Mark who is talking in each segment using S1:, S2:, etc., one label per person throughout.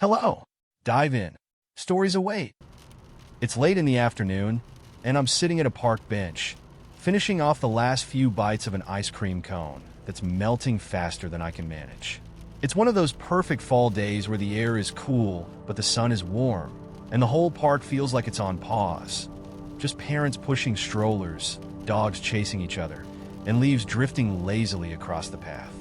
S1: Hello. Dive in. Stories await. It's late in the afternoon, and I'm sitting at a park bench, finishing off the last few bites of an ice cream cone that's melting faster than I can manage. It's one of those perfect fall days where the air is cool, but the sun is warm, and the whole park feels like it's on pause. Just parents pushing strollers, dogs chasing each other, and leaves drifting lazily across the path.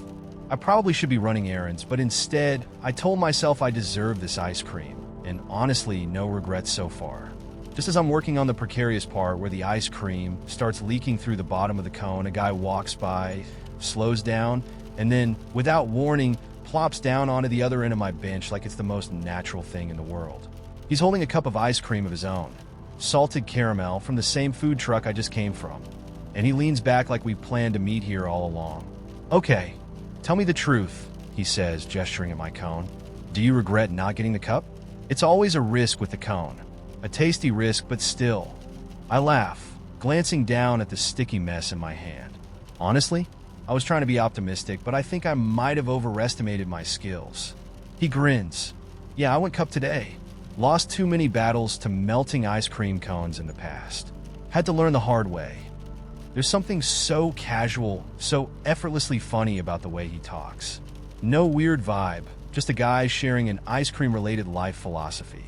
S1: I probably should be running errands, but instead, I told myself I deserve this ice cream, and honestly, no regrets so far. Just as I'm working on the precarious part where the ice cream starts leaking through the bottom of the cone, a guy walks by, slows down, and then, without warning, plops down onto the other end of my bench like it's the most natural thing in the world. He's holding a cup of ice cream of his own, salted caramel from the same food truck I just came from, and he leans back like we planned to meet here all along. Okay. Tell me the truth, he says, gesturing at my cone. Do you regret not getting the cup? It's always a risk with the cone. A tasty risk, but still. I laugh, glancing down at the sticky mess in my hand. Honestly, I was trying to be optimistic, but I think I might have overestimated my skills. He grins. Yeah, I went cup today. Lost too many battles to melting ice cream cones in the past. Had to learn the hard way. There's something so casual, so effortlessly funny about the way he talks. No weird vibe, just a guy sharing an ice cream-related life philosophy.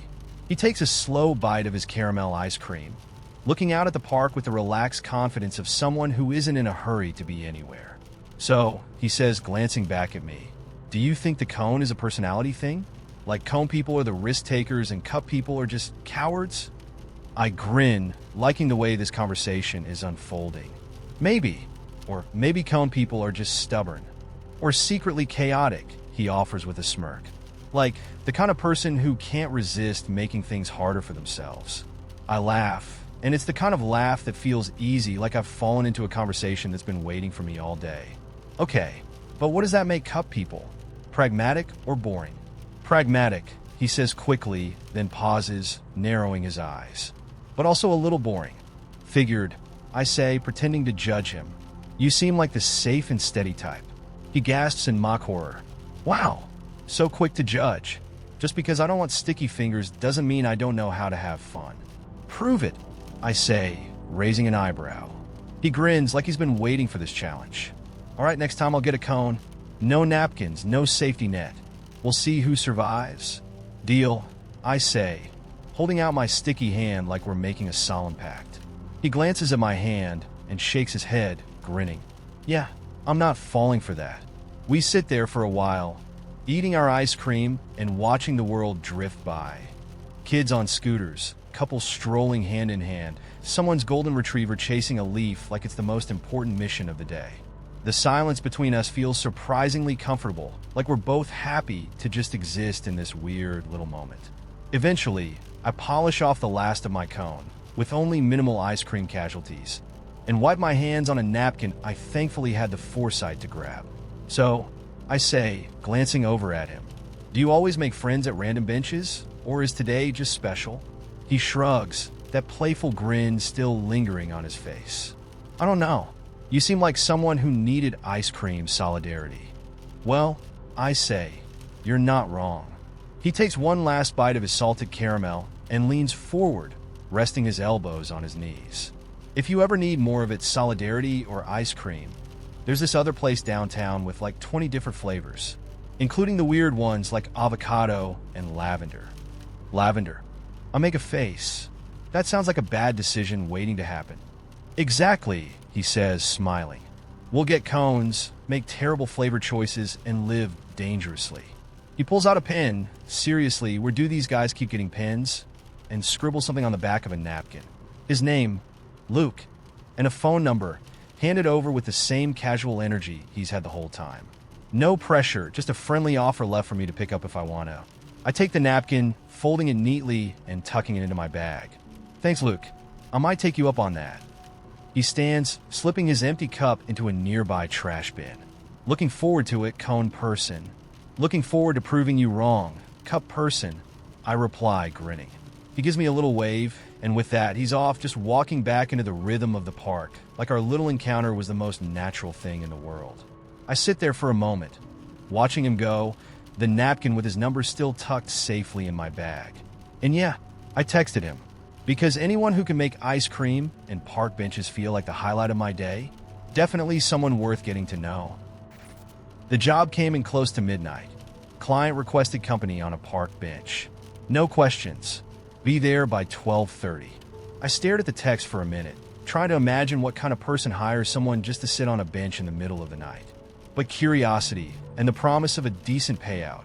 S1: He takes a slow bite of his caramel ice cream, looking out at the park with the relaxed confidence of someone who isn't in a hurry to be anywhere. So, he says, glancing back at me, do you think the cone is a personality thing? Like cone people are the risk takers and cup people are just cowards? I grin, liking the way this conversation is unfolding. Maybe. Or maybe cone people are just stubborn. Or secretly chaotic, he offers with a smirk. Like the kind of person who can't resist making things harder for themselves. I laugh, and it's the kind of laugh that feels easy, like I've fallen into a conversation that's been waiting for me all day. Okay, but what does that make cup people? Pragmatic or boring? Pragmatic, he says quickly, then pauses, narrowing his eyes. But also a little boring. Figured, I say, pretending to judge him. You seem like the safe and steady type. He gasps in mock horror. Wow, so quick to judge. Just because I don't want sticky fingers doesn't mean I don't know how to have fun. Prove it, I say, raising an eyebrow. He grins like he's been waiting for this challenge. All right, next time I'll get a cone. No napkins, no safety net. We'll see who survives. Deal, I say, holding out my sticky hand like we're making a solemn pact. He glances at my hand and shakes his head, grinning. Yeah, I'm not falling for that. We sit there for a while, eating our ice cream and watching the world drift by. Kids on scooters, couples strolling hand in hand, someone's golden retriever chasing a leaf like it's the most important mission of the day. The silence between us feels surprisingly comfortable, like we're both happy to just exist in this weird little moment. Eventually, I polish off the last of my cone, with only minimal ice cream casualties, and wipe my hands on a napkin I thankfully had the foresight to grab. So, I say, glancing over at him, do you always make friends at random benches, or is today just special? He shrugs, that playful grin still lingering on his face. I don't know. You seem like someone who needed ice cream solidarity. Well, I say, you're not wrong. He takes one last bite of his salted caramel and leans forward, resting his elbows on his knees. If you ever need more of its solidarity or ice cream, there's this other place downtown with like 20 different flavors, including the weird ones like avocado and lavender. Lavender. I make a face. That sounds like a bad decision waiting to happen. Exactly, he says, smiling. We'll get cones, make terrible flavor choices, and live dangerously. He pulls out a pen. Seriously, where do these guys keep getting pens? And scribbles something on the back of a napkin. His name, Luke, and a phone number, handed over with the same casual energy he's had the whole time. No pressure, just a friendly offer left for me to pick up if I want to. I take the napkin, folding it neatly and tucking it into my bag. Thanks, Luke. I might take you up on that. He stands, slipping his empty cup into a nearby trash bin. Looking forward to it, cone person. Looking forward to proving you wrong, cup person, I reply, grinning. He gives me a little wave, and with that, he's off, just walking back into the rhythm of the park, like our little encounter was the most natural thing in the world. I sit there for a moment, watching him go, the napkin with his number still tucked safely in my bag. And yeah, I texted him. Because anyone who can make ice cream and park benches feel like the highlight of my day, definitely someone worth getting to know. The job came in close to midnight. Client requested company on a park bench. No questions. Be there by 12:30. I stared at the text for a minute, trying to imagine what kind of person hires someone just to sit on a bench in the middle of the night. But curiosity and the promise of a decent payout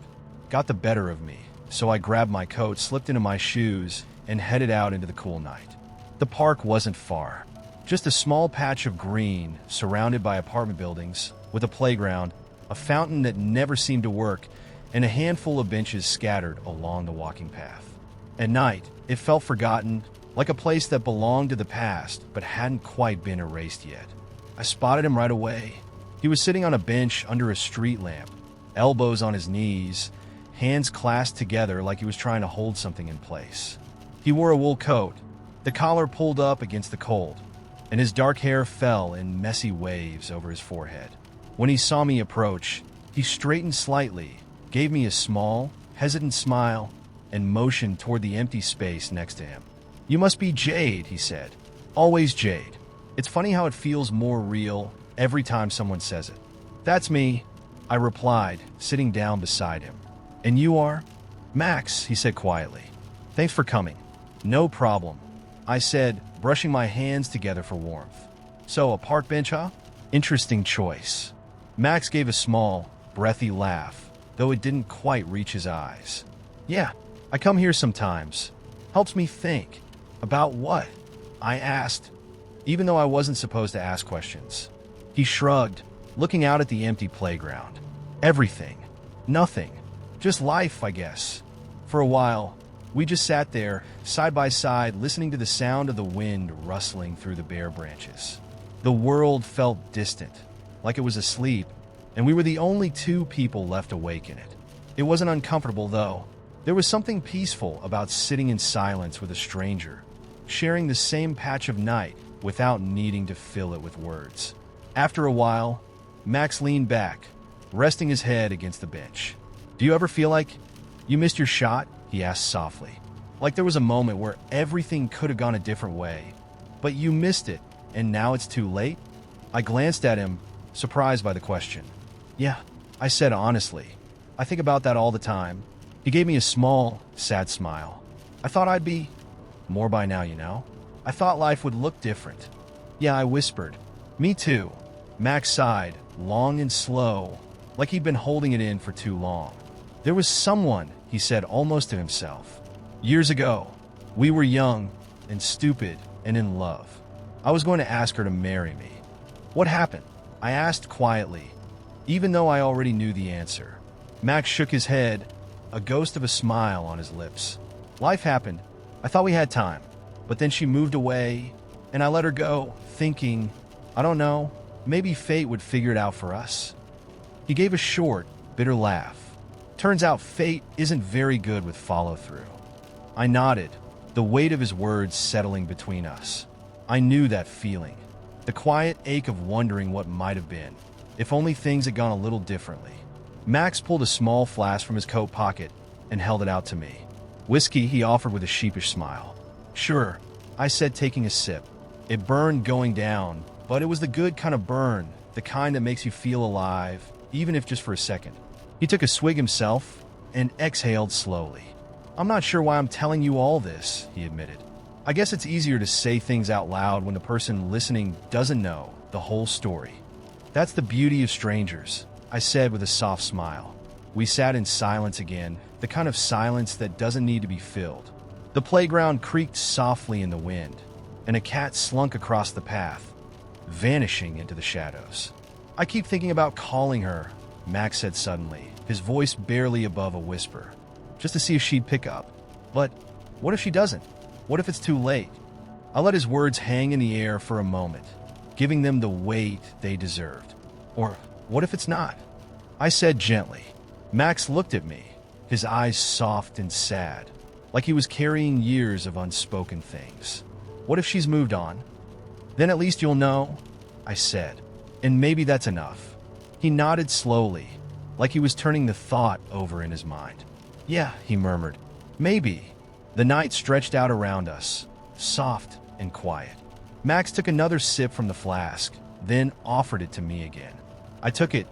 S1: got the better of me, so I grabbed my coat, slipped into my shoes, and headed out into the cool night. The park wasn't far. Just a small patch of green surrounded by apartment buildings, with a playground, a fountain that never seemed to work, and a handful of benches scattered along the walking path. At night, it felt forgotten, like a place that belonged to the past but hadn't quite been erased yet. I spotted him right away. He was sitting on a bench under a street lamp, elbows on his knees, hands clasped together like he was trying to hold something in place. He wore a wool coat, the collar pulled up against the cold, and his dark hair fell in messy waves over his forehead. When he saw me approach, he straightened slightly, gave me a small, hesitant smile, and motioned toward the empty space next to him. "You must be Jade," he said. "Always Jade. It's funny how it feels more real every time someone says it." "That's me," I replied, sitting down beside him. "And you are?" "Max," he said quietly. "Thanks for coming." "No problem," I said, brushing my hands together for warmth. "So, a park bench, huh? Interesting choice." Max gave a small, breathy laugh, though it didn't quite reach his eyes. "Yeah, I come here sometimes. Helps me think." "About what?" I asked, even though I wasn't supposed to ask questions. He shrugged, looking out at the empty playground. "Everything. Nothing. Just life, I guess." For a while, we just sat there, side by side, listening to the sound of the wind rustling through the bare branches. The world felt distant, like it was asleep, and we were the only two people left awake in it. It wasn't uncomfortable, though. There was something peaceful about sitting in silence with a stranger, sharing the same patch of night without needing to fill it with words. After a while, Max leaned back, resting his head against the bench. "Do you ever feel like you missed your shot?" he asked softly. "Like there was a moment where everything could have gone a different way, but you missed it, and now it's too late?" I glanced at him, surprised by the question. "Yeah," I said honestly. "I think about that all the time." He gave me a small, sad smile. "I thought I'd be more by now, you know? I thought life would look different." "Yeah," I whispered. "Me too." Max sighed, long and slow, like he'd been holding it in for too long. "There was someone," he said almost to himself. "Years ago, we were young and stupid and in love. I was going to ask her to marry me." "What happened?" I asked quietly, even though I already knew the answer. Max shook his head, a ghost of a smile on his lips. "Life happened. I thought we had time, but then she moved away, and I let her go, thinking, I don't know, maybe fate would figure it out for us." He gave a short, bitter laugh. "Turns out fate isn't very good with follow-through." I nodded, the weight of his words settling between us. I knew that feeling, the quiet ache of wondering what might have been, if only things had gone a little differently. Max pulled a small flask from his coat pocket and held it out to me. "Whiskey," he offered with a sheepish smile. "Sure," I said, taking a sip. It burned going down, but it was the good kind of burn, the kind that makes you feel alive, even if just for a second. He took a swig himself and exhaled slowly. "I'm not sure why I'm telling you all this," he admitted. "I guess it's easier to say things out loud when the person listening doesn't know the whole story. That's the beauty of strangers," I said with a soft smile. We sat in silence again, the kind of silence that doesn't need to be filled. The playground creaked softly in the wind, and a cat slunk across the path, vanishing into the shadows. "I keep thinking about calling her," Max said suddenly, his voice barely above a whisper, "just to see if she'd pick up. But what if she doesn't? What if it's too late?" I let his words hang in the air for a moment, giving them the weight they deserved. "Or what if it's not?" I said gently. Max looked at me, his eyes soft and sad, like he was carrying years of unspoken things. "What if she's moved on?" "Then at least you'll know," I said. "And maybe that's enough." He nodded slowly, like he was turning the thought over in his mind. "Yeah," he murmured. "Maybe." The night stretched out around us, soft and quiet. Max took another sip from the flask, then offered it to me again. I took it,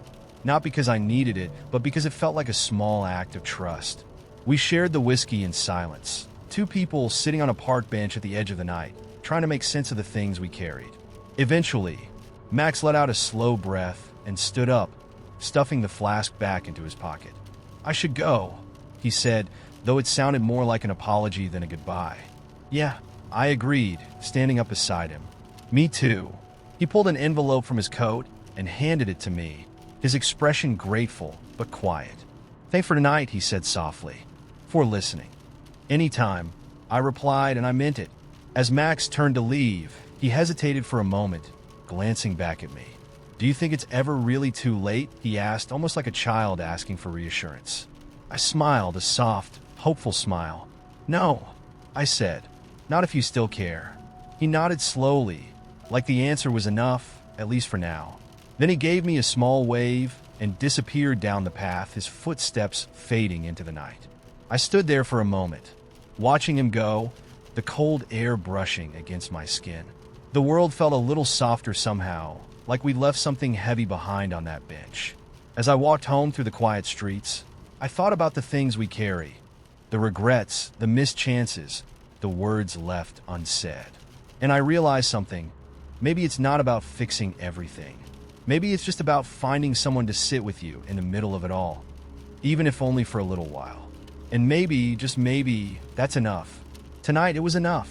S1: not because I needed it, but because it felt like a small act of trust. We shared the whiskey in silence, two people sitting on a park bench at the edge of the night, trying to make sense of the things we carried. Eventually, Max let out a slow breath and stood up, stuffing the flask back into his pocket. "I should go," he said, though it sounded more like an apology than a goodbye. "Yeah," I agreed, standing up beside him. "Me too." He pulled an envelope from his coat and handed it to me, his expression grateful but quiet. "Thanks for tonight," he said softly. "For listening." "Anytime," I replied, and I meant it. As Max turned to leave, he hesitated for a moment, glancing back at me. "Do you think it's ever really too late?" he asked, almost like a child asking for reassurance. I smiled, a soft, hopeful smile. "No," I said. "Not if you still care." He nodded slowly, like the answer was enough, at least for now. Then he gave me a small wave and disappeared down the path, his footsteps fading into the night. I stood there for a moment, watching him go, the cold air brushing against my skin. The world felt a little softer somehow, like we'd left something heavy behind on that bench. As I walked home through the quiet streets, I thought about the things we carry, the regrets, the missed chances, the words left unsaid. And I realized something. Maybe it's not about fixing everything. Maybe it's just about finding someone to sit with you in the middle of it all, even if only for a little while. And maybe, just maybe, that's enough. Tonight, it was enough.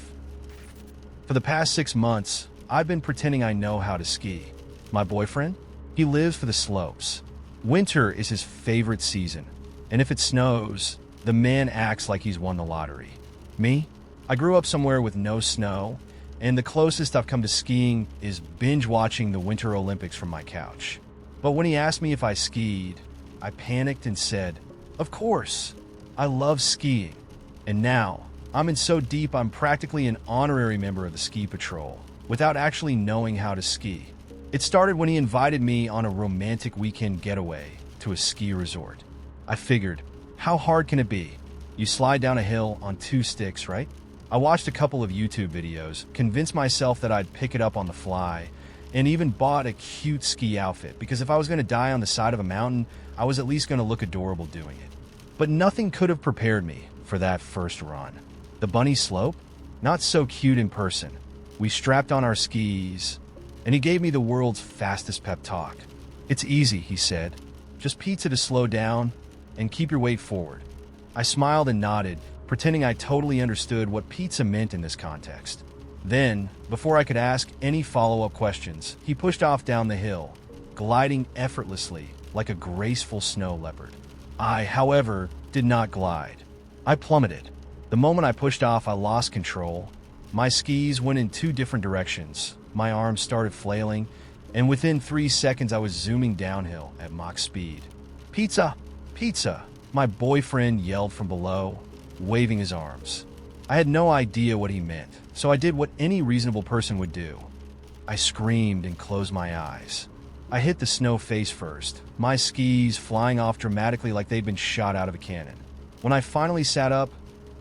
S1: For the past 6 months, I've been pretending I know how to ski. My boyfriend? He lives for the slopes. Winter is his favorite season, and if it snows, the man acts like he's won the lottery. Me? I grew up somewhere with no snow, and the closest I've come to skiing is binge-watching the Winter Olympics from my couch. But when he asked me if I skied, I panicked and said, "Of course, I love skiing." And now, I'm in so deep I'm practically an honorary member of the ski patrol, without actually knowing how to ski. It started when he invited me on a romantic weekend getaway to a ski resort. I figured, how hard can it be? You slide down a hill on 2 sticks, right? I watched a couple of YouTube videos, convinced myself that I'd pick it up on the fly, and even bought a cute ski outfit because if I was going to die on the side of a mountain, I was at least going to look adorable doing it. But nothing could have prepared me for that first run. The bunny slope? Not so cute in person. We strapped on our skis, and he gave me the world's fastest pep talk. "It's easy," he said. "Just pizza to slow down and keep your weight forward." I smiled and nodded, pretending I totally understood what pizza meant in this context. Then, before I could ask any follow-up questions, he pushed off down the hill, gliding effortlessly like a graceful snow leopard. I, however, did not glide. I plummeted. The moment I pushed off, I lost control. My skis went in 2 different directions. My arms started flailing, and within 3 seconds I was zooming downhill at Mach speed. "Pizza! Pizza!" my boyfriend yelled from below, waving his arms. I had no idea what he meant, so I did what any reasonable person would do. I screamed and closed my eyes. I hit the snow face first, my skis flying off dramatically like they'd been shot out of a cannon. When I finally sat up,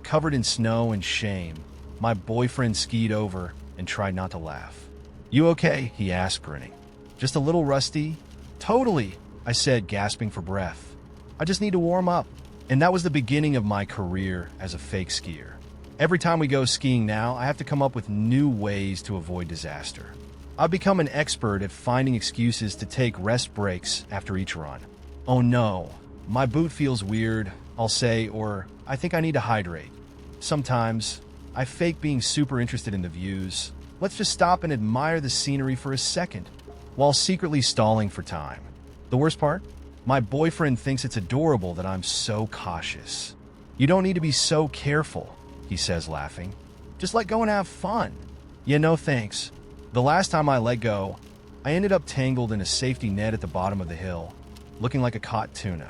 S1: covered in snow and shame, my boyfriend skied over and tried not to laugh. "You okay?" he asked, grinning. "Just a little rusty?" "Totally," I said, gasping for breath. "I just need to warm up." And that was the beginning of my career as a fake skier. Every time we go skiing now, I have to come up with new ways to avoid disaster. I've become an expert at finding excuses to take rest breaks after each run. "Oh no, my boot feels weird," I'll say, or "I think I need to hydrate." Sometimes, I fake being super interested in the views. Let's just stop and admire the scenery for a second, while secretly stalling for time. The worst part? My boyfriend thinks it's adorable that I'm so cautious. "You don't need to be so careful," he says, laughing. "Just let go and have fun." "Yeah, no thanks." The last time I let go, I ended up tangled in a safety net at the bottom of the hill, looking like a caught tuna.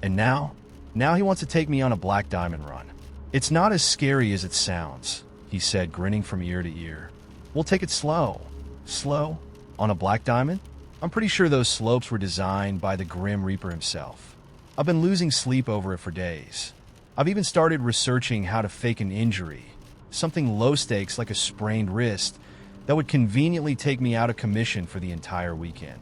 S1: And now he wants to take me on a black diamond run. "It's not as scary as it sounds," he said, grinning from ear to ear. "We'll take it slow." "Slow? On a black diamond?" I'm pretty sure those slopes were designed by the Grim Reaper himself. I've been losing sleep over it for days. I've even started researching how to fake an injury, something low stakes like a sprained wrist that would conveniently take me out of commission for the entire weekend.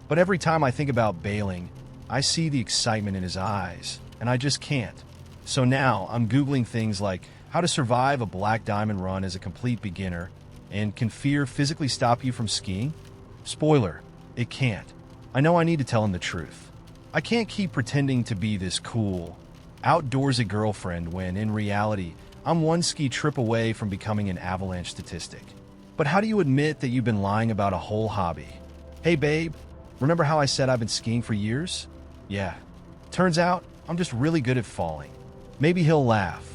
S1: But every time I think about bailing, I see the excitement in his eyes, and I just can't. So now I'm Googling things like how to survive a black diamond run as a complete beginner, and can fear physically stop you from skiing? Spoiler, it can't. I know I need to tell him the truth. I can't keep pretending to be this cool, outdoorsy girlfriend when, in reality, I'm one ski trip away from becoming an avalanche statistic. But how do you admit that you've been lying about a whole hobby? Hey babe, remember how I said I've been skiing for years? Yeah. Turns out, I'm just really good at falling. Maybe he'll laugh.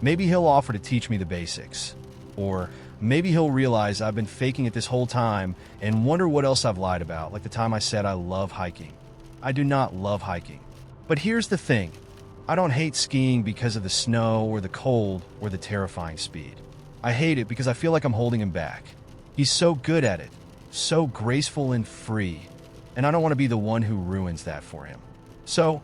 S1: Maybe he'll offer to teach me the basics. Or maybe he'll realize I've been faking it this whole time and wonder what else I've lied about, like the time I said I love hiking. I do not love hiking. But here's the thing. I don't hate skiing because of the snow or the cold or the terrifying speed. I hate it because I feel like I'm holding him back. He's so good at it, so graceful and free, and I don't want to be the one who ruins that for him. So,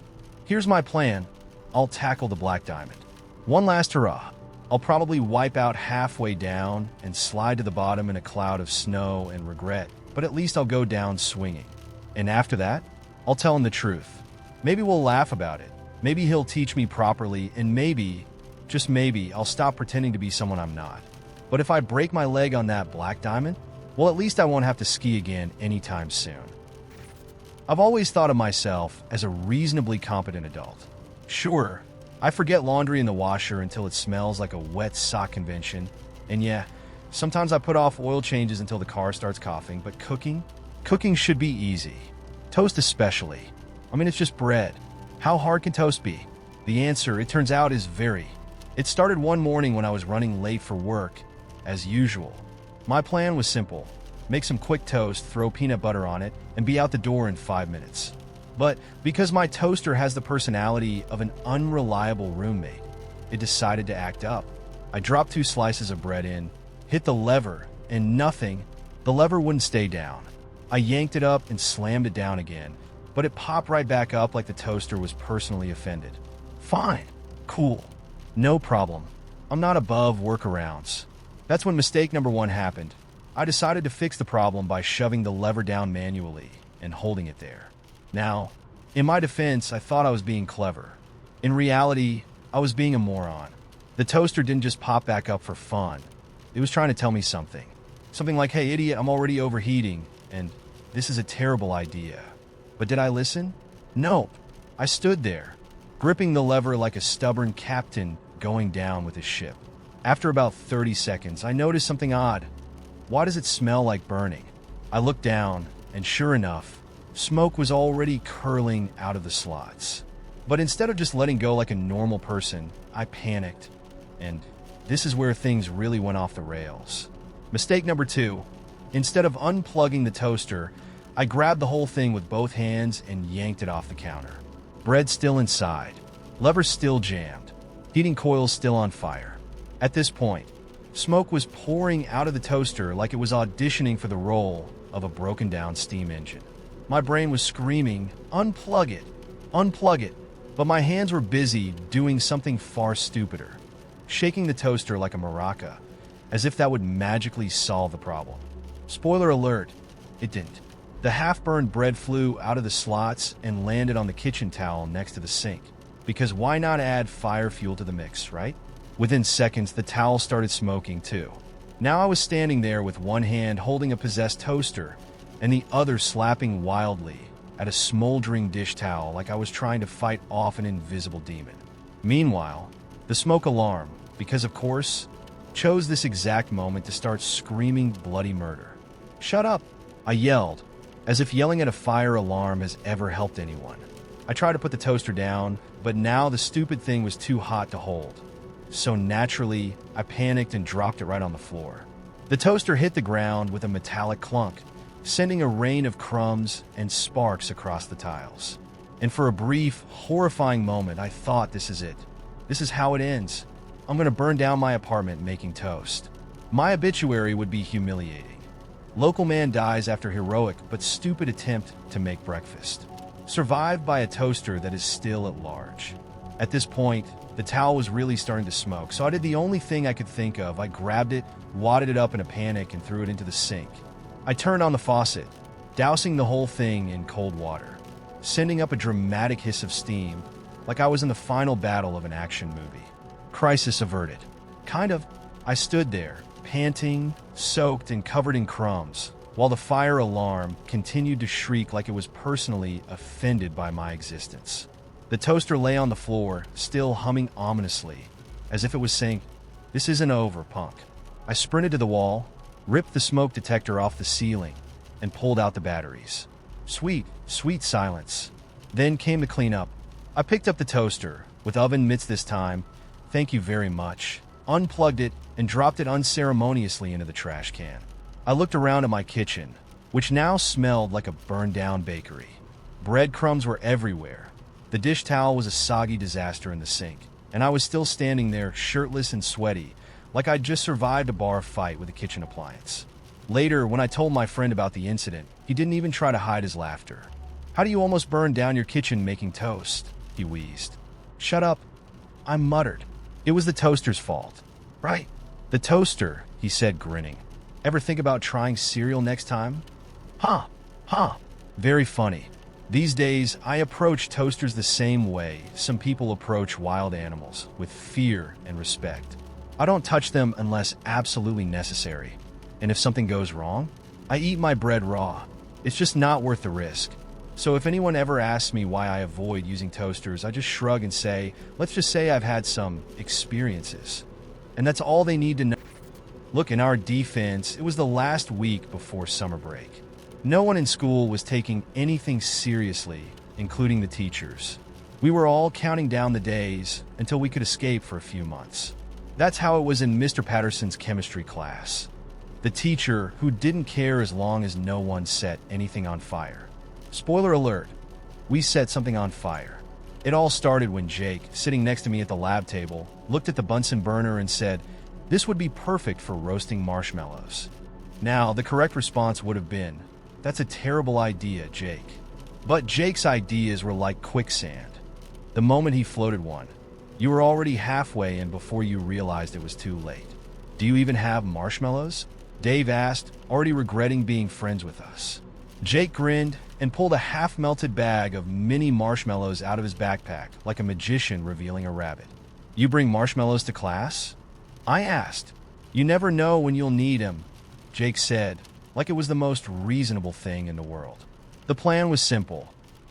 S1: here's my plan. I'll tackle the black diamond. One last hurrah. I'll probably wipe out halfway down and slide to the bottom in a cloud of snow and regret, but at least I'll go down swinging. And after that, I'll tell him the truth. Maybe we'll laugh about it. Maybe he'll teach me properly, and maybe, just maybe, I'll stop pretending to be someone I'm not. But if I break my leg on that black diamond, well, at least I won't have to ski again anytime soon. I've always thought of myself as a reasonably competent adult. Sure, I forget laundry in the washer until it smells like a wet sock convention. And yeah, sometimes I put off oil changes until the car starts coughing, but cooking should be easy. Toast especially. I mean, it's just bread. How hard can toast be? The answer, it turns out, is very. It started one morning when I was running late for work, as usual. My plan was simple. Make some quick toast, throw peanut butter on it, and be out the door in 5 minutes. But because my toaster has the personality of an unreliable roommate, it decided to act up. I dropped 2 slices of bread in, hit the lever, and nothing. The lever wouldn't stay down. I yanked it up and slammed it down again, but it popped right back up like the toaster was personally offended. Fine. Cool. No problem. I'm not above workarounds. That's when mistake number 1 happened. I decided to fix the problem by shoving the lever down manually and holding it there. Now, in my defense, I thought I was being clever. In reality, I was being a moron. The toaster didn't just pop back up for fun. It was trying to tell me something. Something like, hey idiot, I'm already overheating, and this is a terrible idea. But did I listen? Nope. I stood there, gripping the lever like a stubborn captain going down with his ship. After about 30 seconds, I noticed something odd. Why does it smell like burning? I looked down, and sure enough, smoke was already curling out of the slots. But instead of just letting go like a normal person, I panicked. And this is where things really went off the rails. Mistake number 2. Instead of unplugging the toaster, I grabbed the whole thing with both hands and yanked it off the counter. Bread still inside. Lever still jammed. Heating coils still on fire. At this point, smoke was pouring out of the toaster like it was auditioning for the role of a broken-down steam engine. My brain was screaming, unplug it, unplug it, but my hands were busy doing something far stupider, shaking the toaster like a maraca, as if that would magically solve the problem. Spoiler alert, it didn't. The half-burned bread flew out of the slots and landed on the kitchen towel next to the sink, because why not add fire fuel to the mix, right? Within seconds, the towel started smoking too. Now I was standing there with one hand holding a possessed toaster and the other slapping wildly at a smoldering dish towel like I was trying to fight off an invisible demon. Meanwhile, the smoke alarm, because of course, chose this exact moment to start screaming bloody murder. Shut up, I yelled, as if yelling at a fire alarm has ever helped anyone. I tried to put the toaster down, but now the stupid thing was too hot to hold. So naturally, I panicked and dropped it right on the floor. The toaster hit the ground with a metallic clunk, sending a rain of crumbs and sparks across the tiles. And for a brief, horrifying moment, I thought, this is it. This is how it ends. I'm going to burn down my apartment making toast. My obituary would be humiliating. Local man dies after heroic but stupid attempt to make breakfast. survived by a toaster that is still at large. At this point, the towel was really starting to smoke, so I did the only thing I could think of. I grabbed it, wadded it up in a panic, and threw it into the sink. I turned on the faucet, dousing the whole thing in cold water, sending up a dramatic hiss of steam, like I was in the final battle of an action movie. Crisis averted. Kind of. I stood there, panting, soaked, and covered in crumbs, while the fire alarm continued to shriek like it was personally offended by my existence. The toaster lay on the floor, still humming ominously, as if it was saying, "This isn't over, punk." I sprinted to the wall, ripped the smoke detector off the ceiling, and pulled out the batteries. Sweet, sweet silence. Then came the cleanup. I picked up the toaster, with oven mitts this time, thank you very much, unplugged it, and dropped it unceremoniously into the trash can. I looked around at my kitchen, which now smelled like a burned-down bakery. Breadcrumbs were everywhere. The dish towel was a soggy disaster in the sink, and I was still standing there, shirtless and sweaty, like I'd just survived a bar fight with a kitchen appliance. Later, when I told my friend about the incident, he didn't even try to hide his laughter. "How do you almost burn down your kitchen making toast?" he wheezed. "Shut up," I muttered. "It was the toaster's fault." "Right. The toaster," he said, grinning. "Ever think about trying cereal next time?" Huh. Very funny. These days, I approach toasters the same way some people approach wild animals, with fear and respect. I don't touch them unless absolutely necessary. And if something goes wrong, I eat my bread raw. It's just not worth the risk. So if anyone ever asks me why I avoid using toasters, I just shrug and say, let's just say I've had some experiences. And that's all they need to know. Look, in our defense, it was the last week before summer break. No one in school was taking anything seriously, including the teachers. We were all counting down the days until we could escape for a few months. That's how it was in Mr. Patterson's chemistry class. The teacher who didn't care as long as no one set anything on fire. Spoiler alert, we set something on fire. It all started when Jake, sitting next to me at the lab table, looked at the Bunsen burner and said, "This would be perfect for roasting marshmallows." Now, the correct response would have been, "That's a terrible idea, Jake." But Jake's ideas were like quicksand. The moment he floated one, you were already halfway in before you realized it was too late. "Do you even have marshmallows?" Dave asked, already regretting being friends with us. Jake grinned and pulled a half-melted bag of mini marshmallows out of his backpack, like a magician revealing a rabbit. "You bring marshmallows to class?" I asked. "You never know when you'll need them," Jake said, like it was the most reasonable thing in the world. The plan was simple.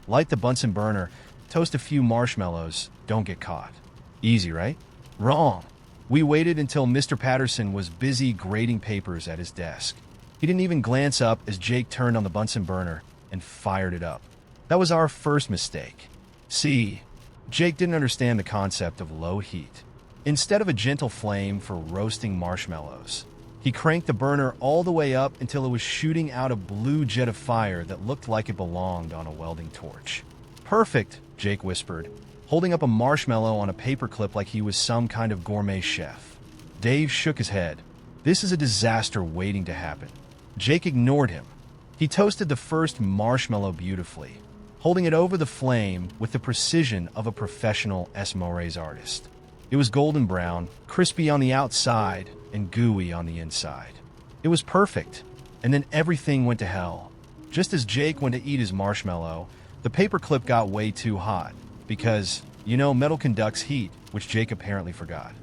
S1: Light the Bunsen burner, toast a few marshmallows, don't get caught. Easy, right? Wrong. We waited until Mr. Patterson was busy grading papers at his desk. He didn't even glance up as Jake turned on the Bunsen burner and fired it up. That was our first mistake. See, Jake didn't understand the concept of low heat. Instead of a gentle flame for roasting marshmallows, he cranked the burner all the way up until it was shooting out a blue jet of fire that looked like it belonged on a welding torch. "Perfect," Jake whispered, holding up a marshmallow on a paperclip like he was some kind of gourmet chef. Dave shook his head. This is a disaster waiting to happen. Jake ignored him. He toasted the first marshmallow beautifully, holding it over the flame with the precision of a professional Esmores artist. It was golden brown, crispy on the outside, and gooey on the inside. It was perfect, and then everything went to hell. Just as Jake went to eat his marshmallow, the paperclip got way too hot, because, metal conducts heat, which Jake apparently forgot.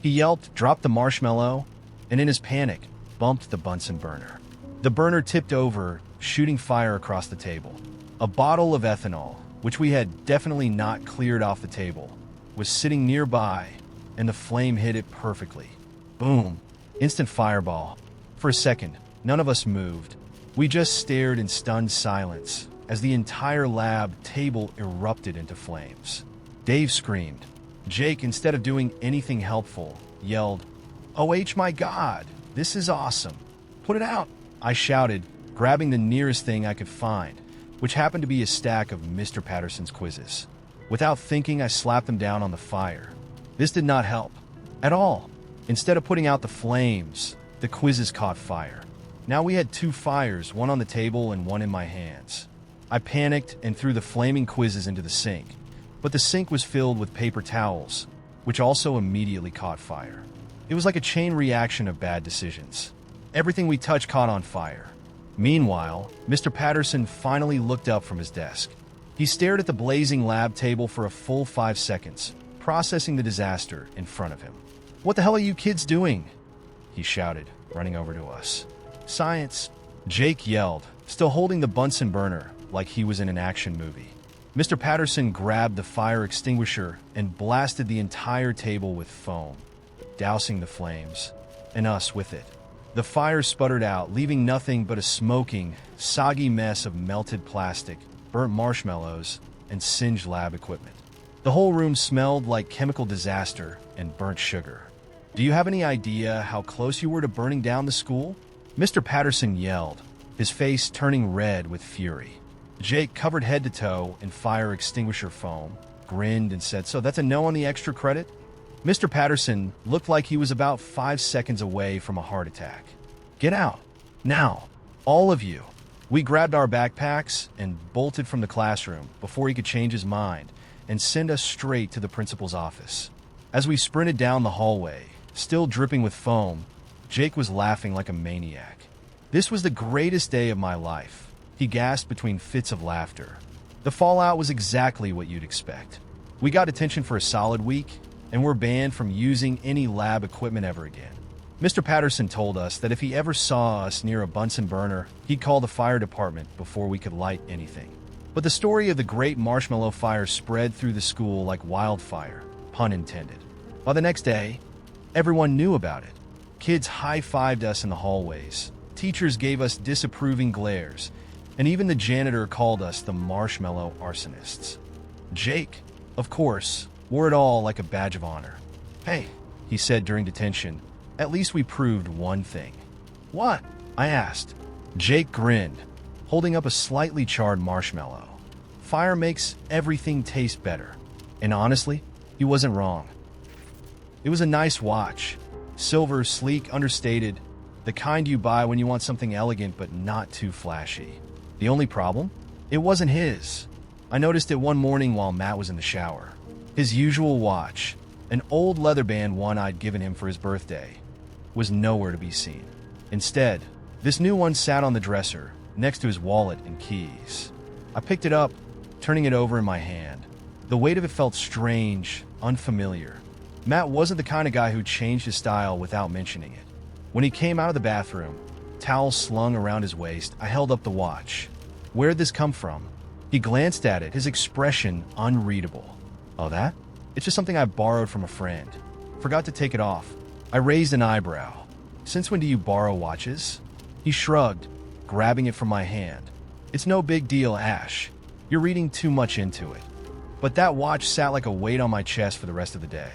S1: He yelped, dropped the marshmallow, and in his panic, bumped the Bunsen burner. The burner tipped over, shooting fire across the table. A bottle of ethanol, which we had definitely not cleared off the table, was sitting nearby, and the flame hit it perfectly. Boom. Instant fireball. For a second, none of us moved. We just stared in stunned silence as the entire lab table erupted into flames. Dave screamed. Jake, instead of doing anything helpful, yelled, "Oh, my God, this is awesome. Put it out," I shouted, grabbing the nearest thing I could find, which happened to be a stack of Mr. Patterson's quizzes. Without thinking, I slapped them down on the fire. This did not help. At all. Instead of putting out the flames, the quizzes caught fire. Now we had two fires, one on the table and one in my hands. I panicked and threw the flaming quizzes into the sink, but the sink was filled with paper towels, which also immediately caught fire. It was like a chain reaction of bad decisions. Everything we touched caught on fire. Meanwhile, Mr. Patterson finally looked up from his desk. He stared at the blazing lab table for a full 5 seconds, processing the disaster in front of him. "What the hell are you kids doing?" he shouted, running over to us. "Science," Jake yelled, still holding the Bunsen burner like he was in an action movie. Mr. Patterson grabbed the fire extinguisher and blasted the entire table with foam, dousing the flames, and us with it. The fire sputtered out, leaving nothing but a smoking, soggy mess of melted plastic, burnt marshmallows, and singed lab equipment. The whole room smelled like chemical disaster and burnt sugar. "Do you have any idea how close you were to burning down the school?" Mr. Patterson yelled, his face turning red with fury. Jake, covered head to toe in fire extinguisher foam, grinned and said, "So that's a no on the extra credit?" Mr. Patterson looked like he was about 5 seconds away from a heart attack. "Get out. Now. All of you." We grabbed our backpacks and bolted from the classroom before he could change his mind and send us straight to the principal's office. As we sprinted down the hallway, still dripping with foam, Jake was laughing like a maniac. "This was the greatest day of my life," he gasped between fits of laughter. The fallout was exactly what you'd expect. We got detention for a solid week, and were banned from using any lab equipment ever again. Mr. Patterson told us that if he ever saw us near a Bunsen burner, he'd call the fire department before we could light anything. But the story of the great marshmallow fire spread through the school like wildfire, pun intended. By the next day, everyone knew about it. Kids high-fived us in the hallways. Teachers gave us disapproving glares, and even the janitor called us the marshmallow arsonists. Jake, of course, wore it all like a badge of honor. "Hey," he said during detention, "at least we proved one thing." "What?" I asked. Jake grinned, holding up a slightly charred marshmallow. "Fire makes everything taste better." And honestly, he wasn't wrong. It was a nice watch. Silver, sleek, understated, the kind you buy when you want something elegant but not too flashy. The only problem? It wasn't his. I noticed it one morning while Matt was in the shower. His usual watch, an old leather band one I'd given him for his birthday, was nowhere to be seen. Instead, this new one sat on the dresser, next to his wallet and keys. I picked it up, turning it over in my hand. The weight of it felt strange, unfamiliar. Matt wasn't the kind of guy who changed his style without mentioning it. When he came out of the bathroom, towel slung around his waist, I held up the watch. "Where'd this come from?" He glanced at it, his expression unreadable. "Oh, that? It's just something I borrowed from a friend. Forgot to take it off." I raised an eyebrow. "Since when do you borrow watches?" He shrugged, grabbing it from my hand. "It's no big deal, Ash. You're reading too much into it." But that watch sat like a weight on my chest for the rest of the day.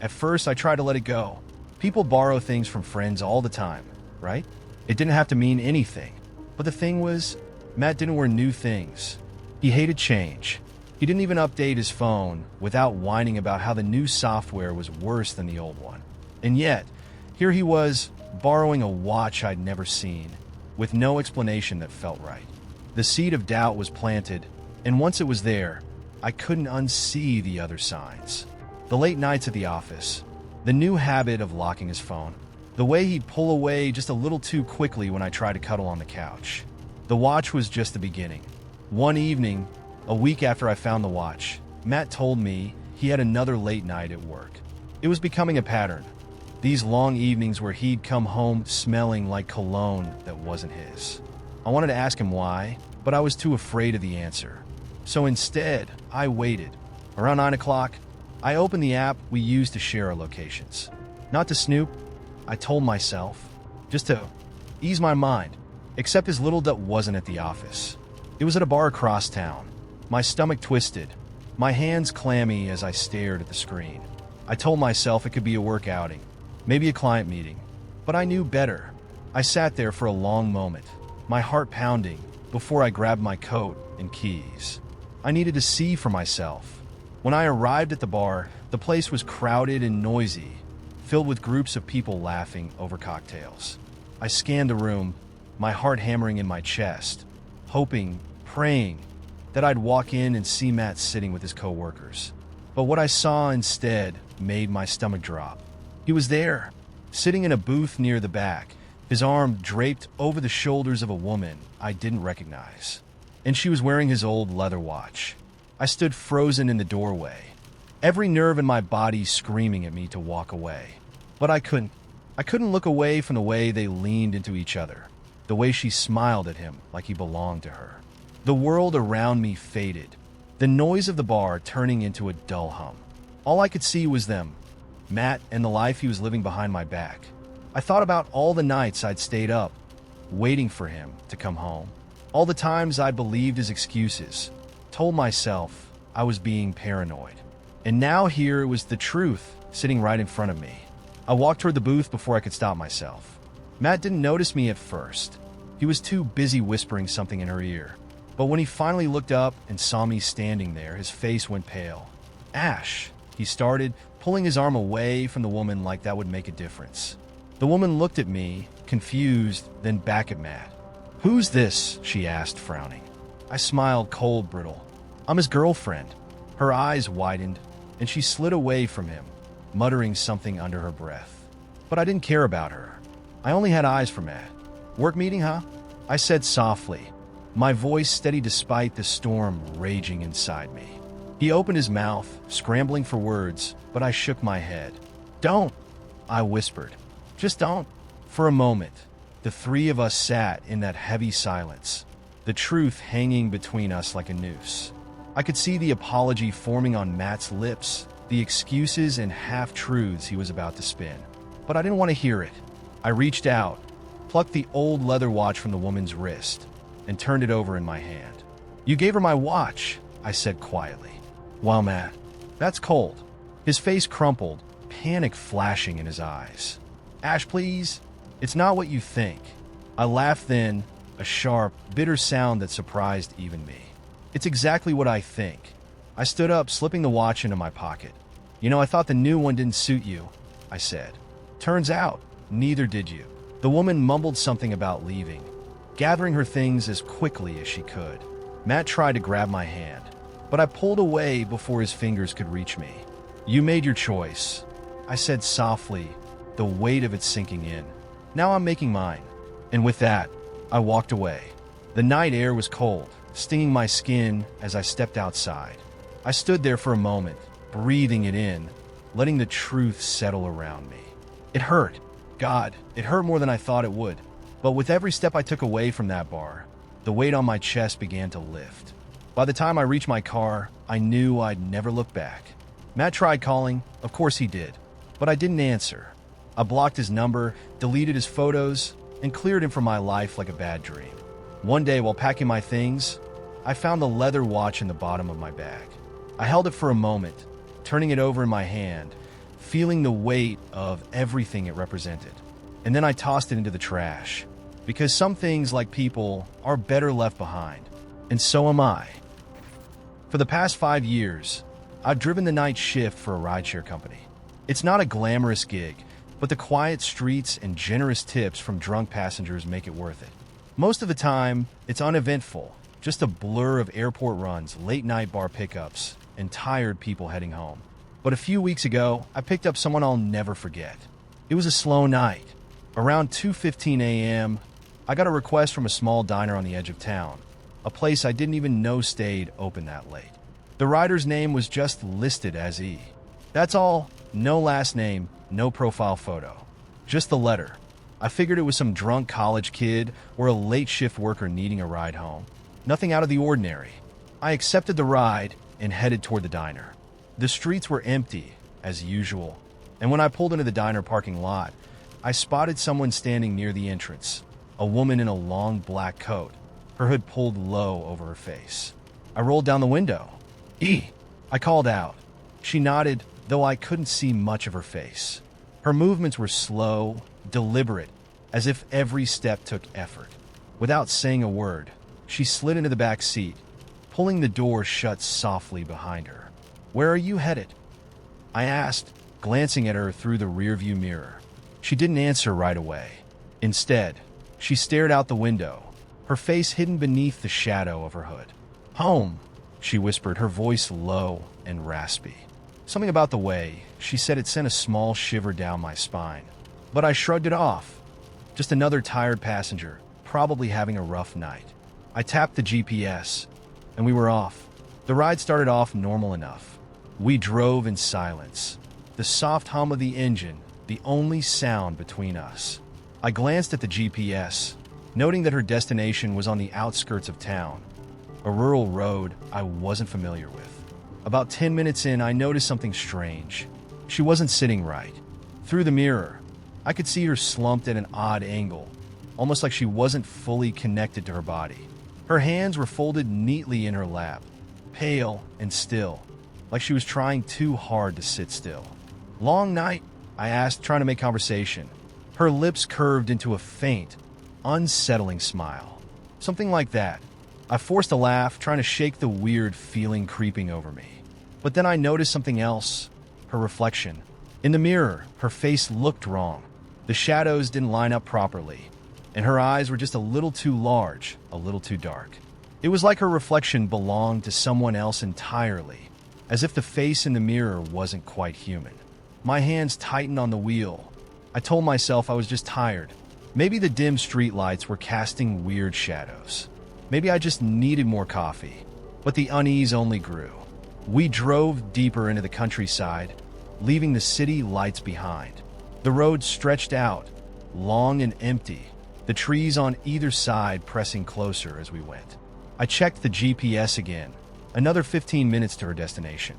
S1: At first, I tried to let it go. People borrow things from friends all the time, right? It didn't have to mean anything. But the thing was, Matt didn't wear new things. He hated change. He didn't even update his phone without whining about how the new software was worse than the old one. And yet, here he was, borrowing a watch I'd never seen, with no explanation that felt right. The seed of doubt was planted, and once it was there, I couldn't unsee the other signs. The late nights at the office, the new habit of locking his phone, the way he'd pull away just a little too quickly when I tried to cuddle on the couch. The watch was just the beginning. One evening, a week after I found the watch, Matt told me he had another late night at work. It was becoming a pattern. These long evenings where he'd come home smelling like cologne that wasn't his. I wanted to ask him why, but I was too afraid of the answer. So instead, I waited. Around 9 o'clock, I opened the app we use to share our locations. Not to snoop, I told myself, just to ease my mind, except his little duck wasn't at the office. It was at a bar across town. My stomach twisted, my hands clammy as I stared at the screen. I told myself it could be a work outing, maybe a client meeting, but I knew better. I sat there for a long moment, my heart pounding, before I grabbed my coat and keys. I needed to see for myself. When I arrived at the bar, the place was crowded and noisy, filled with groups of people laughing over cocktails. I scanned the room, my heart hammering in my chest, hoping, praying, that I'd walk in and see Matt sitting with his coworkers. But what I saw instead made my stomach drop. He was there, sitting in a booth near the back, his arm draped over the shoulders of a woman I didn't recognize. And she was wearing his old leather watch. I stood frozen in the doorway, every nerve in my body screaming at me to walk away. But I couldn't. I couldn't look away from the way they leaned into each other, the way she smiled at him like he belonged to her. The world around me faded, the noise of the bar turning into a dull hum. All I could see was them, Matt, and the life he was living behind my back. I thought about all the nights I'd stayed up, waiting for him to come home. All the times I believed his excuses, told myself I was being paranoid. And now here it was the truth sitting right in front of me. I walked toward the booth before I could stop myself. Matt didn't notice me at first. He was too busy whispering something in her ear. But when he finally looked up and saw me standing there, his face went pale. "Ash," he started, pulling his arm away from the woman like that would make a difference. The woman looked at me, confused, then back at Matt. "Who's this?" she asked, frowning. I smiled, cold, brittle. "I'm his girlfriend." Her eyes widened, and she slid away from him, muttering something under her breath. But I didn't care about her. I only had eyes for Matt. "Work meeting, huh?" I said softly, my voice steady despite the storm raging inside me. He opened his mouth, scrambling for words, but I shook my head. "Don't," I whispered. "Just don't." For a moment, the three of us sat in that heavy silence, the truth hanging between us like a noose. I could see the apology forming on Matt's lips, the excuses and half-truths he was about to spin. But I didn't want to hear it. I reached out, plucked the old leather watch from the woman's wrist, and turned it over in my hand. "You gave her my watch," I said quietly. "Wow, Matt, that's cold." His face crumpled, panic flashing in his eyes. "Ash, please. It's not what you think." I laughed then, a sharp, bitter sound that surprised even me. "It's exactly what I think." I stood up, slipping the watch into my pocket. "You know, I thought the new one didn't suit you," I said. "Turns out, neither did you." The woman mumbled something about leaving, gathering her things as quickly as she could. Matt tried to grab my hand, but I pulled away before his fingers could reach me. "You made your choice," I said softly, the weight of it sinking in. "Now I'm making mine." And with that, I walked away. The night air was cold, stinging my skin as I stepped outside. I stood there for a moment, breathing it in, letting the truth settle around me. It hurt. God, it hurt more than I thought it would. But with every step I took away from that bar, the weight on my chest began to lift. By the time I reached my car, I knew I'd never look back. Matt tried calling, of course he did, but I didn't answer. I blocked his number, deleted his photos, and cleared him from my life like a bad dream. One day, while packing my things, I found the leather watch in the bottom of my bag. I held it for a moment, turning it over in my hand, feeling the weight of everything it represented. And then I tossed it into the trash. Because some things, like people, are better left behind. And so am I. For the past 5 years, I've driven the night shift for a rideshare company. It's not a glamorous gig, but the quiet streets and generous tips from drunk passengers make it worth it. Most of the time, it's uneventful, just a blur of airport runs, late-night bar pickups, and tired people heading home. But a few weeks ago, I picked up someone I'll never forget. It was a slow night. Around 2:15 a.m., I got a request from a small diner on the edge of town, a place I didn't even know stayed open that late. The rider's name was just listed as E. That's all. No last name, no profile photo. Just the letter. I figured it was some drunk college kid or a late shift worker needing a ride home. Nothing out of the ordinary. I accepted the ride and headed toward the diner. The streets were empty, as usual, and when I pulled into the diner parking lot, I spotted someone standing near the entrance, a woman in a long black coat, her hood pulled low over her face. I rolled down the window. "E!" I called out. She nodded, though I couldn't see much of her face. Her movements were slow, deliberate, as if every step took effort. Without saying a word, she slid into the back seat, pulling the door shut softly behind her. "Where are you headed?" I asked, glancing at her through the rearview mirror. She didn't answer right away. Instead, she stared out the window, her face hidden beneath the shadow of her hood. Home, she whispered, her voice low and raspy. Something about the way she said it sent a small shiver down my spine. But I shrugged it off. Just another tired passenger, probably having a rough night. I tapped the GPS, and we were off. The ride started off normal enough. We drove in silence. The soft hum of the engine, the only sound between us. I glanced at the GPS, noting that her destination was on the outskirts of town, a rural road I wasn't familiar with. About 10 minutes in, I noticed something strange. She wasn't sitting right. Through the mirror, I could see her slumped at an odd angle, almost like she wasn't fully connected to her body. Her hands were folded neatly in her lap, pale and still, like she was trying too hard to sit still. "Long night?" I asked, trying to make conversation. Her lips curved into a faint, unsettling smile. Something like that. I forced a laugh, trying to shake the weird feeling creeping over me. But then I noticed something else, her reflection. In the mirror, her face looked wrong. The shadows didn't line up properly, and her eyes were just a little too large, a little too dark. It was like her reflection belonged to someone else entirely, as if the face in the mirror wasn't quite human. My hands tightened on the wheel. I told myself I was just tired. Maybe the dim streetlights were casting weird shadows. Maybe I just needed more coffee. But the unease only grew. We drove deeper into the countryside, leaving the city lights behind. The road stretched out, long and empty, the trees on either side pressing closer as we went. I checked the GPS again. Another 15 minutes to her destination.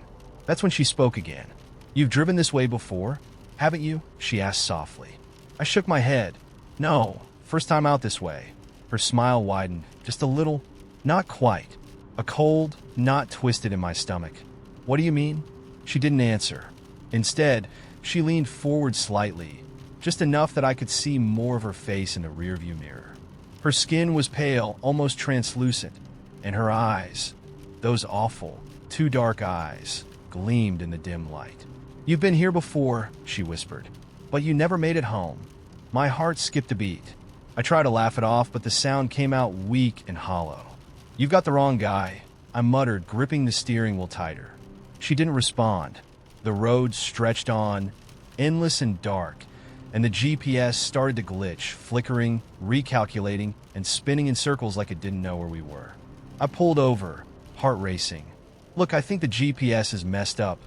S1: That's when she spoke again. "You've driven this way before, haven't you?" she asked softly. I shook my head. "No, first time out this way." Her smile widened, just a little, not quite. A cold knot twisted in my stomach. "What do you mean?" She didn't answer. Instead, she leaned forward slightly, just enough that I could see more of her face in the rearview mirror. Her skin was pale, almost translucent, and her eyes, those awful, two dark eyes, gleamed in the dim light. "You've been here before," she whispered, "but you never made it home." My heart skipped a beat. I tried to laugh it off, but the sound came out weak and hollow. "You've got the wrong guy," I muttered, gripping the steering wheel tighter. She didn't respond. The road stretched on, endless and dark, and the GPS started to glitch, flickering, recalculating, and spinning in circles like it didn't know where we were. I pulled over, heart racing. "Look, I think the GPS is messed up,"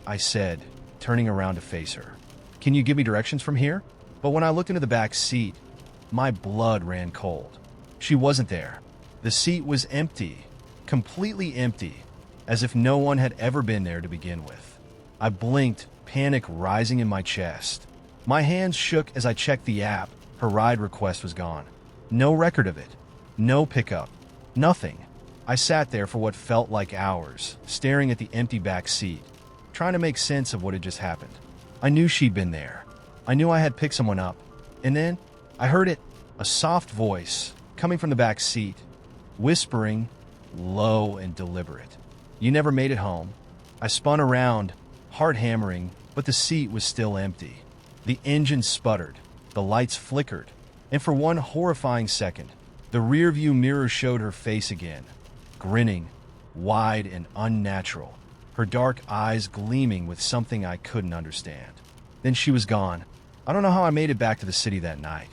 S1: I said, turning around to face her. "Can you give me directions from here?" But when I looked into the back seat, my blood ran cold. She wasn't there. The seat was empty, completely empty, as if no one had ever been there to begin with. I blinked, panic rising in my chest. My hands shook as I checked the app. Her ride request was gone. No record of it. No pickup. Nothing. I sat there for what felt like hours, staring at the empty back seat, trying to make sense of what had just happened. I knew she'd been there. I knew I had picked someone up. And then I heard it, a soft voice coming from the back seat, whispering, low and deliberate. "You never made it home." I spun around, heart hammering, but the seat was still empty. The engine sputtered, the lights flickered, and for one horrifying second, the rearview mirror showed her face again, grinning, wide and unnatural, her dark eyes gleaming with something I couldn't understand. Then she was gone. I don't know how I made it back to the city that night.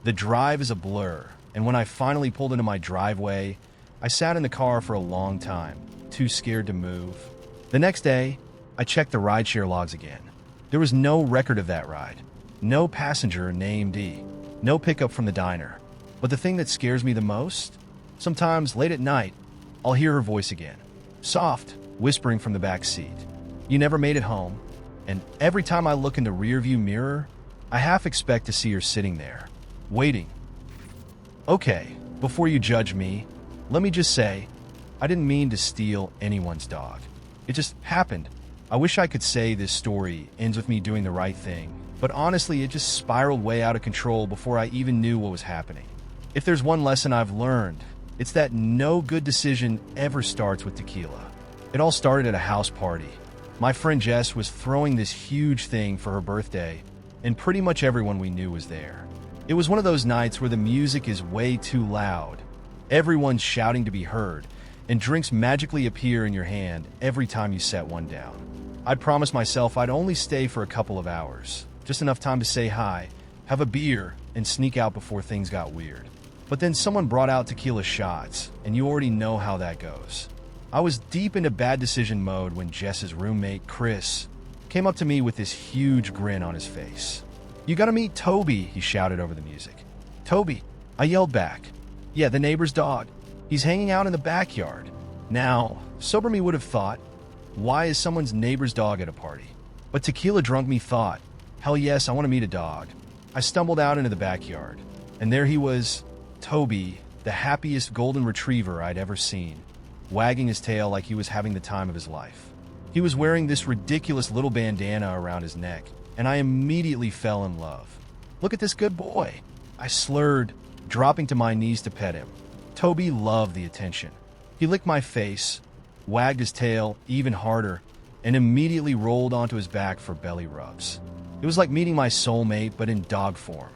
S1: The drive is a blur, and when I finally pulled into my driveway, I sat in the car for a long time, too scared to move. The next day, I checked the rideshare logs again. There was no record of that ride. No passenger named E. No pickup from the diner. But the thing that scares me the most? Sometimes, late at night, I'll hear her voice again. Soft, whispering from the back seat. "You never made it home." And every time I look in the rearview mirror, I half expect to see her sitting there, waiting. Okay, before you judge me, let me just say, I didn't mean to steal anyone's dog. It just happened. I wish I could say this story ends with me doing the right thing, but honestly, it just spiraled way out of control before I even knew what was happening. If there's one lesson I've learned, it's that no good decision ever starts with tequila. It all started at a house party. My friend Jess was throwing this huge thing for her birthday, and pretty much everyone we knew was there. It was one of those nights where the music is way too loud. Everyone's shouting to be heard, and drinks magically appear in your hand every time you set one down. I'd promised myself I'd only stay for a couple of hours, just enough time to say hi, have a beer, and sneak out before things got weird. But then someone brought out tequila shots, and you already know how that goes. I was deep into bad decision mode when Jess's roommate, Chris, came up to me with this huge grin on his face. "You gotta meet Toby," he shouted over the music. "Toby," I yelled back. "Yeah, the neighbor's dog. He's hanging out in the backyard." Now, sober me would have thought, why is someone's neighbor's dog at a party? But tequila drunk me thought, hell yes, I want to meet a dog. I stumbled out into the backyard, and there he was, Toby, the happiest golden retriever I'd ever seen, wagging his tail like he was having the time of his life. He was wearing this ridiculous little bandana around his neck, and I immediately fell in love. "Look at this good boy," I slurred, dropping to my knees to pet him. Toby loved the attention. He licked my face, wagged his tail even harder, and immediately rolled onto his back for belly rubs. It was like meeting my soulmate, but in dog form.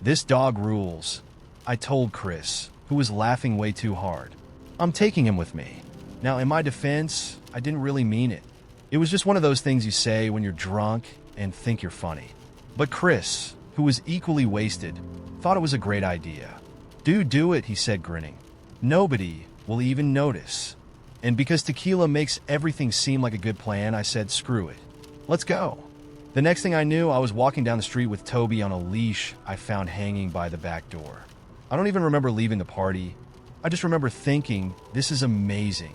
S1: "This dog rules," I told Chris, who was laughing way too hard. "I'm taking him with me." Now, in my defense, I didn't really mean it. It was just one of those things you say when you're drunk and think you're funny. But Chris, who was equally wasted, thought it was a great idea. "Dude, do it," he said, grinning. "Nobody will even notice." And because tequila makes everything seem like a good plan, I said, "Screw it. Let's go." The next thing I knew, I was walking down the street with Toby on a leash I found hanging by the back door. I don't even remember leaving the party. I just remember thinking, this is amazing.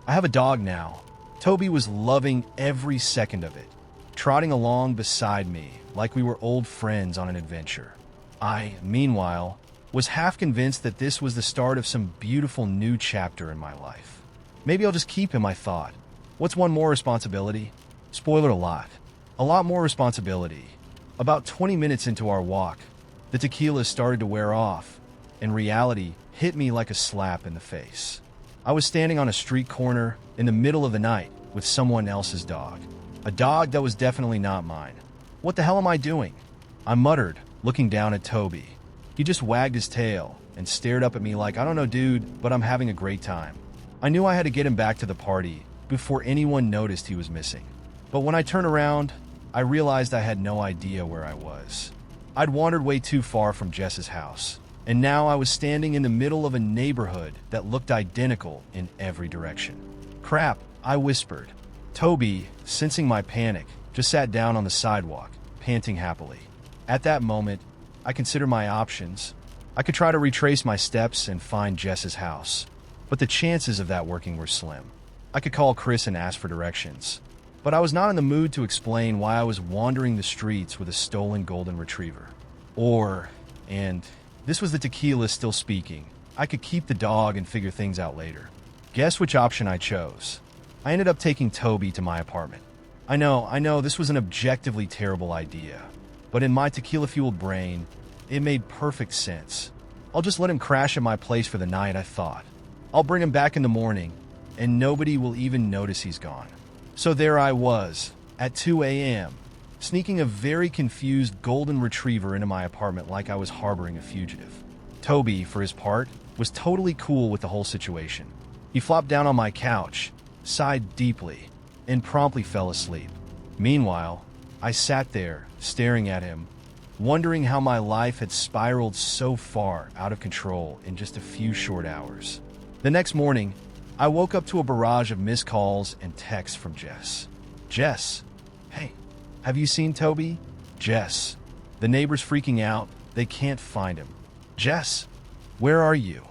S1: I have a dog now. Toby was loving every second of it, trotting along beside me like we were old friends on an adventure. I, meanwhile, was half convinced that this was the start of some beautiful new chapter in my life. Maybe I'll just keep him, I thought. What's one more responsibility? Spoiler, a lot more responsibility. About 20 minutes into our walk, the tequila started to wear off, and reality hit me like a slap in the face. I was standing on a street corner in the middle of the night with someone else's dog. A dog that was definitely not mine. What the hell am I doing? I muttered, looking down at Toby. He just wagged his tail and stared up at me like, "I don't know, dude, but I'm having a great time." I knew I had to get him back to the party before anyone noticed he was missing. But when I turned around, I realized I had no idea where I was. I'd wandered way too far from Jess's house, and now I was standing in the middle of a neighborhood that looked identical in every direction. "Crap," I whispered. Toby, sensing my panic, just sat down on the sidewalk, panting happily. At that moment, I considered my options. I could try to retrace my steps and find Jess's house, but the chances of that working were slim. I could call Chris and ask for directions, but I was not in the mood to explain why I was wandering the streets with a stolen golden retriever. And this was the tequila still speaking, I could keep the dog and figure things out later. Guess which option I chose? I ended up taking Toby to my apartment. I know, this was an objectively terrible idea, but in my tequila-fueled brain, it made perfect sense. I'll just let him crash at my place for the night, I thought. I'll bring him back in the morning, and nobody will even notice he's gone. So there I was, at 2 a.m., sneaking a very confused golden retriever into my apartment like I was harboring a fugitive. Toby, for his part, was totally cool with the whole situation. He flopped down on my couch, sighed deeply, and promptly fell asleep. Meanwhile, I sat there, staring at him, wondering how my life had spiraled so far out of control in just a few short hours. The next morning, I woke up to a barrage of missed calls and texts from Jess. "Jess, hey, have you seen Toby?" "Jess, the neighbor's freaking out. They can't find him." "Jess, where are you?"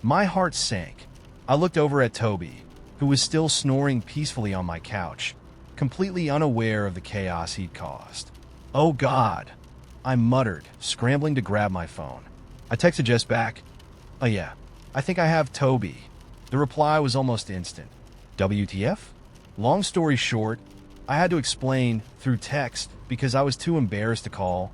S1: My heart sank. I looked over at Toby, who was still snoring peacefully on my couch, completely unaware of the chaos he'd caused. "Oh God," I muttered, scrambling to grab my phone. I texted Jess back, "Oh yeah, I think I have Toby." The reply was almost instant. WTF? Long story short, I had to explain through text, because I was too embarrassed to call,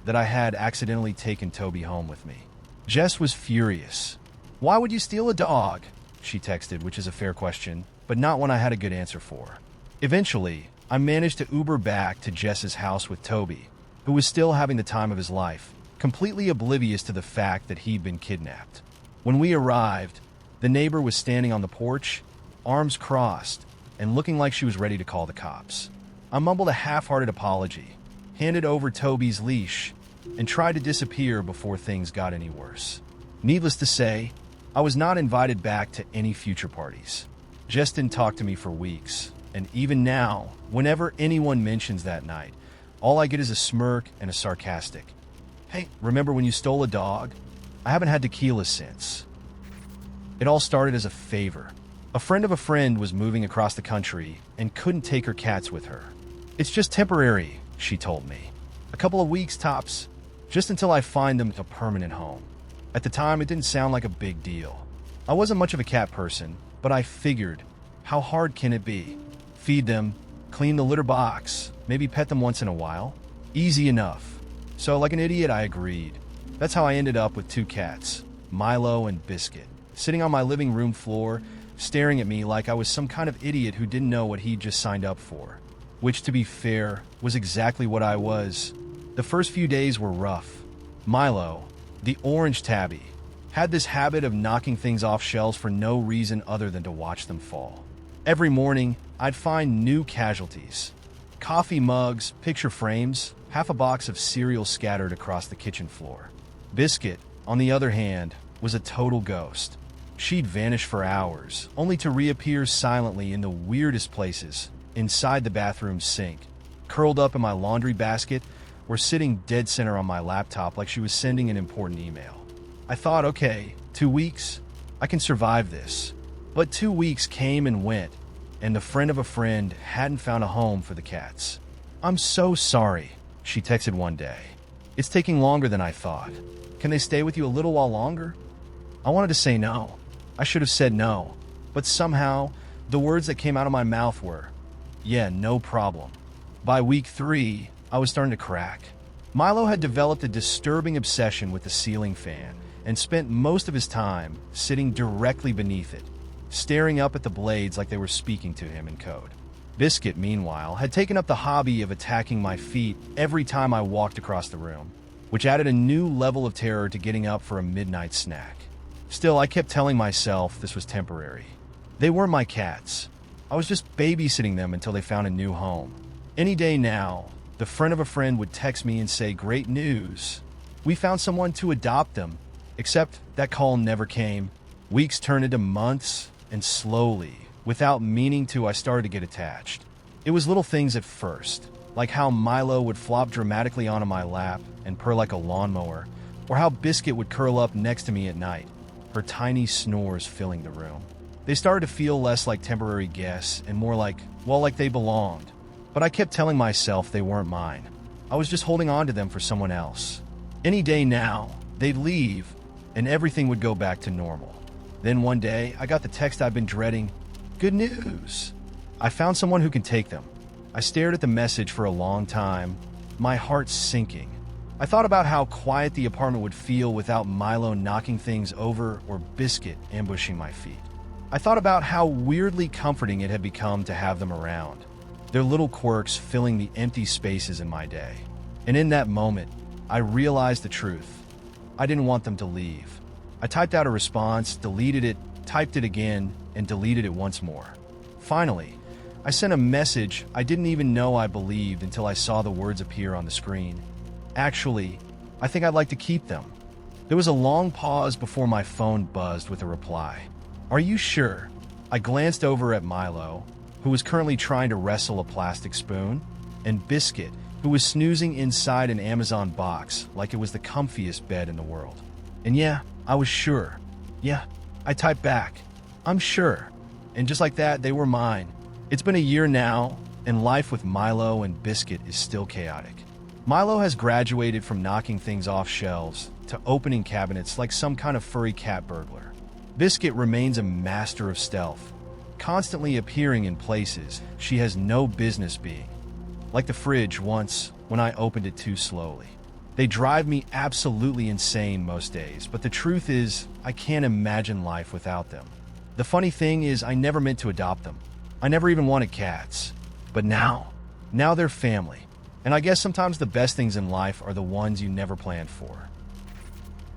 S1: that I had accidentally taken Toby home with me. Jess was furious. "Why would you steal a dog?" she texted, which is a fair question, but not one I had a good answer for. Eventually, I managed to Uber back to Jess's house with Toby, who was still having the time of his life, completely oblivious to the fact that he'd been kidnapped. When we arrived, The neighbor was standing on the porch, arms crossed, and looking like she was ready to call the cops. I mumbled a half-hearted apology, handed over Toby's leash, and tried to disappear before things got any worse. Needless to say, I was not invited back to any future parties. Jess didn't talk to me for weeks, and even now, whenever anyone mentions that night, all I get is a smirk and a sarcastic, "Hey, remember when you stole a dog?" I haven't had tequila since. It all started as a favor. A friend of a friend was moving across the country and couldn't take her cats with her. "It's just temporary," she told me. "A couple of weeks tops, just until I find them a permanent home." At the time, it didn't sound like a big deal. I wasn't much of a cat person, but I figured, how hard can it be? Feed them, clean the litter box, maybe pet them once in a while? Easy enough. So like an idiot, I agreed. That's how I ended up with 2 cats, Milo and Biscuit, sitting on my living room floor, staring at me like I was some kind of idiot who didn't know what he'd just signed up for. Which, to be fair, was exactly what I was. The first few days were rough. Milo, the orange tabby, had this habit of knocking things off shelves for no reason other than to watch them fall. Every morning, I'd find new casualties. Coffee mugs, picture frames, half a box of cereal scattered across the kitchen floor. Biscuit, on the other hand, was a total ghost. She'd vanish for hours, only to reappear silently in the weirdest places, inside the bathroom sink, curled up in my laundry basket, or sitting dead center on my laptop like she was sending an important email. I thought, okay, 2 weeks? I can survive this. But 2 weeks came and went, and the friend of a friend hadn't found a home for the cats. "I'm so sorry," she texted one day. "It's taking longer than I thought. Can they stay with you a little while longer?" I wanted to say no. I should have said no. But somehow, the words that came out of my mouth were, "Yeah, no problem." By week 3, I was starting to crack. Milo had developed a disturbing obsession with the ceiling fan and spent most of his time sitting directly beneath it, staring up at the blades like they were speaking to him in code. Biscuit, meanwhile, had taken up the hobby of attacking my feet every time I walked across the room, which added a new level of terror to getting up for a midnight snack. Still, I kept telling myself this was temporary. They were my cats. I was just babysitting them until they found a new home. Any day now, the friend of a friend would text me and say, "Great news. We found someone to adopt them." Except that call never came. Weeks turned into months, and slowly, without meaning to, I started to get attached. It was little things at first, like how Milo would flop dramatically onto my lap and purr like a lawnmower, or how Biscuit would curl up next to me at night, her tiny snores filling the room. They started to feel less like temporary guests and more like, well, like they belonged. But I kept telling myself they weren't mine. I was just holding on to them for someone else. Any day now, they'd leave, and everything would go back to normal. Then one day, I got the text I've been dreading. "Good news! I found someone who can take them." I stared at the message for a long time, my heart sinking. I thought about how quiet the apartment would feel without Milo knocking things over or Biscuit ambushing my feet. I thought about how weirdly comforting it had become to have them around, their little quirks filling the empty spaces in my day. And in that moment, I realized the truth. I didn't want them to leave. I typed out a response, deleted it, typed it again, and deleted it once more. Finally, I sent a message I didn't even know I believed until I saw the words appear on the screen. "Actually, I think I'd like to keep them." There was a long pause before my phone buzzed with a reply. "Are you sure?" I glanced over at Milo, who was currently trying to wrestle a plastic spoon, and Biscuit, who was snoozing inside an Amazon box like it was the comfiest bed in the world. And yeah, I was sure. Yeah, I typed back, "I'm sure." And just like that, they were mine. It's been a year now, and life with Milo and Biscuit is still chaotic. Milo has graduated from knocking things off shelves to opening cabinets like some kind of furry cat burglar. Biscuit remains a master of stealth, constantly appearing in places she has no business being. Like the fridge once when I opened it too slowly. They drive me absolutely insane most days, but the truth is, I can't imagine life without them. The funny thing is, I never meant to adopt them. I never even wanted cats. But now they're family. And I guess sometimes the best things in life are the ones you never planned for.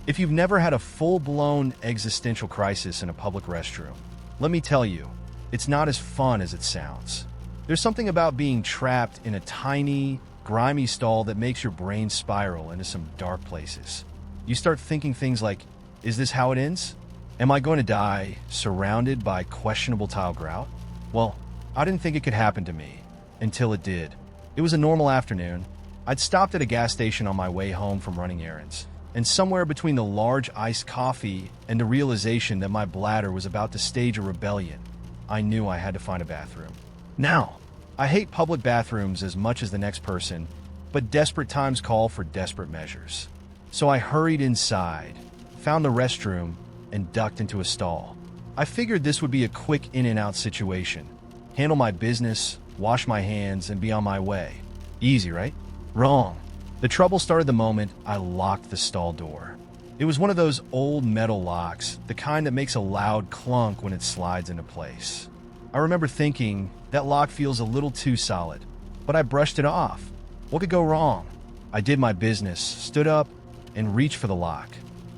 S1: If you've never had a full-blown existential crisis in a public restroom, let me tell you, it's not as fun as it sounds. There's something about being trapped in a tiny, grimy stall that makes your brain spiral into some dark places. You start thinking things like, is this how it ends? Am I going to die surrounded by questionable tile grout? Well, I didn't think it could happen to me until it did. It was a normal afternoon. I'd stopped at a gas station on my way home from running errands, and somewhere between the large iced coffee and the realization that my bladder was about to stage a rebellion, I knew I had to find a bathroom. Now, I hate public bathrooms as much as the next person, but desperate times call for desperate measures. So I hurried inside, found the restroom, and ducked into a stall. I figured this would be a quick in-and-out situation. Handle my business, wash my hands, and be on my way. Easy, right? Wrong. The trouble started the moment I locked the stall door. It was one of those old metal locks, the kind that makes a loud clunk when it slides into place. I remember thinking, that lock feels a little too solid, but I brushed it off. What could go wrong? I did my business, stood up, and reached for the lock.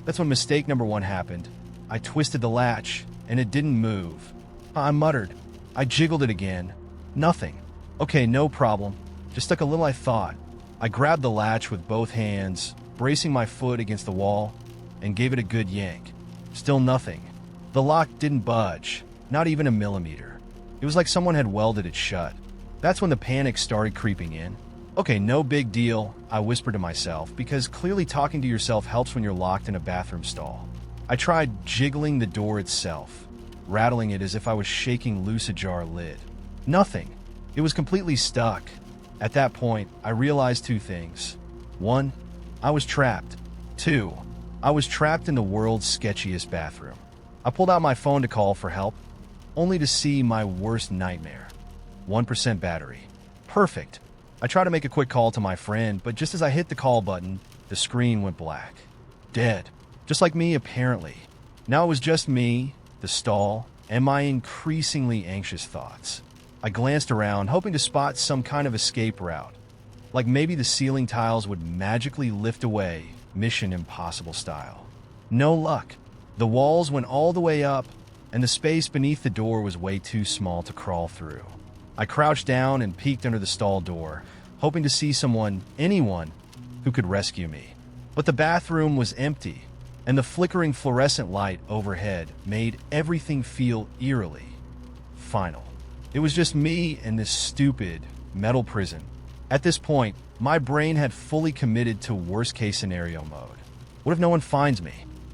S1: That's when mistake number one happened. I twisted the latch, and it didn't move. I muttered. I jiggled it again. Nothing. Okay, no problem. Just took a little I thought. I grabbed the latch with both hands, bracing my foot against the wall, and gave it a good yank. Still nothing. The lock didn't budge, not even a millimeter. It was like someone had welded it shut. That's when the panic started creeping in. Okay, no big deal, I whispered to myself, because clearly talking to yourself helps when you're locked in a bathroom stall. I tried jiggling the door itself, rattling it as if I was shaking loose a jar lid. Nothing. It was completely stuck. At that point, I realized two things. One, I was trapped. Two, I was trapped in the world's sketchiest bathroom. I pulled out my phone to call for help, only to see my worst nightmare. 1% battery. Perfect. I tried to make a quick call to my friend, but just as I hit the call button, the screen went black. Dead. Just like me, apparently. Now it was just me, the stall, and my increasingly anxious thoughts. I glanced around, hoping to spot some kind of escape route. Like maybe the ceiling tiles would magically lift away, Mission Impossible style. No luck. The walls went all the way up, and the space beneath the door was way too small to crawl through. I crouched down and peeked under the stall door, hoping to see anyone, who could rescue me. But the bathroom was empty, and the flickering fluorescent light overhead made everything feel eerily final. It was just me and this stupid metal prison. At this point, my brain had fully committed to worst-case scenario mode. What if no one finds me?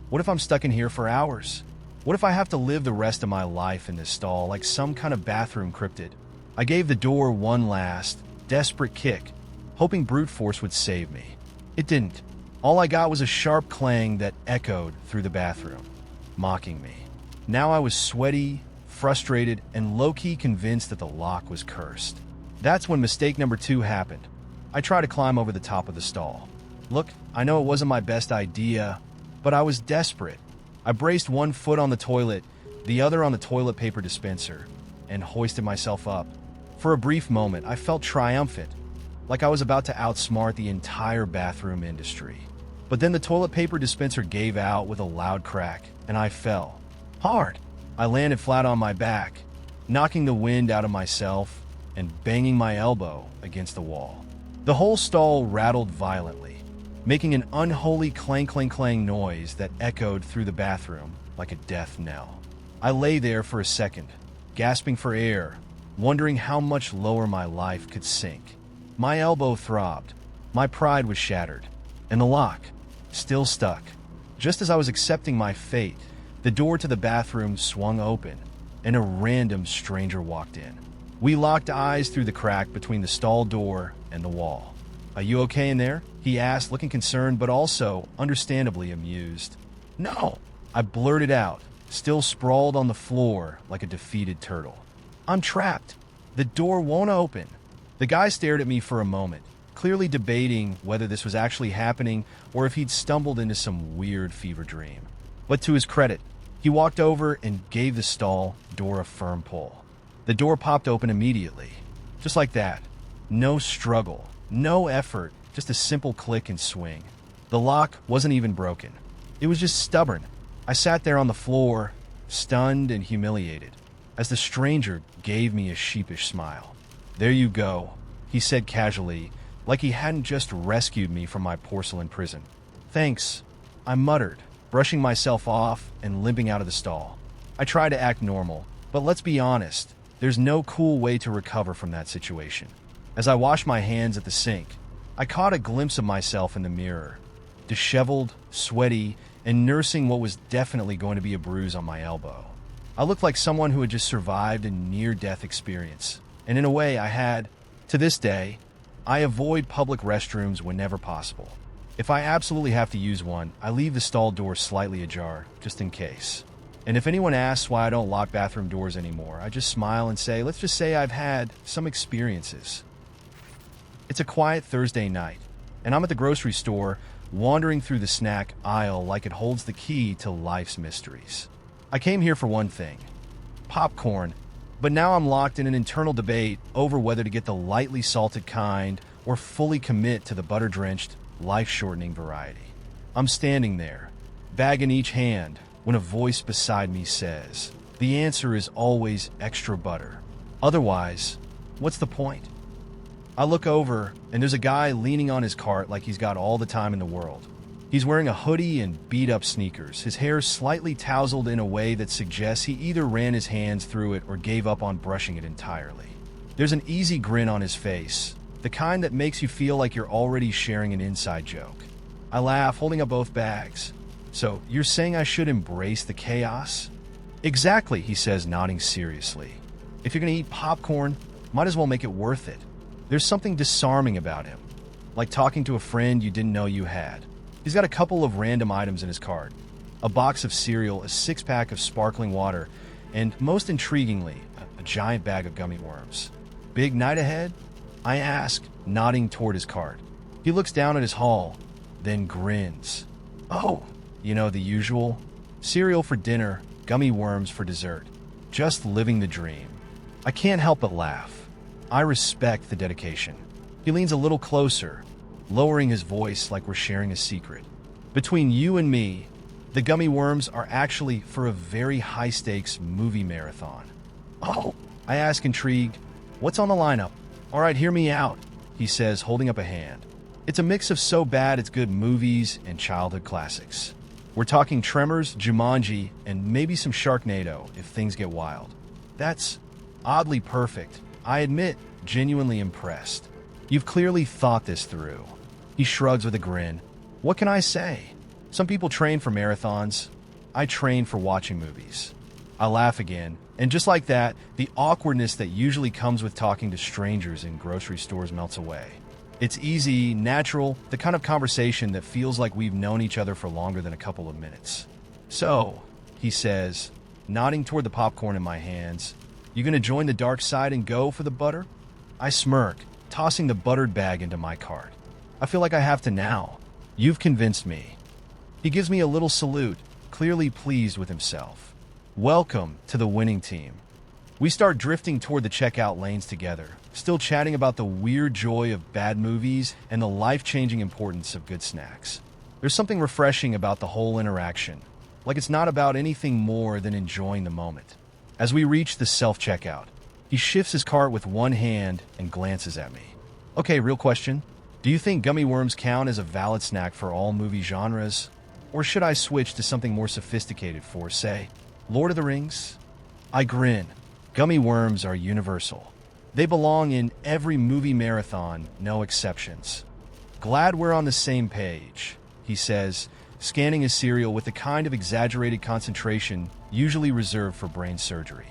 S1: What if I'm stuck in here for hours? What if I have to live the rest of my life in this stall like some kind of bathroom cryptid? I gave the door one last, desperate kick, hoping brute force would save me. It didn't. All I got was a sharp clang that echoed through the bathroom, mocking me. Now I was sweaty, frustrated, and low-key convinced that the lock was cursed. That's when mistake number two happened. I tried to climb over the top of the stall. Look, I know it wasn't my best idea, but I was desperate. I braced one foot on the toilet, the other on the toilet paper dispenser, and hoisted myself up. For a brief moment, I felt triumphant, like I was about to outsmart the entire bathroom industry. But then the toilet paper dispenser gave out with a loud crack, and I fell. Hard. I landed flat on my back, knocking the wind out of myself and banging my elbow against the wall. The whole stall rattled violently, making an unholy clang-clang-clang noise that echoed through the bathroom like a death knell. I lay there for a second, gasping for air, wondering how much lower my life could sink. My elbow throbbed, my pride was shattered, and the lock, still stuck. Just as I was accepting my fate, the door to the bathroom swung open, and a random stranger walked in. We locked eyes through the crack between the stall door and the wall. "Are you okay in there?" he asked, looking concerned but also understandably amused. "No," I blurted out, still sprawled on the floor like a defeated turtle. "I'm trapped. The door won't open." The guy stared at me for a moment, clearly debating whether this was actually happening or if he'd stumbled into some weird fever dream. But to his credit, he walked over and gave the stall door a firm pull. The door popped open immediately, just like that. No struggle, no effort, just a simple click and swing. The lock wasn't even broken. It was just stubborn. I sat there on the floor, stunned and humiliated, as the stranger gave me a sheepish smile. "There you go," he said casually, like he hadn't just rescued me from my porcelain prison. "Thanks," I muttered, brushing myself off and limping out of the stall. I tried to act normal, but let's be honest, there's no cool way to recover from that situation. As I washed my hands at the sink, I caught a glimpse of myself in the mirror, disheveled, sweaty, and nursing what was definitely going to be a bruise on my elbow. I looked like someone who had just survived a near-death experience, and in a way I had. To this day, I avoid public restrooms whenever possible. If I absolutely have to use one, I leave the stall door slightly ajar, just in case. And if anyone asks why I don't lock bathroom doors anymore, I just smile and say, let's just say I've had some experiences. It's a quiet Thursday night, and I'm at the grocery store, wandering through the snack aisle like it holds the key to life's mysteries. I came here for one thing: popcorn, but now I'm locked in an internal debate over whether to get the lightly salted kind or fully commit to the butter-drenched, life-shortening variety. I'm standing there, bag in each hand, when a voice beside me says, "The answer is always extra butter. Otherwise, what's the point?" I look over, and there's a guy leaning on his cart like he's got all the time in the world. He's wearing a hoodie and beat-up sneakers, his hair slightly tousled in a way that suggests he either ran his hands through it or gave up on brushing it entirely. There's an easy grin on his face, the kind that makes you feel like you're already sharing an inside joke. I laugh, holding up both bags. "So, you're saying I should embrace the chaos?" "Exactly," he says, nodding seriously. "If you're gonna eat popcorn, might as well make it worth it." There's something disarming about him, like talking to a friend you didn't know you had. He's got a couple of random items in his cart: a box of cereal, a six-pack of sparkling water, and, most intriguingly, a giant bag of gummy worms. "Big night ahead?" I ask, nodding toward his cart. He looks down at his haul, then grins. "Oh, you know, the usual. Cereal for dinner, gummy worms for dessert. Just living the dream." I can't help but laugh. I respect the dedication. He leans a little closer, lowering his voice like we're sharing a secret. "Between you and me, the gummy worms are actually for a very high-stakes movie marathon." "Oh," I ask, intrigued. "What's on the lineup?" "All right, hear me out," he says, holding up a hand. "It's a mix of so bad it's good movies and childhood classics. We're talking Tremors, Jumanji, and maybe some Sharknado if things get wild." That's oddly perfect. I admit, genuinely impressed. "You've clearly thought this through." He shrugs with a grin. "What can I say? Some people train for marathons. I train for watching movies." I laugh again, and just like that, the awkwardness that usually comes with talking to strangers in grocery stores melts away. It's easy, natural, the kind of conversation that feels like we've known each other for longer than a couple of minutes. "So," he says, nodding toward the popcorn in my hands, "you gonna join the dark side and go for the butter?" I smirk, tossing the buttered bag into my cart. "I feel like I have to now. You've convinced me." He gives me a little salute, clearly pleased with himself. "Welcome to the winning team." We start drifting toward the checkout lanes together, still chatting about the weird joy of bad movies and the life-changing importance of good snacks. There's something refreshing about the whole interaction, like it's not about anything more than enjoying the moment. As we reach the self-checkout, he shifts his cart with one hand and glances at me. "Okay, real question. Do you think gummy worms count as a valid snack for all movie genres? Or should I switch to something more sophisticated for, say, Lord of the Rings?" I grin. Gummy worms are universal. They belong in every movie marathon, no exceptions. "Glad we're on the same page," he says, scanning his cereal with the kind of exaggerated concentration usually reserved for brain surgery.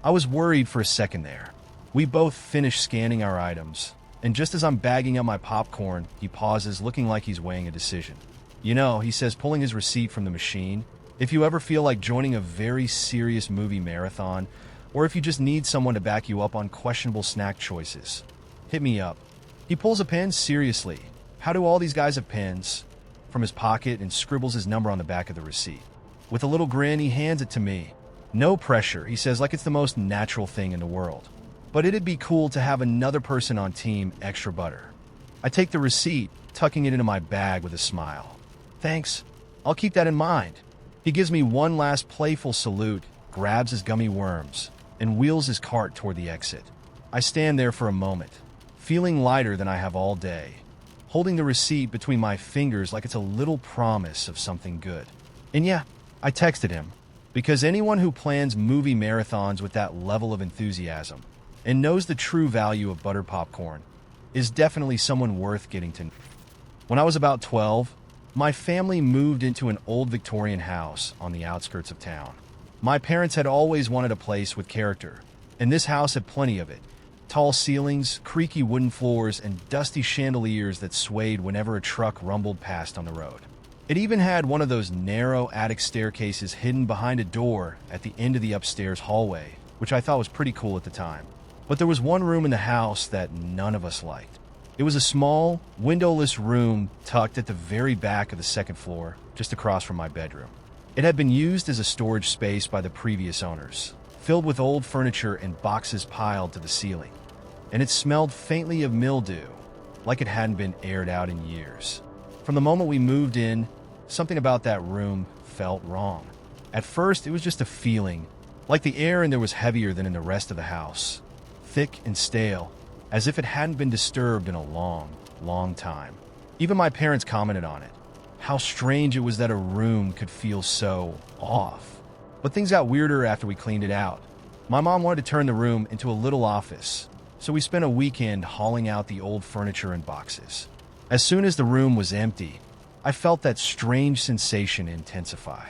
S1: I was worried for a second there. We both finish scanning our items, and just as I'm bagging up my popcorn, he pauses, looking like he's weighing a decision. "You know," he says, pulling his receipt from the machine, "if you ever feel like joining a very serious movie marathon, or if you just need someone to back you up on questionable snack choices, hit me up." He pulls a pen. "Seriously, how do all these guys have pens?" from his pocket and scribbles his number on the back of the receipt. With a little grin, he hands it to me. "No pressure," he says, like it's the most natural thing in the world. "But it'd be cool to have another person on team extra butter." I take the receipt, tucking it into my bag with a smile. "Thanks. I'll keep that in mind. He gives me one last playful salute, grabs his gummy worms, and wheels his cart toward the exit. I stand there for a moment, feeling lighter than I have all day, holding the receipt between my fingers like it's a little promise of something good. And yeah, I texted him, because anyone who plans movie marathons with that level of enthusiasm and knows the true value of butter popcorn is definitely someone worth getting to know. When I was about 12, my family moved into an old Victorian house on the outskirts of town. My parents had always wanted a place with character, and this house had plenty of it. Tall ceilings, creaky wooden floors, and dusty chandeliers that swayed whenever a truck rumbled past on the road. It even had one of those narrow attic staircases hidden behind a door at the end of the upstairs hallway, which I thought was pretty cool at the time. But there was one room in the house that none of us liked. It was a small, windowless room tucked at the very back of the second floor, just across from my bedroom. It had been used as a storage space by the previous owners, filled with old furniture and boxes piled to the ceiling. And it smelled faintly of mildew, like it hadn't been aired out in years. From the moment we moved in, something about that room felt wrong. At first, it was just a feeling, like the air in there was heavier than in the rest of the house, thick and stale, as if it hadn't been disturbed in a long, long time. Even my parents commented on it, how strange it was that a room could feel so off. But things got weirder after we cleaned it out. My mom wanted to turn the room into a little office, so we spent a weekend hauling out the old furniture and boxes. As soon as the room was empty, I felt that strange sensation intensify.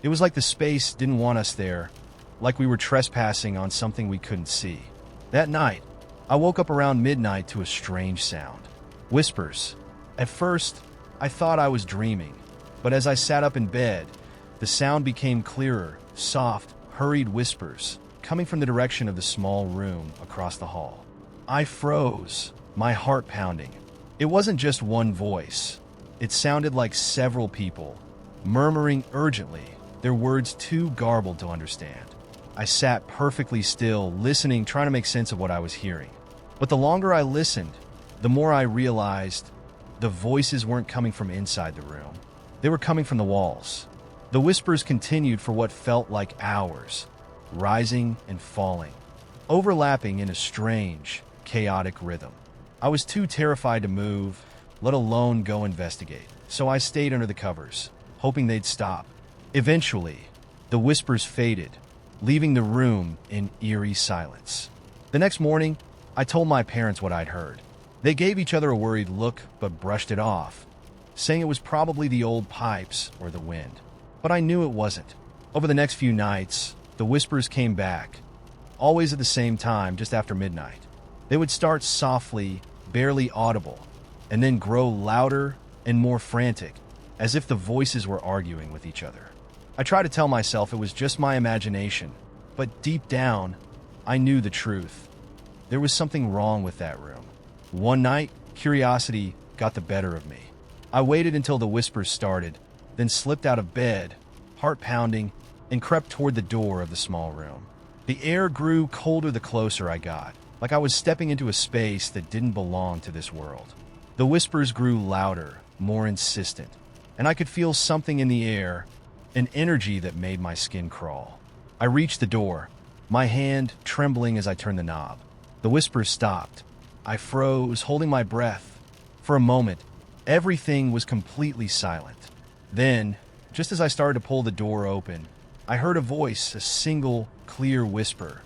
S1: It was like the space didn't want us there, like we were trespassing on something we couldn't see. That night, I woke up around midnight to a strange sound. Whispers. At first, I thought I was dreaming, but as I sat up in bed, the sound became clearer, soft, hurried whispers, coming from the direction of the small room across the hall. I froze, my heart pounding. It wasn't just one voice. It sounded like several people, murmuring urgently, their words too garbled to understand. I sat perfectly still, listening, trying to make sense of what I was hearing. But the longer I listened, the more I realized the voices weren't coming from inside the room. They were coming from the walls. The whispers continued for what felt like hours, rising and falling, overlapping in a strange, chaotic rhythm. I was too terrified to move, let alone go investigate, so I stayed under the covers, hoping they'd stop. Eventually, the whispers faded, leaving the room in eerie silence. The next morning, I told my parents what I'd heard. They gave each other a worried look, but brushed it off, saying it was probably the old pipes or the wind. But I knew it wasn't. Over the next few nights, the whispers came back, always at the same time, just after midnight. They would start softly, barely audible, and then grow louder and more frantic, as if the voices were arguing with each other. I tried to tell myself it was just my imagination, but deep down, I knew the truth. There was something wrong with that room. One night, curiosity got the better of me. I waited until the whispers started, then slipped out of bed, heart pounding, and crept toward the door of the small room. The air grew colder the closer I got, like I was stepping into a space that didn't belong to this world. The whispers grew louder, more insistent, and I could feel something in the air, an energy that made my skin crawl. I reached the door, my hand trembling as I turned the knob. The whispers stopped. I froze, holding my breath. For a moment, everything was completely silent. Then, just as I started to pull the door open, I heard a voice, a single, clear whisper,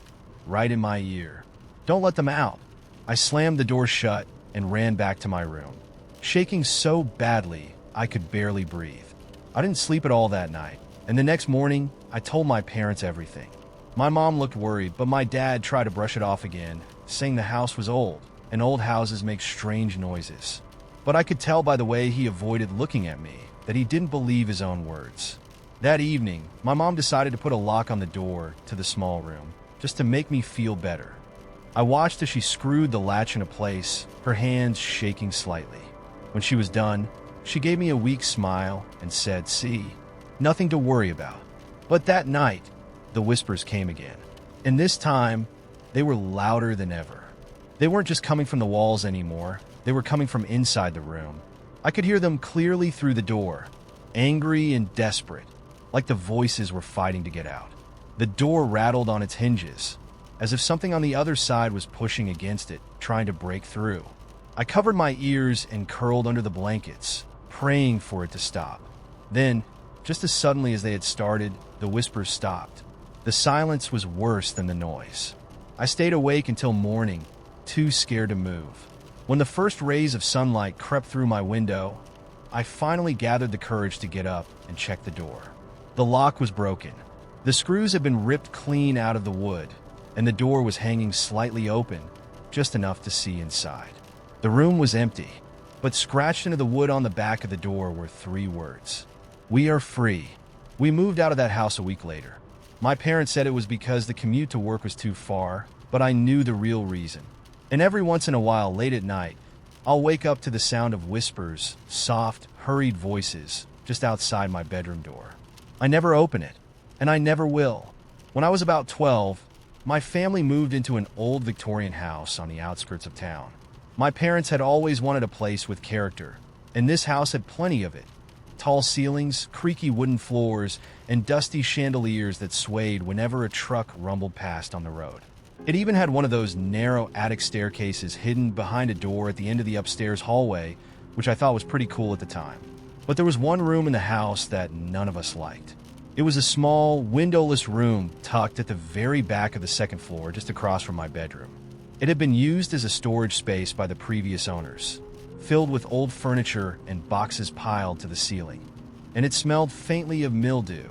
S1: right in my ear. "Don't let them out." I slammed the door shut and ran back to my room, shaking so badly I could barely breathe. I didn't sleep at all that night, and the next morning, I told my parents everything. My mom looked worried, but my dad tried to brush it off again, saying the house was old, and old houses make strange noises. But I could tell by the way he avoided looking at me that he didn't believe his own words. That evening, my mom decided to put a lock on the door to the small room, just to make me feel better. I watched as she screwed the latch into place, her hands shaking slightly. When she was done, she gave me a weak smile and said, "See, nothing to worry about." But that night, the whispers came again. And this time, they were louder than ever. They weren't just coming from the walls anymore. They were coming from inside the room. I could hear them clearly through the door, angry and desperate, like the voices were fighting to get out. The door rattled on its hinges, as if something on the other side was pushing against it, trying to break through. I covered my ears and curled under the blankets, praying for it to stop. Then, just as suddenly as they had started, the whispers stopped. The silence was worse than the noise. I stayed awake until morning, too scared to move. When the first rays of sunlight crept through my window, I finally gathered the courage to get up and check the door. The lock was broken. The screws had been ripped clean out of the wood, and the door was hanging slightly open, just enough to see inside. The room was empty, but scratched into the wood on the back of the door were 3 words. "We are free." We moved out of that house a week later. My parents said it was because the commute to work was too far, but I knew the real reason. And every once in a while, late at night, I'll wake up to the sound of whispers, soft, hurried voices, just outside my bedroom door. I never open it, and I never will. When I was about 12, my family moved into an old Victorian house on the outskirts of town. My parents had always wanted a place with character, and this house had plenty of it. Tall ceilings, creaky wooden floors, and dusty chandeliers that swayed whenever a truck rumbled past on the road. It even had one of those narrow attic staircases hidden behind a door at the end of the upstairs hallway, which I thought was pretty cool at the time. But there was one room in the house that none of us liked. It was a small, windowless room tucked at the very back of the second floor, just across from my bedroom. It had been used as a storage space by the previous owners, filled with old furniture and boxes piled to the ceiling. And it smelled faintly of mildew,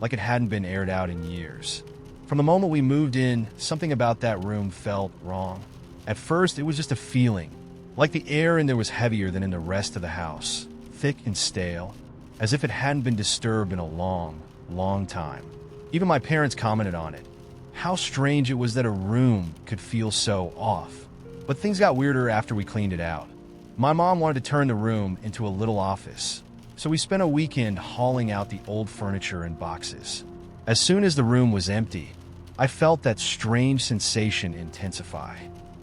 S1: like it hadn't been aired out in years. From the moment we moved in, something about that room felt wrong. At first, it was just a feeling, like the air in there was heavier than in the rest of the house, thick and stale, as if it hadn't been disturbed in a long, long time. Even my parents commented on it. How strange it was that a room could feel so off. But things got weirder after we cleaned it out. My mom wanted to turn the room into a little office, so we spent a weekend hauling out the old furniture and boxes. As soon as the room was empty, I felt that strange sensation intensify.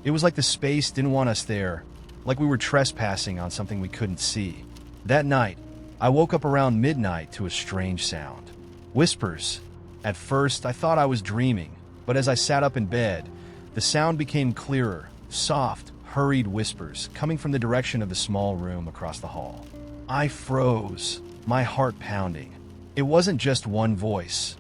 S1: It was like the space didn't want us there, like we were trespassing on something we couldn't see. That night, I woke up around midnight to a strange sound. Whispers. At first, I thought I was dreaming, but as I sat up in bed, the sound became clearer, soft, hurried whispers coming from the direction of the small room across the hall. I froze, my heart pounding. It wasn't just one voice.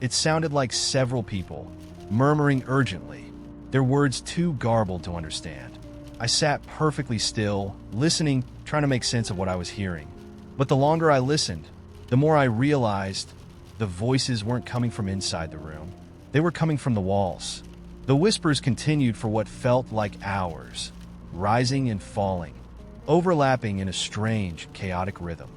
S1: It sounded like several people, murmuring urgently, their words too garbled to understand. I sat perfectly still, listening, trying to make sense of what I was hearing. But the longer I listened, the more I realized the voices weren't coming from inside the room. They were coming from the walls. The whispers continued for what felt like hours, rising and falling, overlapping in a strange, chaotic rhythm.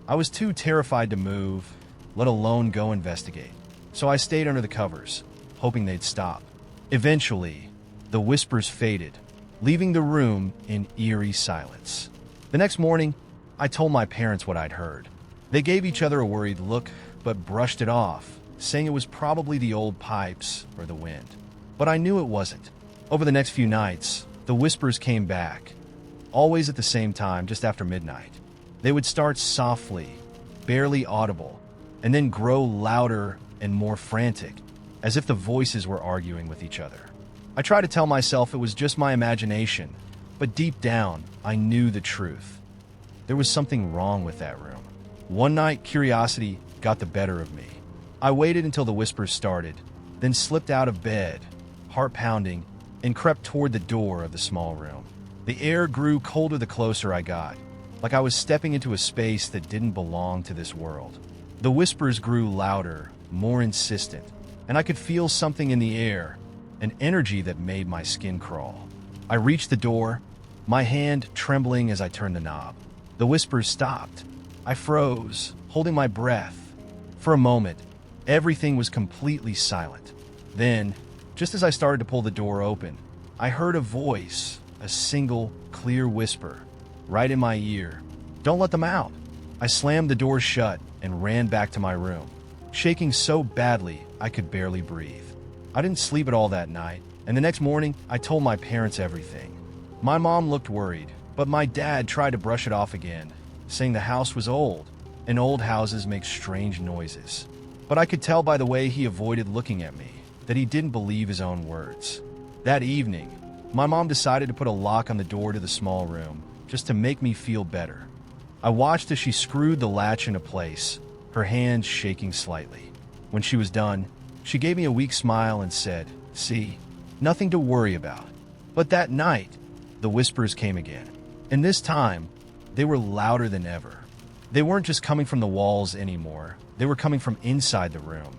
S1: I was too terrified to move, let alone go investigate. So I stayed under the covers, hoping they'd stop. Eventually, the whispers faded, leaving the room in eerie silence. The next morning, I told my parents what I'd heard. They gave each other a worried look, but brushed it off, saying it was probably the old pipes or the wind. But I knew it wasn't. Over the next few nights, the whispers came back, always at the same time, just after midnight. They would start softly, barely audible, and then grow louder and more frantic, as if the voices were arguing with each other. I tried to tell myself it was just my imagination, but deep down, I knew the truth. There was something wrong with that room. One night, curiosity got the better of me. I waited until the whispers started, then slipped out of bed, heart pounding, and crept toward the door of the small room. The air grew colder the closer I got, like I was stepping into a space that didn't belong to this world. The whispers grew louder, more insistent, and I could feel something in the air, an energy that made my skin crawl. I reached the door, my hand trembling as I turned the knob. The whispers stopped. I froze, holding my breath. For a moment, everything was completely silent. Then, just as I started to pull the door open, I heard a voice, a single, clear whisper, right in my ear. "Don't let them out." I slammed the door shut and ran back to my room, shaking so badly I could barely breathe. I didn't sleep at all that night, and the next morning I told my parents everything. My mom looked worried, but my dad tried to brush it off again, saying the house was old, and old houses make strange noises. But I could tell by the way he avoided looking at me that he didn't believe his own words. That evening, my mom decided to put a lock on the door to the small room just to make me feel better. I watched as she screwed the latch into place, her hands shaking slightly. When she was done, she gave me a weak smile and said, "See, nothing to worry about." But that night, the whispers came again. And this time, they were louder than ever. They weren't just coming from the walls anymore. They were coming from inside the room.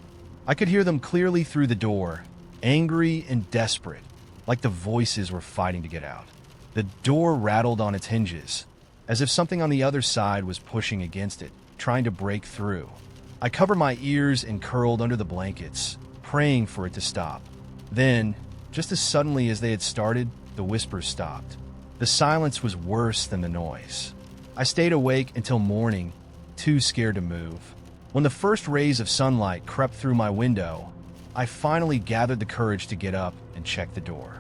S1: I could hear them clearly through the door, angry and desperate, like the voices were fighting to get out. The door rattled on its hinges, as if something on the other side was pushing against it, trying to break through. I covered my ears and curled under the blankets, praying for it to stop. Then, just as suddenly as they had started, the whispers stopped. The silence was worse than the noise. I stayed awake until morning, too scared to move. When the first rays of sunlight crept through my window, I finally gathered the courage to get up and check the door.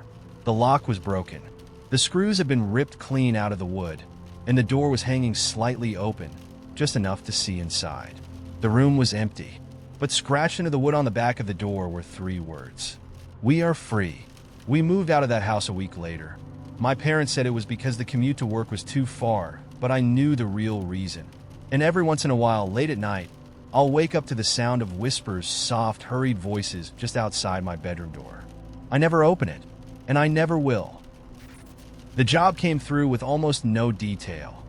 S1: The lock was broken. The screws had been ripped clean out of the wood, and the door was hanging slightly open, just enough to see inside. The room was empty, but scratched into the wood on the back of the door were 3 words. "We are free." We moved out of that house a week later. My parents said it was because the commute to work was too far, but I knew the real reason. And every once in a while, late at night, I'll wake up to the sound of whispers, soft, hurried voices just outside my bedroom door. I never open it, and I never will. The job came through with almost no detail.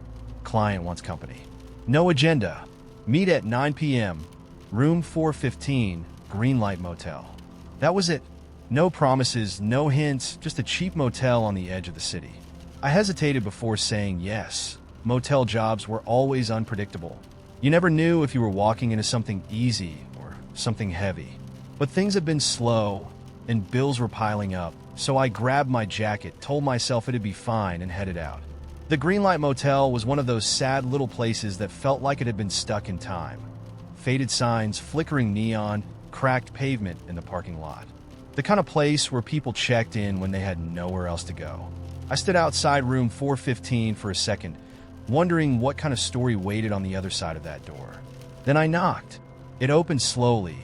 S1: Client wants company. No agenda. Meet at 9 p.m. Room 415, Greenlight Motel. That was it. No promises, no hints, just a cheap motel on the edge of the city. I hesitated before saying yes. Motel jobs were always unpredictable. You never knew if you were walking into something easy or something heavy. But things had been slow, and bills were piling up, so I grabbed my jacket, told myself it'd be fine, and headed out. The Greenlight Motel was one of those sad little places that felt like it had been stuck in time. Faded signs, flickering neon, cracked pavement in the parking lot. The kind of place where people checked in when they had nowhere else to go. I stood outside room 415 for a second, wondering what kind of story waited on the other side of that door. Then I knocked. It opened slowly,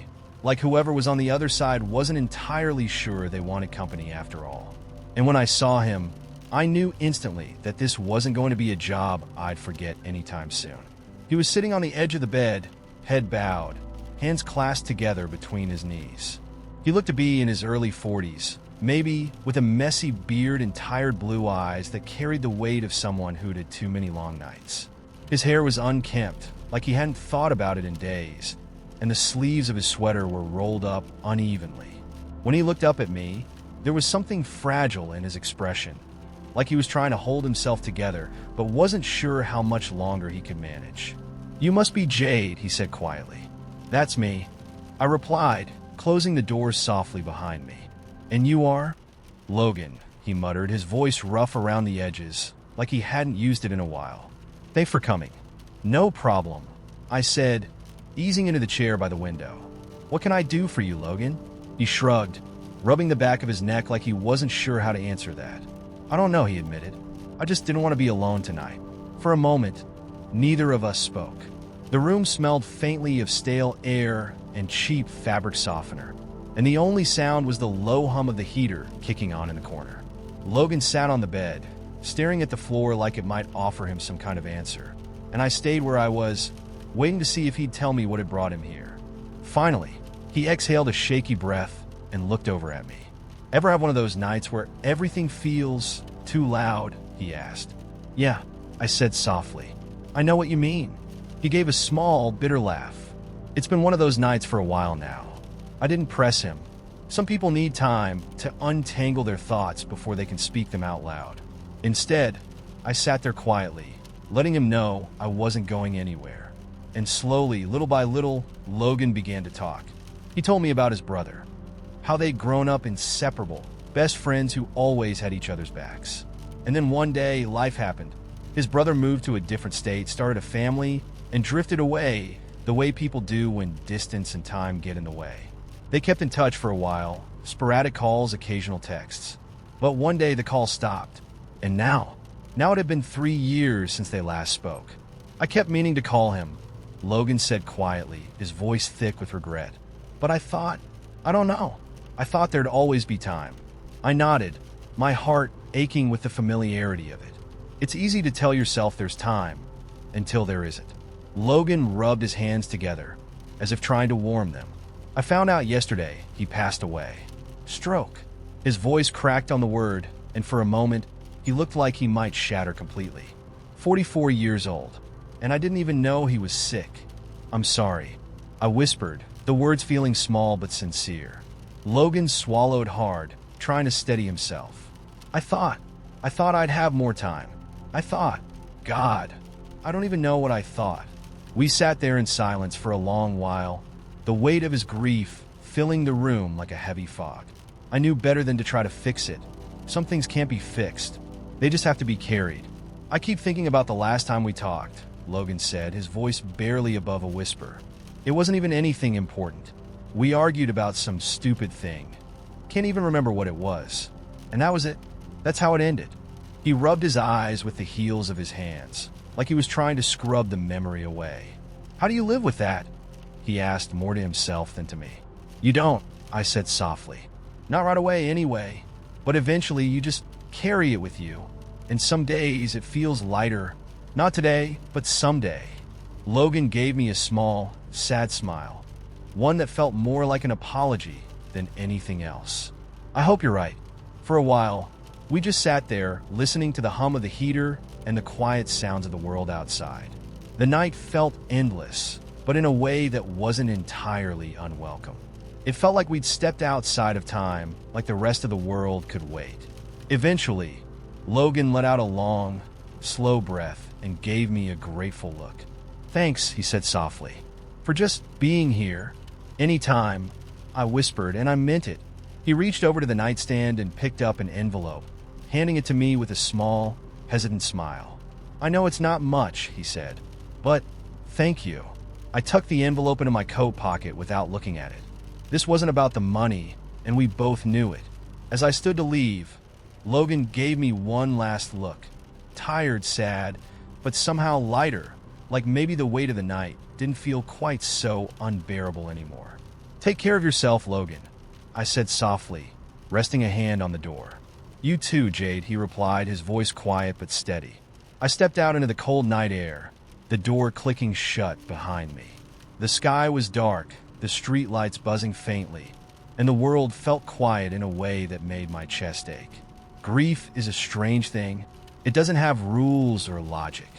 S1: like whoever was on the other side wasn't entirely sure they wanted company after all. And when I saw him, I knew instantly that this wasn't going to be a job I'd forget anytime soon. He was sitting on the edge of the bed, head bowed, hands clasped together between his knees. He looked to be in his early 40s, maybe with a messy beard and tired blue eyes that carried the weight of someone who'd had too many long nights. His hair was unkempt, like he hadn't thought about it in days, and the sleeves of his sweater were rolled up unevenly. When he looked up at me, there was something fragile in his expression, like he was trying to hold himself together, but wasn't sure how much longer he could manage. "You must be Jade," he said quietly. "That's me," I replied, closing the doors softly behind me. "And you are?" "Logan," he muttered, his voice rough around the edges, like he hadn't used it in a while. "Thanks for coming." "No problem," I said, easing into the chair by the window. "What can I do for you, Logan?" He shrugged, rubbing the back of his neck like he wasn't sure how to answer that. "I don't know," he admitted. "I just didn't want to be alone tonight." For a moment, neither of us spoke. The room smelled faintly of stale air and cheap fabric softener, and the only sound was the low hum of the heater kicking on in the corner. Logan sat on the bed, staring at the floor like it might offer him some kind of answer, and I stayed where I was, waiting to see if he'd tell me what had brought him here. Finally, he exhaled a shaky breath and looked over at me. "Ever have one of those nights where everything feels too loud?" he asked. "Yeah," I said softly. "I know what you mean." He gave a small, bitter laugh. "It's been one of those nights for a while now." I didn't press him. Some people need time to untangle their thoughts before they can speak them out loud. Instead, I sat there quietly, letting him know I wasn't going anywhere. And slowly, little by little, Logan began to talk. He told me about his brother, how they'd grown up inseparable, best friends who always had each other's backs. And then one day, life happened. His brother moved to a different state, started a family, and drifted away the way people do when distance and time get in the way. They kept in touch for a while, sporadic calls, occasional texts. But one day the call stopped. And now it had been 3 years since they last spoke. I kept meaning to call him, Logan said quietly, his voice thick with regret. But I don't know. I thought there'd always be time. I nodded, my heart aching with the familiarity of it. It's easy to tell yourself there's time, until there isn't. Logan rubbed his hands together, as if trying to warm them. I found out yesterday he passed away. Stroke. His voice cracked on the word, and for a moment, he looked like he might shatter completely. 44 years old, and I didn't even know he was sick. I'm sorry, I whispered, the words feeling small but sincere. Logan swallowed hard, trying to steady himself. I thought I'd have more time. God, I don't even know what I thought. We sat there in silence for a long while, the weight of his grief filling the room like a heavy fog. I knew better than to try to fix it. Some things can't be fixed. They just have to be carried. I keep thinking about the last time we talked, Logan said, his voice barely above a whisper. It wasn't even anything important. We argued about some stupid thing. Can't even remember what it was. And that was it. That's how it ended. He rubbed his eyes with the heels of his hands, like he was trying to scrub the memory away. How do you live with that? He asked, more to himself than to me. You don't, I said softly. Not right away anyway, but eventually you just carry it with you. And some days it feels lighter. Not today, but someday. Logan gave me a small, sad smile, one that felt more like an apology than anything else. I hope you're right. For a while, we just sat there, listening to the hum of the heater and the quiet sounds of the world outside. The night felt endless, but in a way that wasn't entirely unwelcome. It felt like we'd stepped outside of time, like the rest of the world could wait. Eventually, Logan let out a long, slow breath and gave me a grateful look. Thanks, he said softly, for just being here. Anytime, I whispered, and I meant it. He reached over to the nightstand and picked up an envelope, handing it to me with a small, hesitant smile. I know it's not much, he said, but thank you. I tucked the envelope into my coat pocket without looking at it. This wasn't about the money, and we both knew it. As I stood to leave, Logan gave me one last look. Tired, sad, but somehow lighter, like maybe the weight of the night didn't feel quite so unbearable anymore. Take care of yourself, Logan, I said softly, resting a hand on the door. You too, Jade, he replied, his voice quiet but steady. I stepped out into the cold night air, the door clicking shut behind me. The sky was dark, the street lights buzzing faintly, and the world felt quiet in a way that made my chest ache. Grief is a strange thing. It doesn't have rules or logic.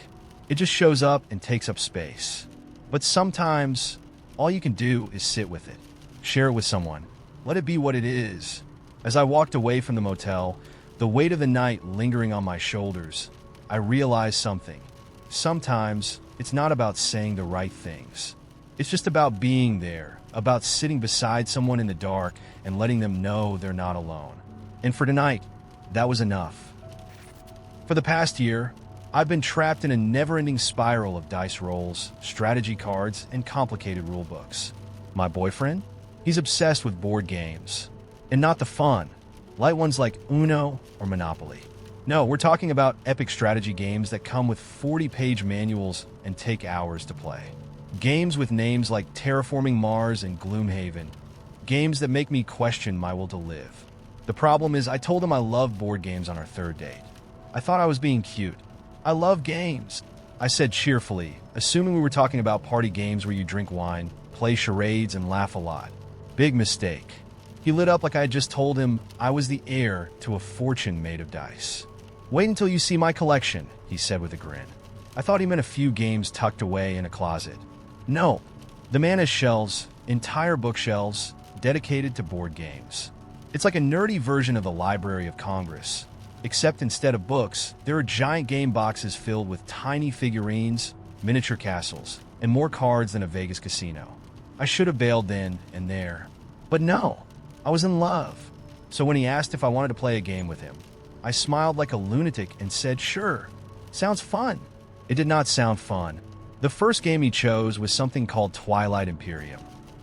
S1: It just shows up and takes up space. But sometimes, all you can do is sit with it. Share it with someone. Let it be what it is. As I walked away from the motel, the weight of the night lingering on my shoulders, I realized something. Sometimes, it's not about saying the right things. It's just about being there, about sitting beside someone in the dark and letting them know they're not alone. And for tonight, that was enough. For the past year, I've been trapped in a never-ending spiral of dice rolls, strategy cards, and complicated rulebooks. My boyfriend? He's obsessed with board games. And not the fun, light ones like Uno or Monopoly. No, we're talking about epic strategy games that come with 40-page manuals and take hours to play. Games with names like Terraforming Mars and Gloomhaven. Games that make me question my will to live. The problem is I told him I love board games on our third date. I thought I was being cute. I love games, I said cheerfully, assuming we were talking about party games where you drink wine, play charades, and laugh a lot. Big mistake. He lit up like I had just told him I was the heir to a fortune made of dice. Wait until you see my collection, he said with a grin. I thought he meant a few games tucked away in a closet. No, the man has shelves, entire bookshelves, dedicated to board games. It's like a nerdy version of the Library of Congress, except instead of books, there are giant game boxes filled with tiny figurines, miniature castles, and more cards than a Vegas casino. I should have bailed then and there. But no, I was in love. So when he asked if I wanted to play a game with him, I smiled like a lunatic and said, sure, sounds fun. It did not sound fun. The first game he chose was something called Twilight Imperium.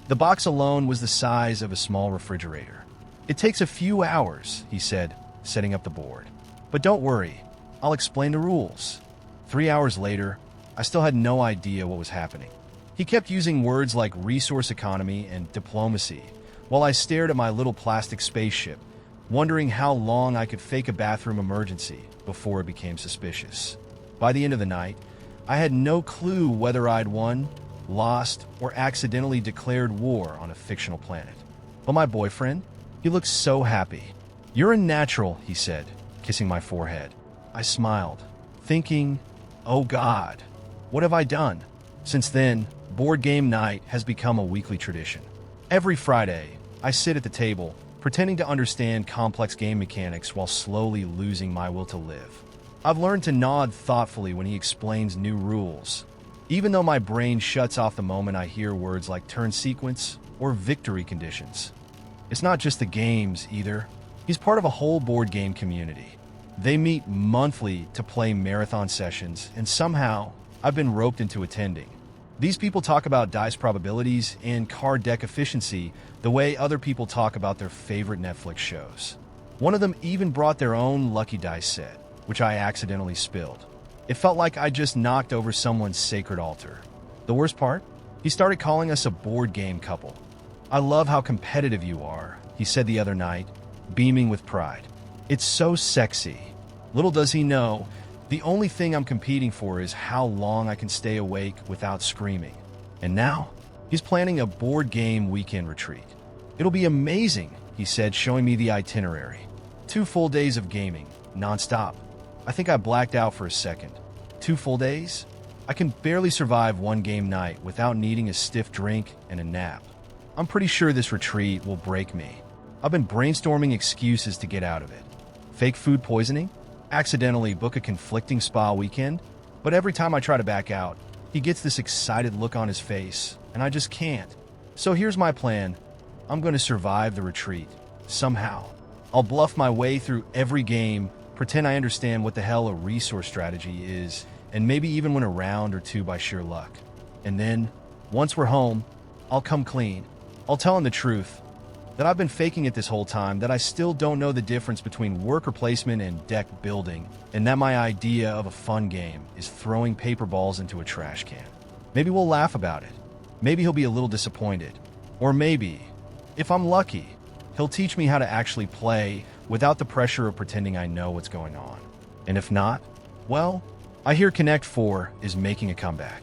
S1: The box alone was the size of a small refrigerator. It takes a few hours, he said, setting up the board. But don't worry, I'll explain the rules. 3 hours later, I still had no idea what was happening. He kept using words like resource economy and diplomacy, while I stared at my little plastic spaceship, wondering how long I could fake a bathroom emergency before it became suspicious. By the end of the night, I had no clue whether I'd won, lost, or accidentally declared war on a fictional planet. But my boyfriend, he looked so happy. "You're a natural," he said, kissing my forehead. I smiled, thinking, oh God, what have I done? Since then, board game night has become a weekly tradition. Every Friday, I sit at the table, pretending to understand complex game mechanics while slowly losing my will to live. I've learned to nod thoughtfully when he explains new rules, even though my brain shuts off the moment I hear words like turn sequence or victory conditions. It's not just the games, either. He's part of a whole board game community. They meet monthly to play marathon sessions, and somehow, I've been roped into attending. These people talk about dice probabilities and card deck efficiency the way other people talk about their favorite Netflix shows. One of them even brought their own lucky dice set, which I accidentally spilled. It felt like I just knocked over someone's sacred altar. The worst part? He started calling us a board game couple. "I love how competitive you are," he said the other night, beaming with pride. "It's so sexy." Little does he know, the only thing I'm competing for is how long I can stay awake without screaming. And now, he's planning a board game weekend retreat. "It'll be amazing," he said, showing me the itinerary. 2 full days of gaming, non-stop. I think I blacked out for a second. 2 full days? I can barely survive one game night without needing a stiff drink and a nap. I'm pretty sure this retreat will break me. I've been brainstorming excuses to get out of it. Fake food poisoning? Accidentally book a conflicting spa weekend? But every time I try to back out, he gets this excited look on his face, and I just can't. So here's my plan. I'm going to survive the retreat. Somehow. I'll bluff my way through every game, pretend I understand what the hell a resource strategy is, and maybe even win a round or 2 by sheer luck. And then, once we're home, I'll come clean. I'll tell him the truth. That I've been faking it this whole time, that I still don't know the difference between worker placement and deck building, and that my idea of a fun game is throwing paper balls into a trash can. Maybe we'll laugh about it. Maybe he'll be a little disappointed. Or maybe, if I'm lucky, he'll teach me how to actually play without the pressure of pretending I know what's going on. And if not, well, I hear Connect 4 is making a comeback.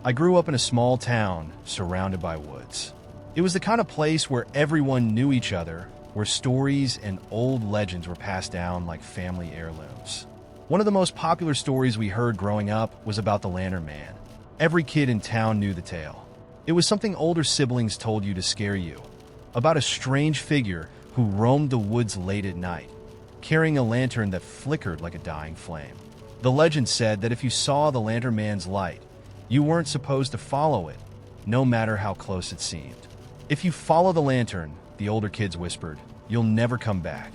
S1: I grew up in a small town surrounded by woods. It was the kind of place where everyone knew each other, where stories and old legends were passed down like family heirlooms. One of the most popular stories we heard growing up was about the Lantern Man. Every kid in town knew the tale. It was something older siblings told you to scare you, about a strange figure who roamed the woods late at night, carrying a lantern that flickered like a dying flame. The legend said that if you saw the Lantern Man's light, you weren't supposed to follow it, no matter how close it seemed. "If you follow the lantern," the older kids whispered, "you'll never come back."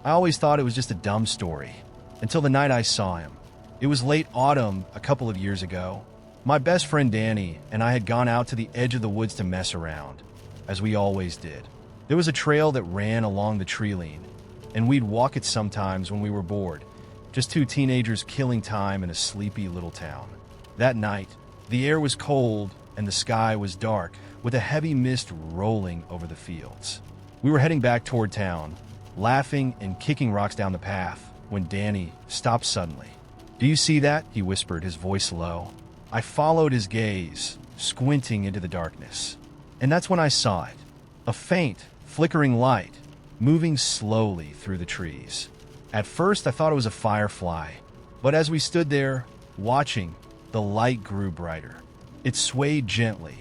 S1: I always thought it was just a dumb story, until the night I saw him. It was late autumn a couple of years ago. My best friend Danny and I had gone out to the edge of the woods to mess around, as we always did. There was a trail that ran along the tree line, and we'd walk it sometimes when we were bored, just 2 teenagers killing time in a sleepy little town. That night, the air was cold and the sky was dark, with a heavy mist rolling over the fields. We were heading back toward town, laughing and kicking rocks down the path, when Danny stopped suddenly. "Do you see that?" he whispered, his voice low. I followed his gaze, squinting into the darkness. And that's when I saw it. A faint, flickering light, moving slowly through the trees. At first, I thought it was a firefly, but as we stood there, watching, the light grew brighter. It swayed gently,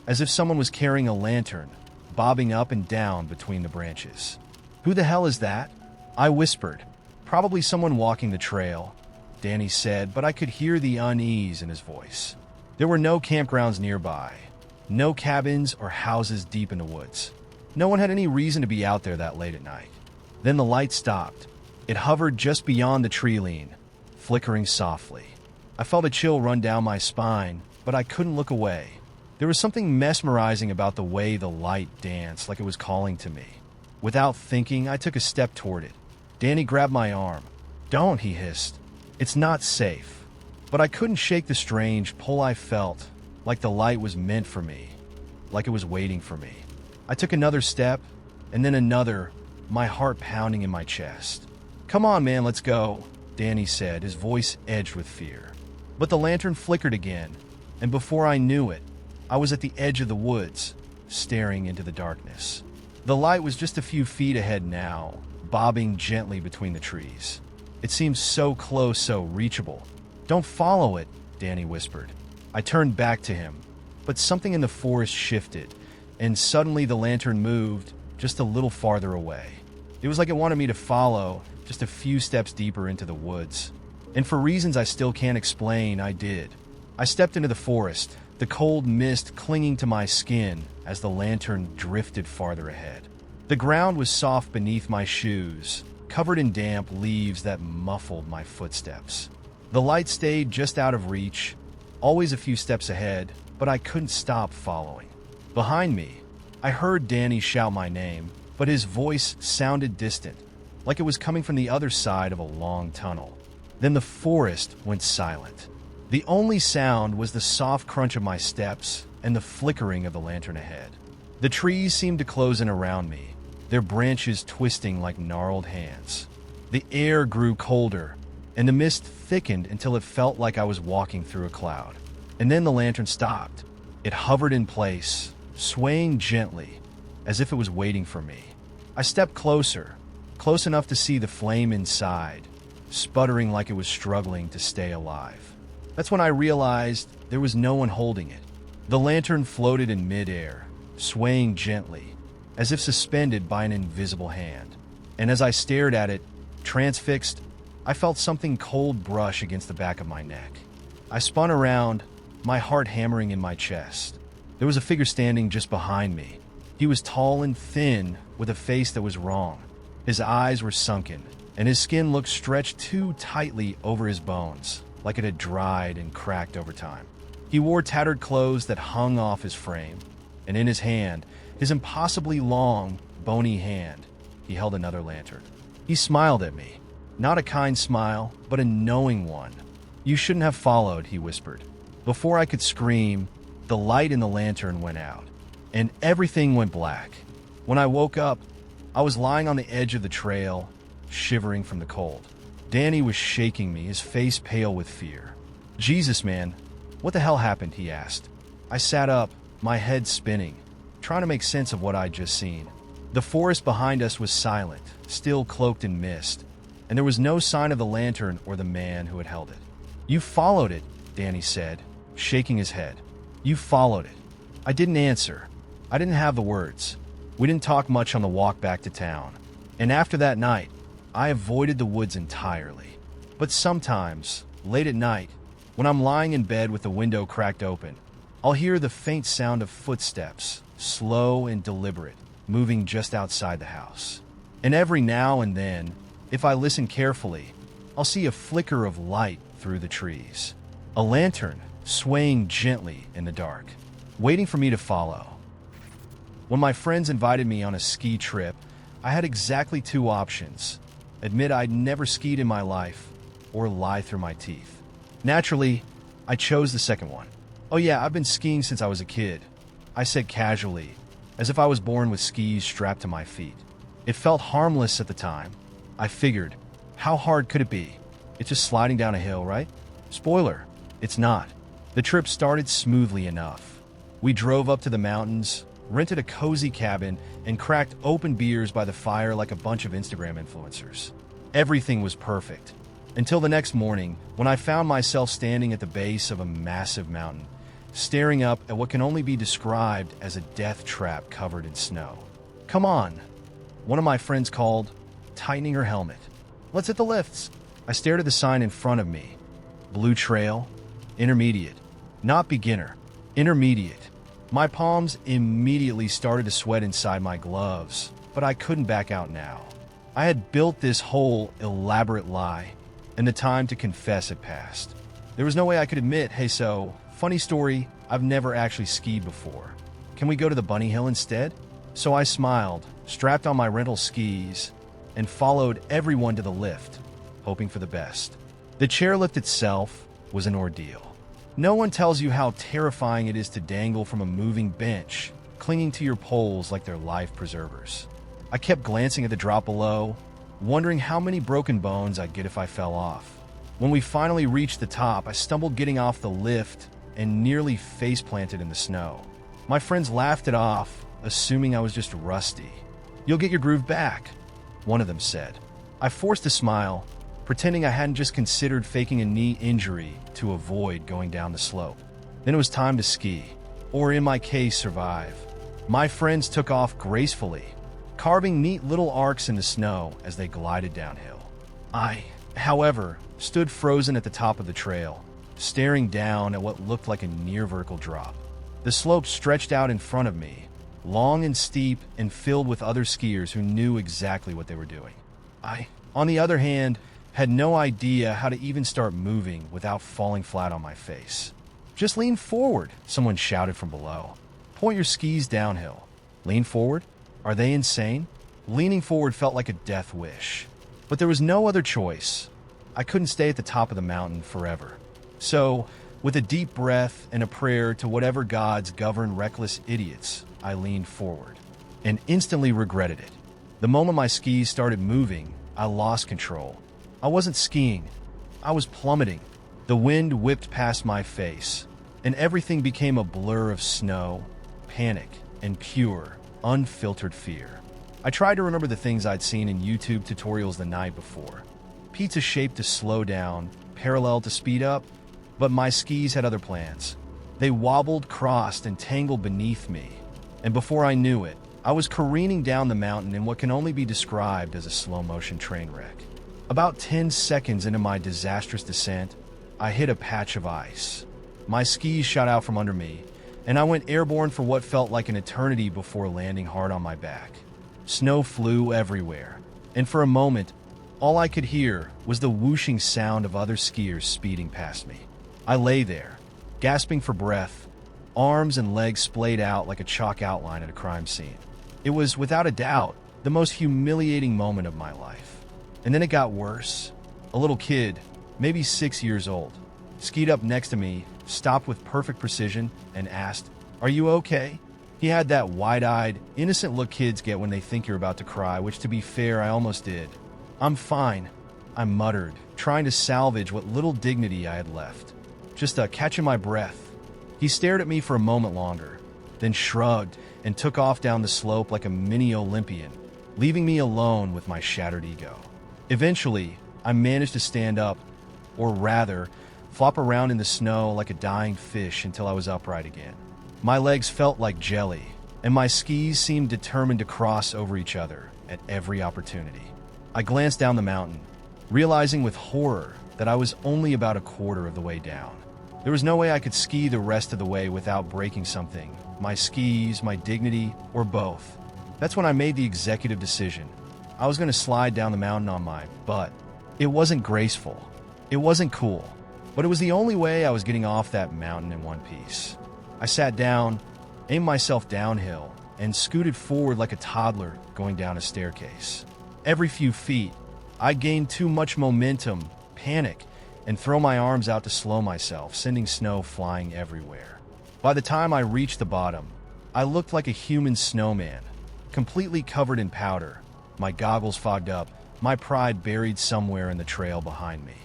S1: as if someone was carrying a lantern, bobbing up and down between the branches. "Who the hell is that?" I whispered. "Probably someone walking the trail," Danny said, but I could hear the unease in his voice. There were no campgrounds nearby, no cabins or houses deep in the woods. No one had any reason to be out there that late at night. Then the light stopped. It hovered just beyond the tree line, flickering softly. I felt a chill run down my spine, but I couldn't look away. There was something mesmerizing about the way the light danced, like it was calling to me. Without thinking, I took a step toward it. Danny grabbed my arm. "Don't," he hissed. "It's not safe." But I couldn't shake the strange pull I felt, like the light was meant for me, like it was waiting for me. I took another step, and then another, my heart pounding in my chest. "Come on, man, let's go," Danny said, his voice edged with fear. But the lantern flickered again, and before I knew it, I was at the edge of the woods, staring into the darkness. The light was just a few feet ahead now, bobbing gently between the trees. It seemed so close, so reachable. "Don't follow it," Danny whispered. I turned back to him, but something in the forest shifted, and suddenly the lantern moved just a little farther away. It was like it wanted me to follow just a few steps deeper into the woods. And for reasons I still can't explain, I did. I stepped into the forest, the cold mist clinging to my skin as the lantern drifted farther ahead. The ground was soft beneath my shoes, covered in damp leaves that muffled my footsteps. The light stayed just out of reach, always a few steps ahead, but I couldn't stop following. Behind me, I heard Danny shout my name, but his voice sounded distant, like it was coming from the other side of a long tunnel. Then the forest went silent. The only sound was the soft crunch of my steps and the flickering of the lantern ahead. The trees seemed to close in around me, their branches twisting like gnarled hands. The air grew colder, and the mist thickened until it felt like I was walking through a cloud. And then the lantern stopped. It hovered in place, swaying gently, as if it was waiting for me. I stepped closer, close enough to see the flame inside, sputtering like it was struggling to stay alive. That's when I realized there was no one holding it. The lantern floated in midair, swaying gently, as if suspended by an invisible hand. And as I stared at it, transfixed, I felt something cold brush against the back of my neck. I spun around, my heart hammering in my chest. There was a figure standing just behind me. He was tall and thin, with a face that was wrong. His eyes were sunken, and his skin looked stretched too tightly over his bones, like it had dried and cracked over time. He wore tattered clothes that hung off his frame, and in his hand, his impossibly long, bony hand, he held another lantern. He smiled at me. Not a kind smile, but a knowing one. "You shouldn't have followed," he whispered. Before I could scream, the light in the lantern went out, and everything went black. When I woke up, I was lying on the edge of the trail, shivering from the cold. Danny was shaking me, his face pale with fear. "Jesus, man, what the hell happened?" he asked. I sat up, my head spinning, trying to make sense of what I'd just seen. The forest behind us was silent, still cloaked in mist, and there was no sign of the lantern or the man who had held it. "You followed it," Danny said, shaking his head. "You followed it." I didn't answer. I didn't have the words. We didn't talk much on the walk back to town. And after that night, I avoided the woods entirely. But sometimes, late at night, when I'm lying in bed with the window cracked open, I'll hear the faint sound of footsteps, slow and deliberate, moving just outside the house. And every now and then, if I listen carefully, I'll see a flicker of light through the trees. A lantern swaying gently in the dark, waiting for me to follow. When my friends invited me on a ski trip, I had exactly two options: admit I'd never skied in my life, or lie through my teeth. Naturally, I chose the second one. "Oh yeah, I've been skiing since I was a kid," I said casually, as if I was born with skis strapped to my feet. It felt harmless at the time. I figured, how hard could it be? It's just sliding down a hill, right? Spoiler, it's not. The trip started smoothly enough. We drove up to the mountains, rented a cozy cabin, and cracked open beers by the fire like a bunch of Instagram influencers. Everything was perfect. Until the next morning, when I found myself standing at the base of a massive mountain, staring up at what can only be described as a death trap covered in snow. "Come on," one of my friends called, tightening her helmet. "Let's hit the lifts." I stared at the sign in front of me. Blue Trail, Intermediate. Not beginner, intermediate. My palms immediately started to sweat inside my gloves, but I couldn't back out now. I had built this whole elaborate lie, and the time to confess had passed. There was no way I could admit, "Hey, so, funny story, I've never actually skied before. Can we go to the bunny hill instead?" So I smiled, strapped on my rental skis, and followed everyone to the lift, hoping for the best. The chairlift itself was an ordeal. No one tells you how terrifying it is to dangle from a moving bench, clinging to your poles like they're life preservers. I kept glancing at the drop below, wondering how many broken bones I'd get if I fell off. When we finally reached the top, I stumbled getting off the lift and nearly face-planted in the snow. My friends laughed it off, assuming I was just rusty. "You'll get your groove back," one of them said. I forced a smile, pretending I hadn't just considered faking a knee injury to avoid going down the slope. Then it was time to ski, or in my case, survive. My friends took off gracefully, carving neat little arcs in the snow as they glided downhill. I, however, stood frozen at the top of the trail, staring down at what looked like a near-vertical drop. The slope stretched out in front of me, long and steep and filled with other skiers who knew exactly what they were doing. I, on the other hand, had no idea how to even start moving without falling flat on my face. "Just lean forward," someone shouted from below. "Point your skis downhill." Lean forward? Are they insane? Leaning forward felt like a death wish. But there was no other choice. I couldn't stay at the top of the mountain forever. So, with a deep breath and a prayer to whatever gods govern reckless idiots, I leaned forward and instantly regretted it. The moment my skis started moving, I lost control. I wasn't skiing. I was plummeting. The wind whipped past my face, and everything became a blur of snow, panic, and pure, unfiltered fear. I tried to remember the things I'd seen in YouTube tutorials the night before. Pizza shaped to slow down, parallel to speed up, but my skis had other plans. They wobbled, crossed, and tangled beneath me, and before I knew it, I was careening down the mountain in what can only be described as a slow-motion train wreck. About 10 seconds into my disastrous descent, I hit a patch of ice. My skis shot out from under me, and I went airborne for what felt like an eternity before landing hard on my back. Snow flew everywhere, and for a moment, all I could hear was the whooshing sound of other skiers speeding past me. I lay there, gasping for breath, arms and legs splayed out like a chalk outline at a crime scene. It was, without a doubt, the most humiliating moment of my life. And then it got worse. A little kid, maybe 6 years old, skied up next to me, stopped with perfect precision, and asked, "Are you okay?" He had that wide-eyed, innocent look kids get when they think you're about to cry, which, to be fair, I almost did. "I'm fine," I muttered, trying to salvage what little dignity I had left. Just catching my breath. He stared at me for a moment longer, then shrugged and took off down the slope like a mini Olympian, leaving me alone with my shattered ego. Eventually, I managed to stand up, or rather, flop around in the snow like a dying fish until I was upright again. My legs felt like jelly, and my skis seemed determined to cross over each other at every opportunity. I glanced down the mountain, realizing with horror that I was only about a quarter of the way down. There was no way I could ski the rest of the way without breaking something, my skis, my dignity, or both. That's when I made the executive decision. I was going to slide down the mountain on my butt. It wasn't graceful. It wasn't cool. But it was the only way I was getting off that mountain in one piece. I sat down, aimed myself downhill, and scooted forward like a toddler going down a staircase. Every few feet, I gained too much momentum, panic, and throw my arms out to slow myself, sending snow flying everywhere. By the time I reached the bottom, I looked like a human snowman, completely covered in powder, my goggles fogged up, my pride buried somewhere in the trail behind me.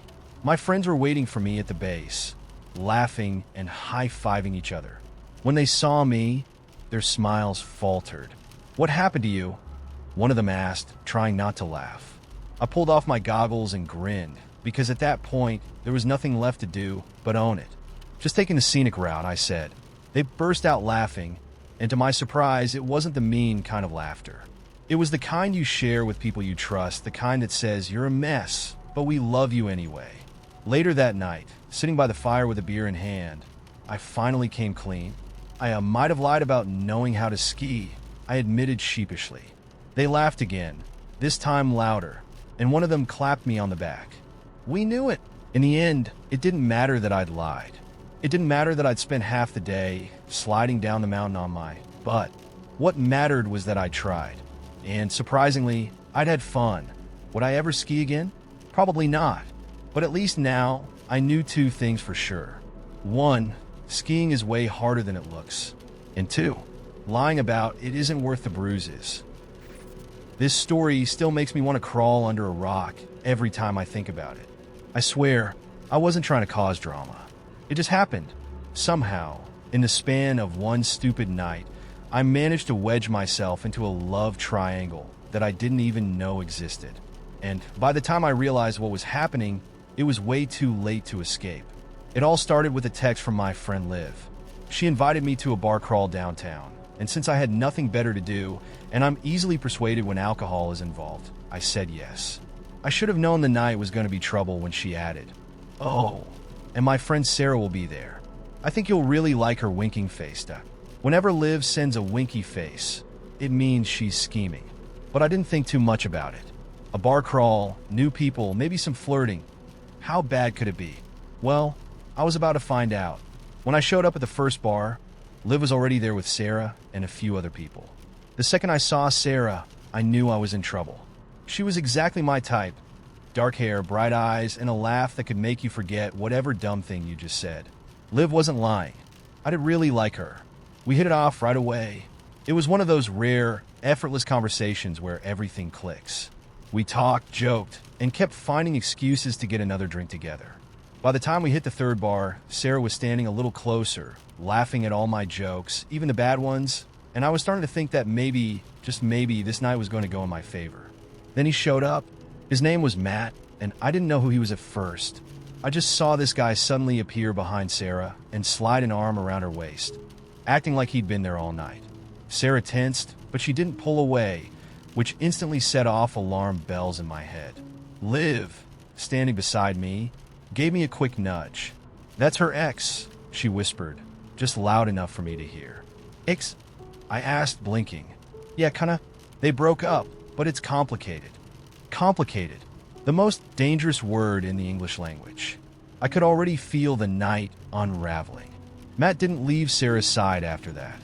S1: My friends were waiting for me at the base, laughing and high-fiving each other. When they saw me, their smiles faltered. "What happened to you?" one of them asked, trying not to laugh. I pulled off my goggles and grinned, because at that point, there was nothing left to do but own it. "Just taking the scenic route," I said. They burst out laughing, and to my surprise, it wasn't the mean kind of laughter. It was the kind you share with people you trust, the kind that says, "You're a mess, but we love you anyway." Later that night, sitting by the fire with a beer in hand, I finally came clean. I might have lied about knowing how to ski, I admitted sheepishly. They laughed again, this time louder, and one of them clapped me on the back. We knew it. In the end, it didn't matter that I'd lied. It didn't matter that I'd spent half the day sliding down the mountain on my butt. What mattered was that I tried. And surprisingly, I'd had fun. Would I ever ski again? Probably not. But at least now, I knew two things for sure. 1. Skiing is way harder than it looks. And 2. Lying about it isn't worth the bruises. This story still makes me want to crawl under a rock every time I think about it. I swear, I wasn't trying to cause drama. It just happened. Somehow, in the span of one stupid night, I managed to wedge myself into a love triangle that I didn't even know existed. And by the time I realized what was happening, it was way too late to escape. It all started with a text from my friend Liv. She invited me to a bar crawl downtown, and since I had nothing better to do, and I'm easily persuaded when alcohol is involved, I said yes. I should have known the night was going to be trouble when she added, "Oh, and my friend Sarah will be there. I think you'll really like her winking face." Whenever Liv sends a winky face, it means she's scheming. But I didn't think too much about it. A bar crawl, new people, maybe some flirting. How bad could it be? Well, I was about to find out. When I showed up at the first bar, Liv was already there with Sarah and a few other people. The second I saw Sarah, I knew I was in trouble. She was exactly my type. Dark hair, bright eyes, and a laugh that could make you forget whatever dumb thing you just said. Liv wasn't lying. I did really like her. We hit it off right away. It was one of those rare, effortless conversations where everything clicks. We talked, joked, and kept finding excuses to get another drink together. By the time we hit the third bar, Sarah was standing a little closer, laughing at all my jokes, even the bad ones, and I was starting to think that maybe, just maybe, this night was going to go in my favor. Then he showed up. His name was Matt, and I didn't know who he was at first. I just saw this guy suddenly appear behind Sarah and slide an arm around her waist, acting like he'd been there all night. Sarah tensed, but she didn't pull away, which instantly set off alarm bells in my head. Liv, standing beside me, gave me a quick nudge. "That's her ex," she whispered, just loud enough for me to hear. "Ex?" I asked, blinking. "Yeah, kinda. They broke up, but it's complicated." Complicated. The most dangerous word in the English language. I could already feel the night unraveling. Matt didn't leave Sarah's side after that.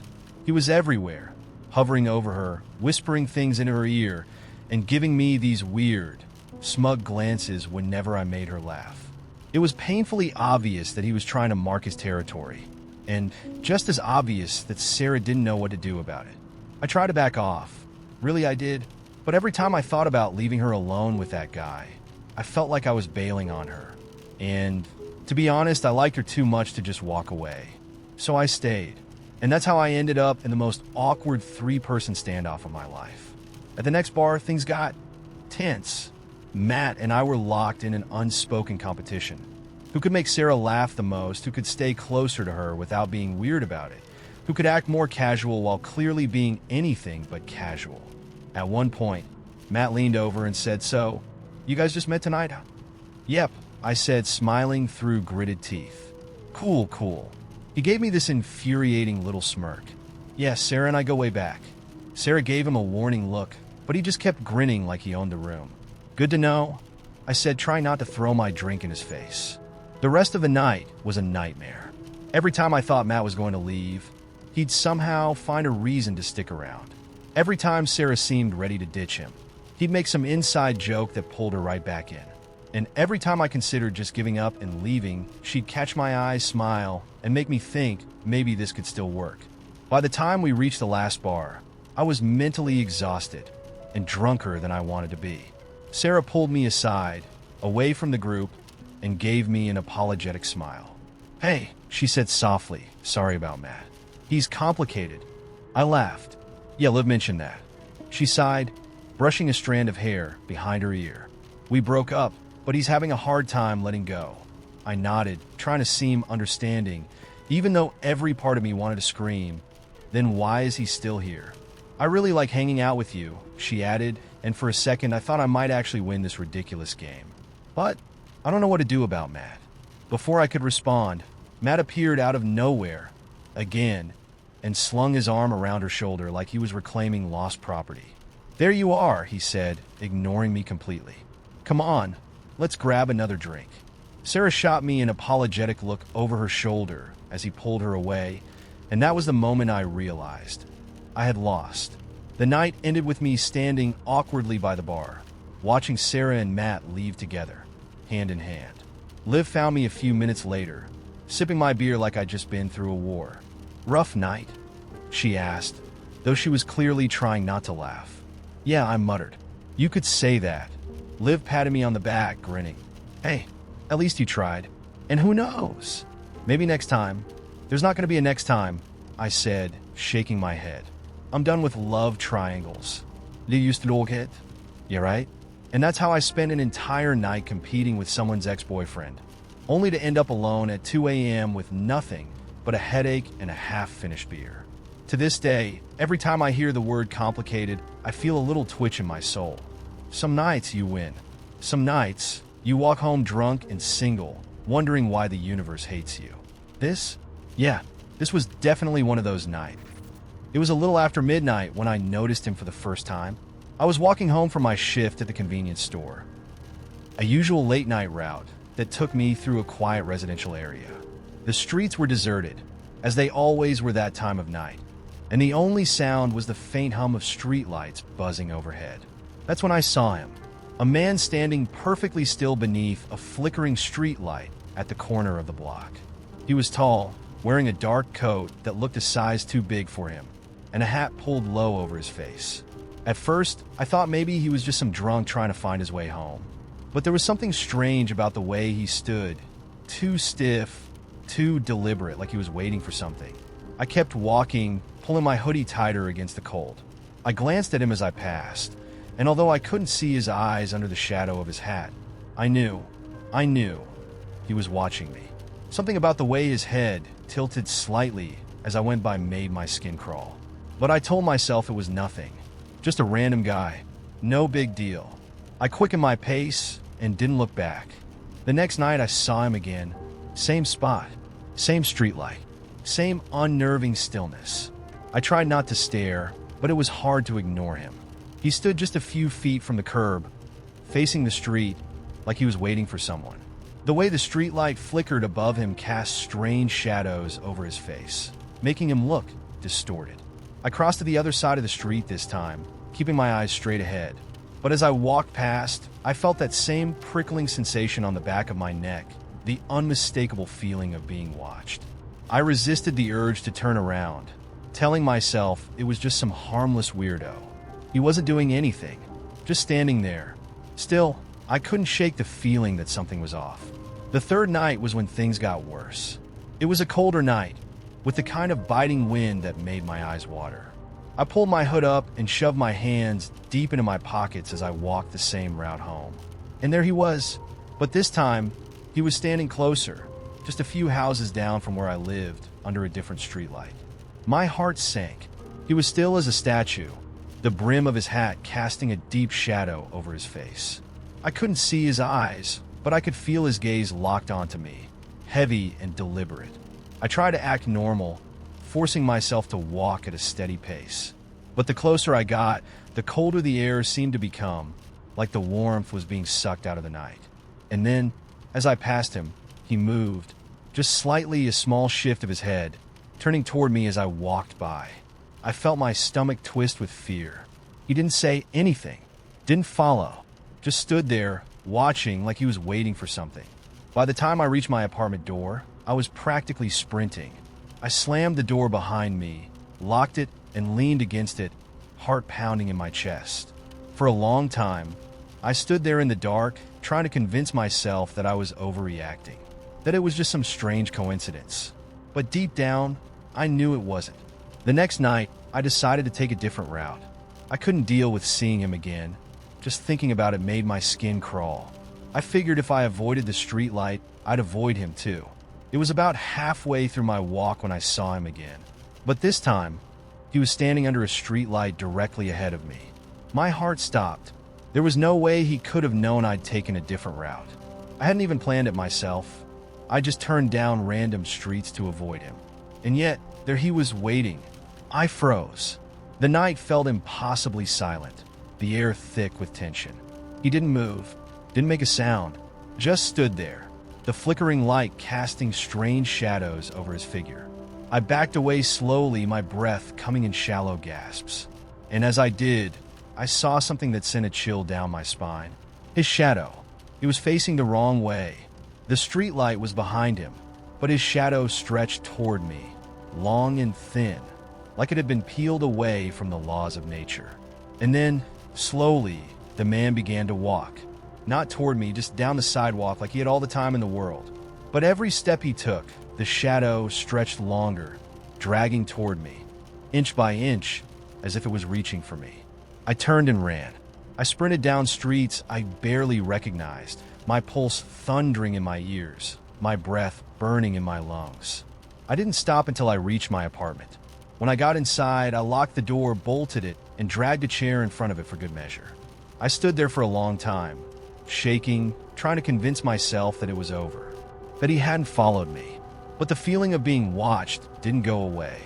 S1: He was everywhere, hovering over her, whispering things in her ear, and giving me these weird, smug glances whenever I made her laugh. It was painfully obvious that he was trying to mark his territory, and just as obvious that Sarah didn't know what to do about it. I tried to back off. Really, I did. But every time I thought about leaving her alone with that guy, I felt like I was bailing on her. And to be honest, I liked her too much to just walk away. So I stayed. And that's how I ended up in the most awkward three-person standoff of my life. At the next bar, things got tense. Matt and I were locked in an unspoken competition. Who could make Sarah laugh the most, who could stay closer to her without being weird about it, who could act more casual while clearly being anything but casual. At one point, Matt leaned over and said, "So, you guys just met tonight?" "Yep," I said, smiling through gritted teeth. Cool. He gave me this infuriating little smirk. "Yeah, Sarah and I go way back." Sarah gave him a warning look, but he just kept grinning like he owned the room. "Good to know," I said, trying not to throw my drink in his face. The rest of the night was a nightmare. Every time I thought Matt was going to leave, he'd somehow find a reason to stick around. Every time Sarah seemed ready to ditch him, he'd make some inside joke that pulled her right back in. And every time I considered just giving up and leaving, she'd catch my eyes, smile, and make me think maybe this could still work. By the time we reached the last bar, I was mentally exhausted and drunker than I wanted to be. Sarah pulled me aside, away from the group, and gave me an apologetic smile. "Hey," she said softly, "sorry about Matt. He's complicated." I laughed. "Yeah, Liv mentioned that." She sighed, brushing a strand of hair behind her ear. "We broke up, but he's having a hard time letting go." I nodded, trying to seem understanding, even though every part of me wanted to scream, "Then why is he still here?" "I really like hanging out with you," she added, and for a second I thought I might actually win this ridiculous game. But I don't know what to do about Matt. Before I could respond, Matt appeared out of nowhere, again, and slung his arm around her shoulder like he was reclaiming lost property. "There you are," he said, ignoring me completely. "Come on, let's grab another drink." Sarah shot me an apologetic look over her shoulder as he pulled her away, and that was the moment I realized I had lost. The night ended with me standing awkwardly by the bar, watching Sarah and Matt leave together, hand in hand. Liv found me a few minutes later, sipping my beer like I'd just been through a war. "Rough night?" she asked, though she was clearly trying not to laugh. "Yeah," I muttered. "You could say that." Liv patted me on the back, grinning. "Hey, at least you tried. And who knows? Maybe next time." "There's not going to be a next time," I said, shaking my head. "I'm done with love triangles. Do you used to look it? Yeah, right?" And that's how I spent an entire night competing with someone's ex-boyfriend, only to end up alone at 2 a.m. with nothing but a headache and a half-finished beer. To this day, every time I hear the word complicated, I feel a little twitch in my soul. Some nights you win. Some nights you walk home drunk and single, wondering why the universe hates you. This was definitely one of those nights. It was a little after midnight when I noticed him for the first time. I was walking home from my shift at the convenience store, a usual late-night route that took me through a quiet residential area. The streets were deserted, as they always were that time of night, and the only sound was the faint hum of streetlights buzzing overhead. That's when I saw him, a man standing perfectly still beneath a flickering streetlight at the corner of the block. He was tall, wearing a dark coat that looked a size too big for him, and a hat pulled low over his face. At first, I thought maybe he was just some drunk trying to find his way home. But there was something strange about the way he stood, too stiff, too deliberate, like he was waiting for something. I kept walking, pulling my hoodie tighter against the cold. I glanced at him as I passed, and although I couldn't see his eyes under the shadow of his hat, I knew he was watching me. Something about the way his head tilted slightly as I went by made my skin crawl. But I told myself it was nothing. Just a random guy. No big deal. I quickened my pace and didn't look back. The next night I saw him again. Same spot. Same streetlight. Same unnerving stillness. I tried not to stare, but it was hard to ignore him. He stood just a few feet from the curb, facing the street like he was waiting for someone. The way the streetlight flickered above him cast strange shadows over his face, making him look distorted. I crossed to the other side of the street this time, keeping my eyes straight ahead. But as I walked past, I felt that same prickling sensation on the back of my neck, the unmistakable feeling of being watched. I resisted the urge to turn around, telling myself it was just some harmless weirdo. He wasn't doing anything, just standing there. Still, I couldn't shake the feeling that something was off. The third night was when things got worse. It was a colder night, with the kind of biting wind that made my eyes water. I pulled my hood up and shoved my hands deep into my pockets as I walked the same route home. And there he was, but this time, he was standing closer, just a few houses down from where I lived, under a different streetlight. My heart sank. He was still as a statue, the brim of his hat casting a deep shadow over his face. I couldn't see his eyes, but I could feel his gaze locked onto me, heavy and deliberate. I tried to act normal, forcing myself to walk at a steady pace. But the closer I got, the colder the air seemed to become, like the warmth was being sucked out of the night. And then, as I passed him, he moved, just slightly, a small shift of his head, turning toward me as I walked by. I felt my stomach twist with fear. He didn't say anything, didn't follow, just stood there, watching like he was waiting for something. By the time I reached my apartment door, I was practically sprinting. I slammed the door behind me, locked it, and leaned against it, heart pounding in my chest. For a long time, I stood there in the dark, trying to convince myself that I was overreacting, that it was just some strange coincidence. But deep down, I knew it wasn't. The next night, I decided to take a different route. I couldn't deal with seeing him again. Just thinking about it made my skin crawl. I figured if I avoided the streetlight, I'd avoid him too. It was about halfway through my walk when I saw him again. But this time, he was standing under a streetlight directly ahead of me. My heart stopped. There was no way he could have known I'd taken a different route. I hadn't even planned it myself. I just turned down random streets to avoid him. And yet, there he was waiting. I froze. The night felt impossibly silent, the air thick with tension. He didn't move, didn't make a sound, just stood there, the flickering light casting strange shadows over his figure. I backed away slowly, my breath coming in shallow gasps. And as I did, I saw something that sent a chill down my spine. His shadow. He was facing the wrong way. The streetlight was behind him, but his shadow stretched toward me, long and thin, like it had been peeled away from the laws of nature. And then, slowly, the man began to walk. Not toward me, just down the sidewalk like he had all the time in the world. But every step he took, the shadow stretched longer, dragging toward me, inch by inch, as if it was reaching for me. I turned and ran. I sprinted down streets I barely recognized, my pulse thundering in my ears, my breath burning in my lungs. I didn't stop until I reached my apartment. When I got inside, I locked the door, bolted it, and dragged a chair in front of it for good measure. I stood there for a long time, shaking, trying to convince myself that it was over, that he hadn't followed me. But the feeling of being watched didn't go away.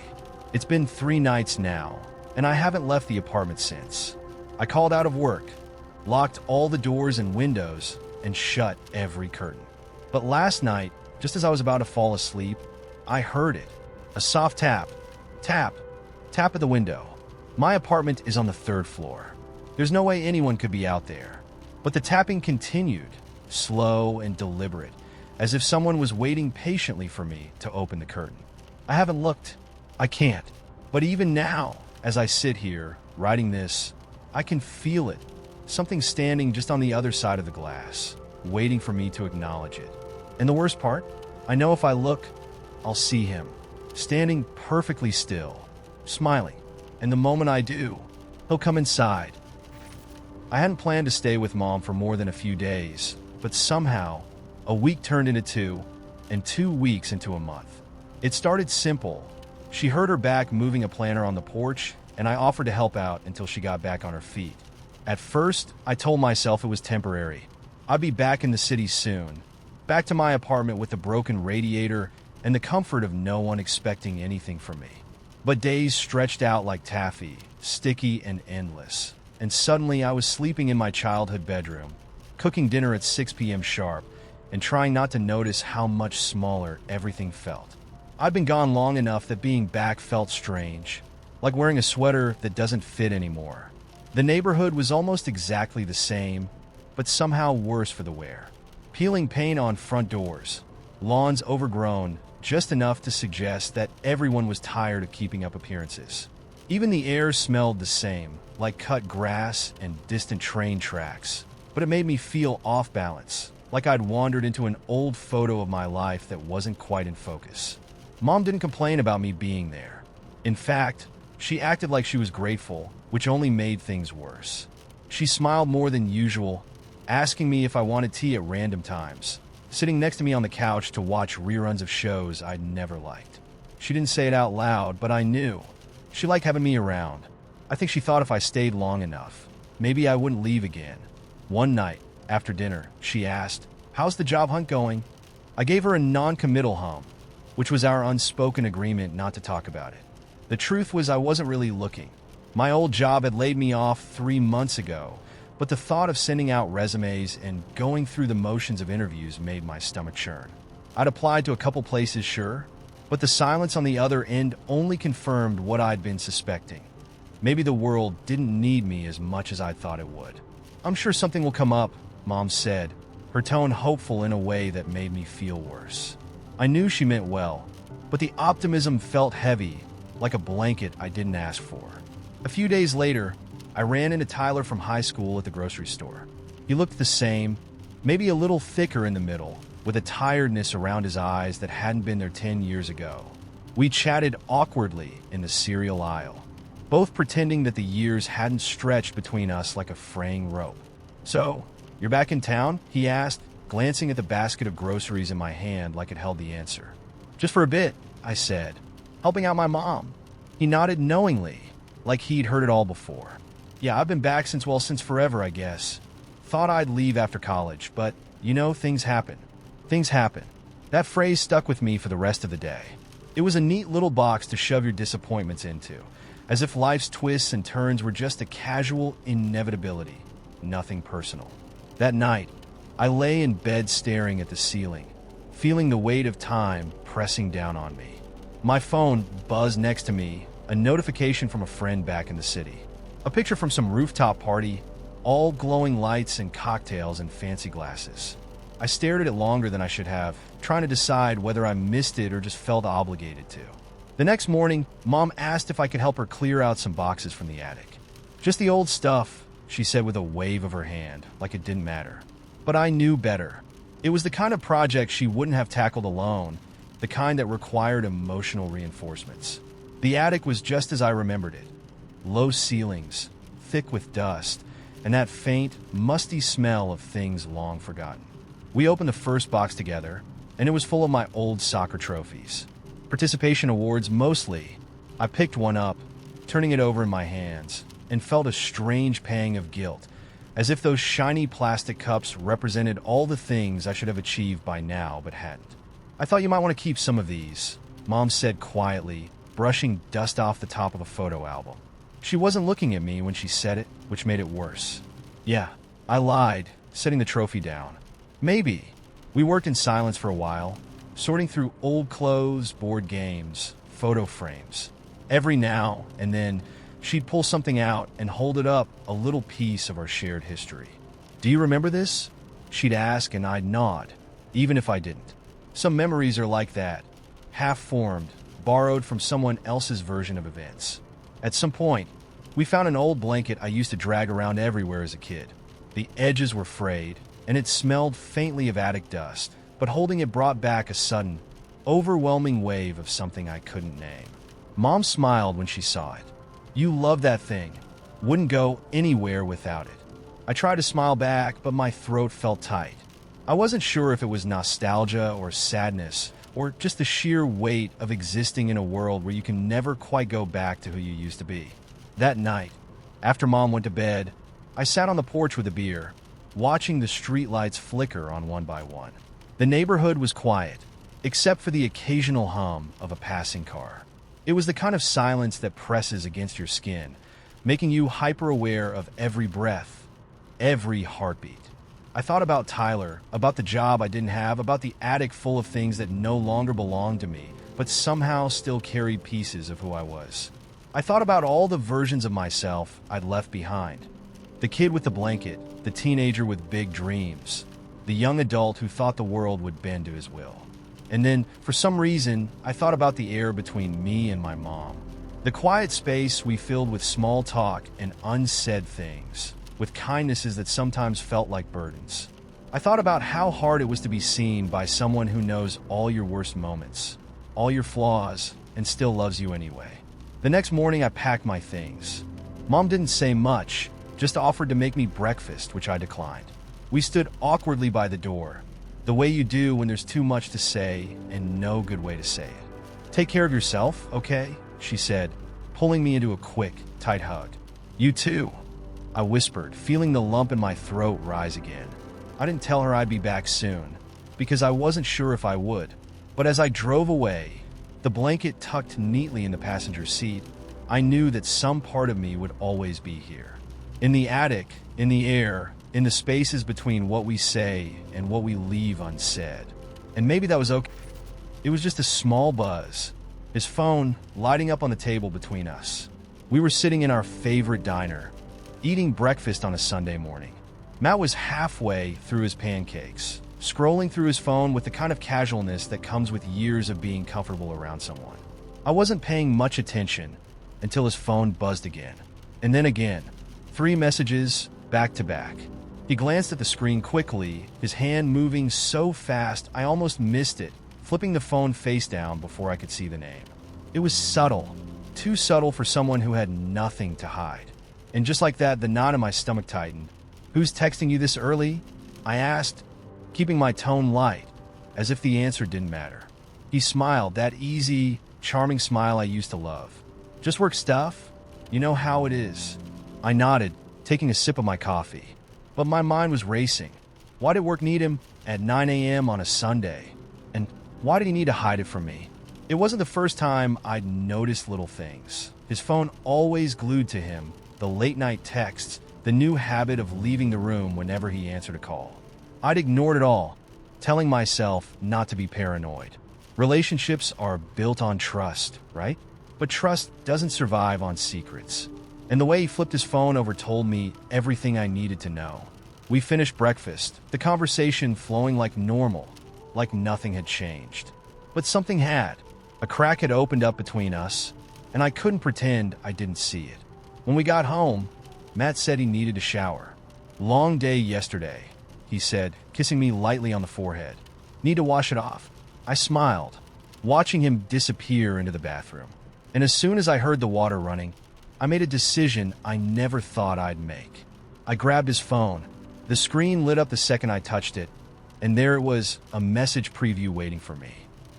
S1: It's been 3 nights now, and I haven't left the apartment since. I called out of work, locked all the doors and windows, and shut every curtain. But last night, just as I was about to fall asleep, I heard it. A soft tap, tap, tap at the window. My apartment is on the 3rd floor. There's no way anyone could be out there. But the tapping continued, slow and deliberate, as if someone was waiting patiently for me to open the curtain. I haven't looked. I can't. But even now, as I sit here, writing this, I can feel it. Something standing just on the other side of the glass, waiting for me to acknowledge it. And the worst part? I know if I look, I'll see him, standing perfectly still, smiling. And the moment I do, he'll come inside. I hadn't planned to stay with Mom for more than a few days, but somehow, a week turned into 2, and 2 weeks into a month. It started simple. She heard her back moving a planter on the porch, and I offered to help out until she got back on her feet. At first, I told myself it was temporary. I'd be back in the city soon, back to my apartment with a broken radiator and the comfort of no one expecting anything from me. But days stretched out like taffy, sticky and endless. And suddenly I was sleeping in my childhood bedroom, cooking dinner at 6 p.m. sharp, and trying not to notice how much smaller everything felt. I'd been gone long enough that being back felt strange, like wearing a sweater that doesn't fit anymore. The neighborhood was almost exactly the same, but somehow worse for the wear. Peeling paint on front doors, lawns overgrown, just enough to suggest that everyone was tired of keeping up appearances. Even the air smelled the same, like cut grass and distant train tracks. But it made me feel off balance, like I'd wandered into an old photo of my life that wasn't quite in focus. Mom didn't complain about me being there. In fact, she acted like she was grateful, which only made things worse. She smiled more than usual, asking me if I wanted tea at random times, sitting next to me on the couch to watch reruns of shows I'd never liked. She didn't say it out loud, but I knew. She liked having me around. I think she thought if I stayed long enough, maybe I wouldn't leave again. One night, after dinner, she asked, "How's the job hunt going?" I gave her a non-committal hum, which was our unspoken agreement not to talk about it. The truth was I wasn't really looking. My old job had laid me off 3 months ago, but the thought of sending out resumes and going through the motions of interviews made my stomach churn. I'd applied to a couple places, sure, but the silence on the other end only confirmed what I'd been suspecting. Maybe the world didn't need me as much as I thought it would. "I'm sure something will come up," Mom said, her tone hopeful in a way that made me feel worse. I knew she meant well, but the optimism felt heavy, like a blanket I didn't ask for. A few days later, I ran into Tyler from high school at the grocery store. He looked the same, maybe a little thicker in the middle, with a tiredness around his eyes that hadn't been there 10 years ago. We chatted awkwardly in the cereal aisle, both pretending that the years hadn't stretched between us like a fraying rope. "So, you're back in town?" he asked, glancing at the basket of groceries in my hand like it held the answer. "Just for a bit," I said, "helping out my mom." He nodded knowingly, like he'd heard it all before. "Yeah, I've been back since forever, I guess. Thought I'd leave after college, but, things happen. Things happen." That phrase stuck with me for the rest of the day. It was a neat little box to shove your disappointments into, as if life's twists and turns were just a casual inevitability, nothing personal. That night, I lay in bed staring at the ceiling, feeling the weight of time pressing down on me. My phone buzzed next to me, a notification from a friend back in the city. A picture from some rooftop party, all glowing lights and cocktails and fancy glasses. I stared at it longer than I should have, trying to decide whether I missed it or just felt obligated to. The next morning, Mom asked if I could help her clear out some boxes from the attic. "Just the old stuff," she said with a wave of her hand, like it didn't matter. But I knew better. It was the kind of project she wouldn't have tackled alone, the kind that required emotional reinforcements. The attic was just as I remembered it. Low ceilings, thick with dust, and that faint, musty smell of things long forgotten. We opened the first box together, and it was full of my old soccer trophies. Participation awards mostly. I picked one up, turning it over in my hands, and felt a strange pang of guilt, as if those shiny plastic cups represented all the things I should have achieved by now but hadn't. "I thought you might want to keep some of these," Mom said quietly, brushing dust off the top of a photo album. She wasn't looking at me when she said it, which made it worse. "Yeah," I lied, setting the trophy down. "Maybe." We worked in silence for a while, sorting through old clothes, board games, photo frames. Every now and then, she'd pull something out and hold it up, a little piece of our shared history. "Do you remember this?" she'd ask, and I'd nod, even if I didn't. Some memories are like that, half-formed, borrowed from someone else's version of events. At some point, we found an old blanket I used to drag around everywhere as a kid. The edges were frayed, and it smelled faintly of attic dust, but holding it brought back a sudden, overwhelming wave of something I couldn't name. Mom smiled when she saw it. "You love that thing. Wouldn't go anywhere without it." I tried to smile back, but my throat felt tight. I wasn't sure if it was nostalgia or sadness, or just the sheer weight of existing in a world where you can never quite go back to who you used to be. That night, after Mom went to bed, I sat on the porch with a beer, watching the streetlights flicker on one by one. The neighborhood was quiet, except for the occasional hum of a passing car. It was the kind of silence that presses against your skin, making you hyper-aware of every breath, every heartbeat. I thought about Tyler, about the job I didn't have, about the attic full of things that no longer belonged to me, but somehow still carried pieces of who I was. I thought about all the versions of myself I'd left behind. The kid with the blanket, the teenager with big dreams, the young adult who thought the world would bend to his will. And then, for some reason, I thought about the air between me and my mom. The quiet space we filled with small talk and unsaid things, with kindnesses that sometimes felt like burdens. I thought about how hard it was to be seen by someone who knows all your worst moments, all your flaws, and still loves you anyway. The next morning, I packed my things. Mom didn't say much, just offered to make me breakfast, which I declined. We stood awkwardly by the door, the way you do when there's too much to say and no good way to say it. "Take care of yourself, okay?" she said, pulling me into a quick, tight hug. "You too," I whispered, feeling the lump in my throat rise again. I didn't tell her I'd be back soon, because I wasn't sure if I would. But as I drove away, the blanket tucked neatly in the passenger seat, I knew that some part of me would always be here. In the attic, in the air, in the spaces between what we say and what we leave unsaid. And maybe that was okay. It was just a small buzz, his phone lighting up on the table between us. We were sitting in our favorite diner, eating breakfast on a Sunday morning. Matt was halfway through his pancakes, scrolling through his phone with the kind of casualness that comes with years of being comfortable around someone. I wasn't paying much attention until his phone buzzed again. And then again, 3 messages back to back. He glanced at the screen quickly, his hand moving so fast I almost missed it, flipping the phone face down before I could see the name. It was subtle, too subtle for someone who had nothing to hide. And just like that, the knot in my stomach tightened. "Who's texting you this early?" I asked, keeping my tone light, as if the answer didn't matter. He smiled, that easy, charming smile I used to love. "Just work stuff? You know how it is." I nodded, taking a sip of my coffee. But my mind was racing. Why did work need him at 9 a.m. on a Sunday? And why did he need to hide it from me? It wasn't the first time I'd noticed little things. His phone always glued to him, the late-night texts, the new habit of leaving the room whenever he answered a call. I'd ignored it all, telling myself not to be paranoid. Relationships are built on trust, right? But trust doesn't survive on secrets. And the way he flipped his phone over told me everything I needed to know. We finished breakfast, the conversation flowing like normal, like nothing had changed. But something had. A crack had opened up between us, and I couldn't pretend I didn't see it. When we got home, Matt said he needed a shower. "Long day yesterday," he said, kissing me lightly on the forehead. "Need to wash it off." I smiled, watching him disappear into the bathroom. And as soon as I heard the water running, I made a decision I never thought I'd make. I grabbed his phone. The screen lit up the second I touched it, and there it was, a message preview waiting for me.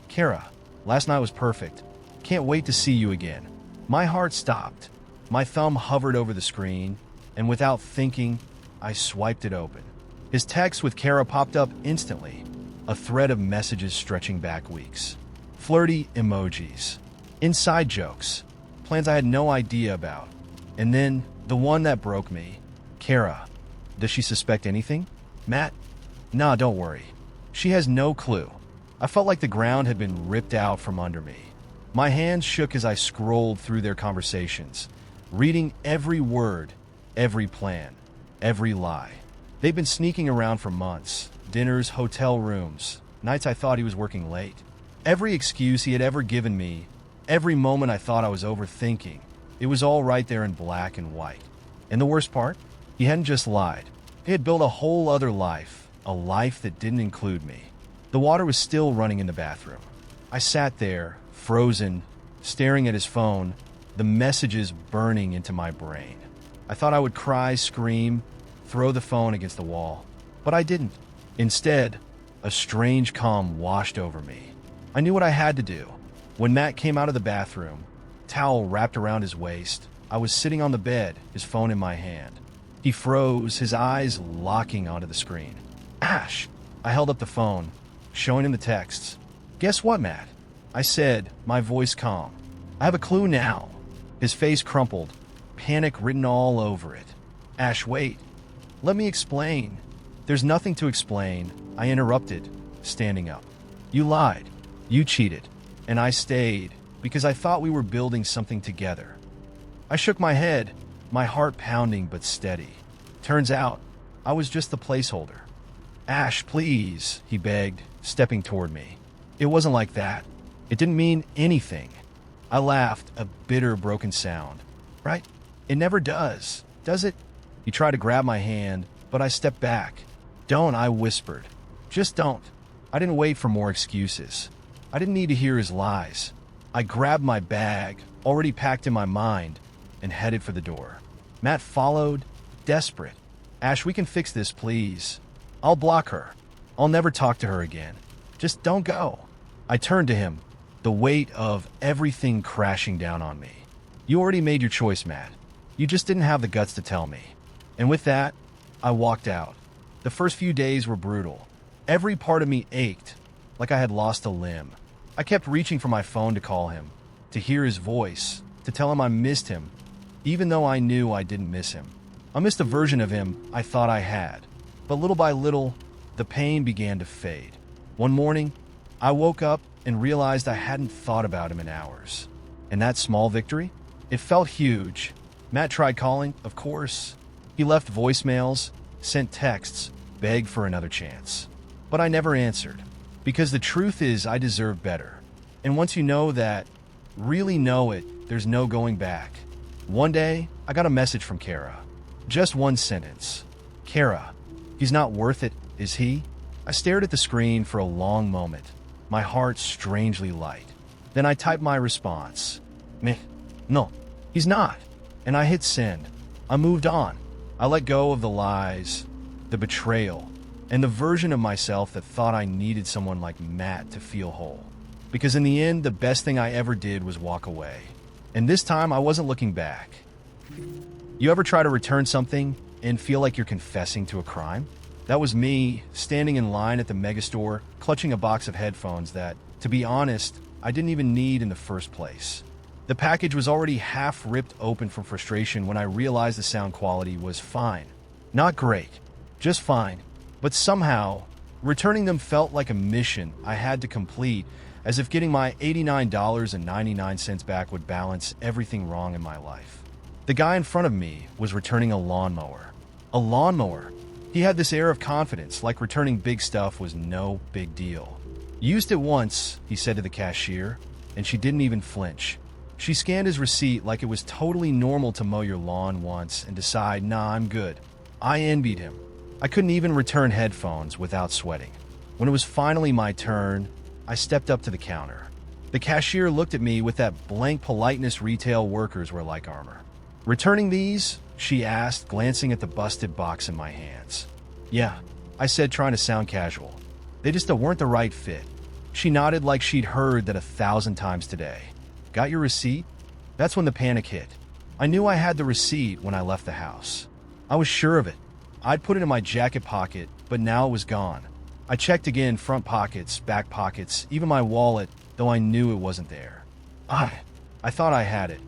S1: "Kara, last night was perfect. Can't wait to see you again." My heart stopped. My thumb hovered over the screen, and without thinking, I swiped it open. His text with Kara popped up instantly, a thread of messages stretching back weeks. Flirty emojis, inside jokes, plans I had no idea about. And then, the one that broke me. "Kara, does she suspect anything?" "Matt, nah, don't worry. She has no clue." I felt like the ground had been ripped out from under me. My hands shook as I scrolled through their conversations, reading every word, every plan, every lie. They'd been sneaking around for months. Dinners, hotel rooms, nights I thought he was working late. Every excuse he had ever given me, every moment I thought I was overthinking, it was all right there in black and white. And the worst part? He hadn't just lied. He had built a whole other life, a life that didn't include me. The water was still running in the bathroom. I sat there, frozen, staring at his phone, the messages burning into my brain. I thought I would cry, scream, throw the phone against the wall. But I didn't. Instead, a strange calm washed over me. I knew what I had to do. When Matt came out of the bathroom, towel wrapped around his waist, I was sitting on the bed, his phone in my hand. He froze, his eyes locking onto the screen. "Ash!" I held up the phone, showing him the texts. "Guess what, Matt?" I said, my voice calm. "I have a clue now." His face crumpled, panic written all over it. "Ash, wait. Let me explain." "There's nothing to explain," I interrupted, standing up. "You lied. You cheated. And I stayed, because I thought we were building something together." I shook my head, my heart pounding but steady. Turns out, I was just the placeholder. "Ash, please," he begged, stepping toward me. "It wasn't like that. It didn't mean anything." I laughed, a bitter, broken sound. "Right? It never does it?" He tried to grab my hand, but I stepped back. "Don't," I whispered. "Just don't." I didn't wait for more excuses. I didn't need to hear his lies. I grabbed my bag, already packed in my mind, and headed for the door. Matt followed, desperate. "Ash, we can fix this, please. I'll block her. I'll never talk to her again. Just don't go." I turned to him, the weight of everything crashing down on me. "You already made your choice, Matt. You just didn't have the guts to tell me." And with that, I walked out. The first few days were brutal. Every part of me ached, like I had lost a limb. I kept reaching for my phone to call him, to hear his voice, to tell him I missed him, even though I knew I didn't miss him. I missed a version of him I thought I had. But little by little, the pain began to fade. One morning, I woke up and realized I hadn't thought about him in hours. And that small victory? It felt huge. Matt tried calling, of course. He left voicemails, sent texts, begged for another chance. But I never answered. Because the truth is, I deserve better. And once you know that, really know it, there's no going back. One day, I got a message from Kara. Just one sentence. "Kara, he's not worth it, is he?" I stared at the screen for a long moment, my heart strangely light. Then I typed my response. "Meh, no, he's not." And I hit send. I moved on. I let go of the lies, the betrayal, and the version of myself that thought I needed someone like Matt to feel whole. Because in the end, the best thing I ever did was walk away. And this time, I wasn't looking back. You ever try to return something and feel like you're confessing to a crime? That was me, standing in line at the megastore, clutching a box of headphones that, to be honest, I didn't even need in the first place. The package was already half ripped open from frustration when I realized the sound quality was fine. Not great, just fine. But somehow, returning them felt like a mission I had to complete, as if getting my $89.99 back would balance everything wrong in my life. The guy in front of me was returning a lawnmower. A lawnmower. He had this air of confidence, like returning big stuff was no big deal. "Used it once," he said to the cashier, and she didn't even flinch. She scanned his receipt like it was totally normal to mow your lawn once and decide, "Nah, I'm good." I envied him. I couldn't even return headphones without sweating. When it was finally my turn, I stepped up to the counter. The cashier looked at me with that blank politeness retail workers wear like armor. "Returning these?" she asked, glancing at the busted box in my hands. "Yeah," I said, trying to sound casual. "They just weren't the right fit." She nodded like she'd heard that 1,000 times today. "Got your receipt?" That's when the panic hit. I knew I had the receipt when I left the house. I was sure of it. I'd put it in my jacket pocket, but now it was gone. I checked again, front pockets, back pockets, even my wallet, though I knew it wasn't there. I thought I had it.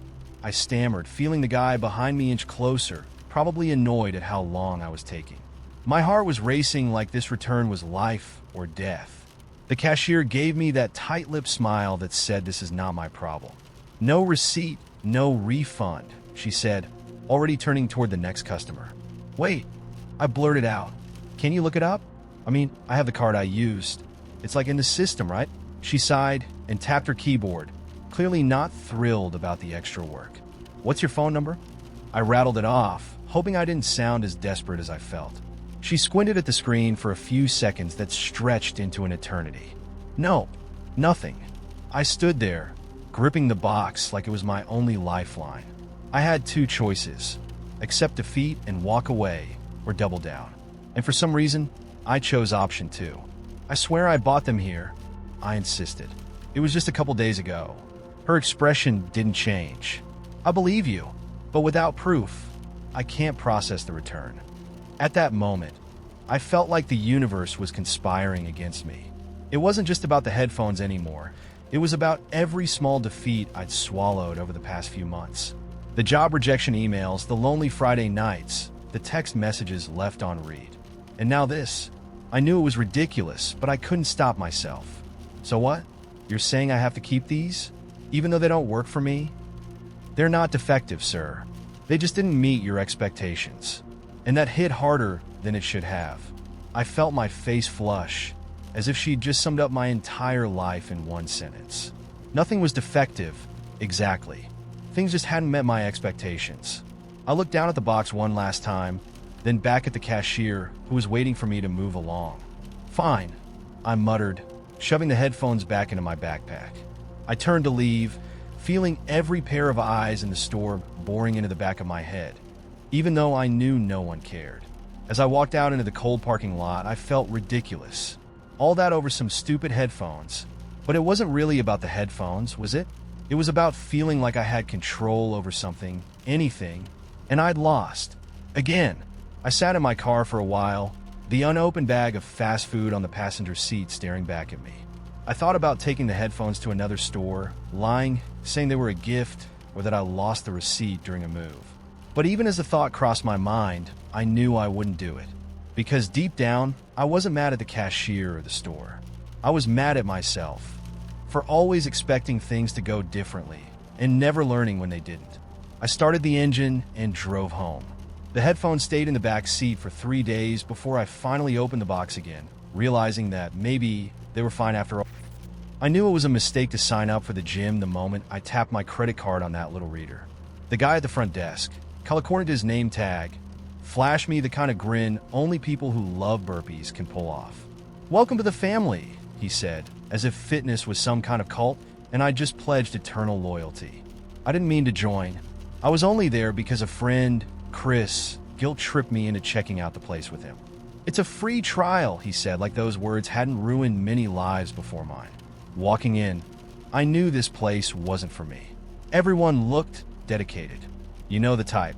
S1: I stammered, feeling the guy behind me inch closer, probably annoyed at how long I was taking. My heart was racing like this return was life or death. The cashier gave me that tight-lipped smile that said this is not my problem. "No receipt, no refund," she said, already turning toward the next customer. "Wait," I blurted out. "Can you look it up? I mean, I have the card I used. It's like in the system, right?" She sighed and tapped her keyboard, clearly not thrilled about the extra work. "What's your phone number?" I rattled it off, hoping I didn't sound as desperate as I felt. She squinted at the screen for a few seconds that stretched into an eternity. "No, nothing." I stood there, gripping the box like it was my only lifeline. I had two choices: accept defeat and walk away, or double down. And for some reason, I chose option 2. "I swear I bought them here," I insisted. "It was just a couple days ago." Her expression didn't change. "I believe you, but without proof, I can't process the return." At that moment, I felt like the universe was conspiring against me. It wasn't just about the headphones anymore. It was about every small defeat I'd swallowed over the past few months. The job rejection emails, the lonely Friday nights, the text messages left on read. And now this. I knew it was ridiculous, but I couldn't stop myself. "So what? You're saying I have to keep these, even though they don't work for me?" "They're not defective, sir. They just didn't meet your expectations." And that hit harder than it should have. I felt my face flush, as if she'd just summed up my entire life in one sentence. Nothing was defective, exactly. Things just hadn't met my expectations. I looked down at the box one last time, then back at the cashier, who was waiting for me to move along. "Fine," I muttered, shoving the headphones back into my backpack. I turned to leave, feeling every pair of eyes in the store boring into the back of my head, even though I knew no one cared. As I walked out into the cold parking lot, I felt ridiculous. All that over some stupid headphones. But it wasn't really about the headphones, was it? It was about feeling like I had control over something, anything, and I'd lost. Again. I sat in my car for a while, the unopened bag of fast food on the passenger seat staring back at me. I thought about taking the headphones to another store, lying, saying they were a gift, or that I lost the receipt during a move. But even as the thought crossed my mind, I knew I wouldn't do it. Because deep down, I wasn't mad at the cashier or the store. I was mad at myself for always expecting things to go differently and never learning when they didn't. I started the engine and drove home. The headphones stayed in the back seat for 3 days before I finally opened the box again, realizing that maybe they were fine after all. I knew it was a mistake to sign up for the gym the moment I tapped my credit card on that little reader. The guy at the front desk, according to his name tag, flashed me the kind of grin only people who love burpees can pull off. "Welcome to the family," he said, as if fitness was some kind of cult and I just pledged eternal loyalty. I didn't mean to join. I was only there because a friend, Chris, guilt-tripped me into checking out the place with him. "It's a free trial," he said, like those words hadn't ruined many lives before mine. Walking in, I knew this place wasn't for me. Everyone looked dedicated. You know the type.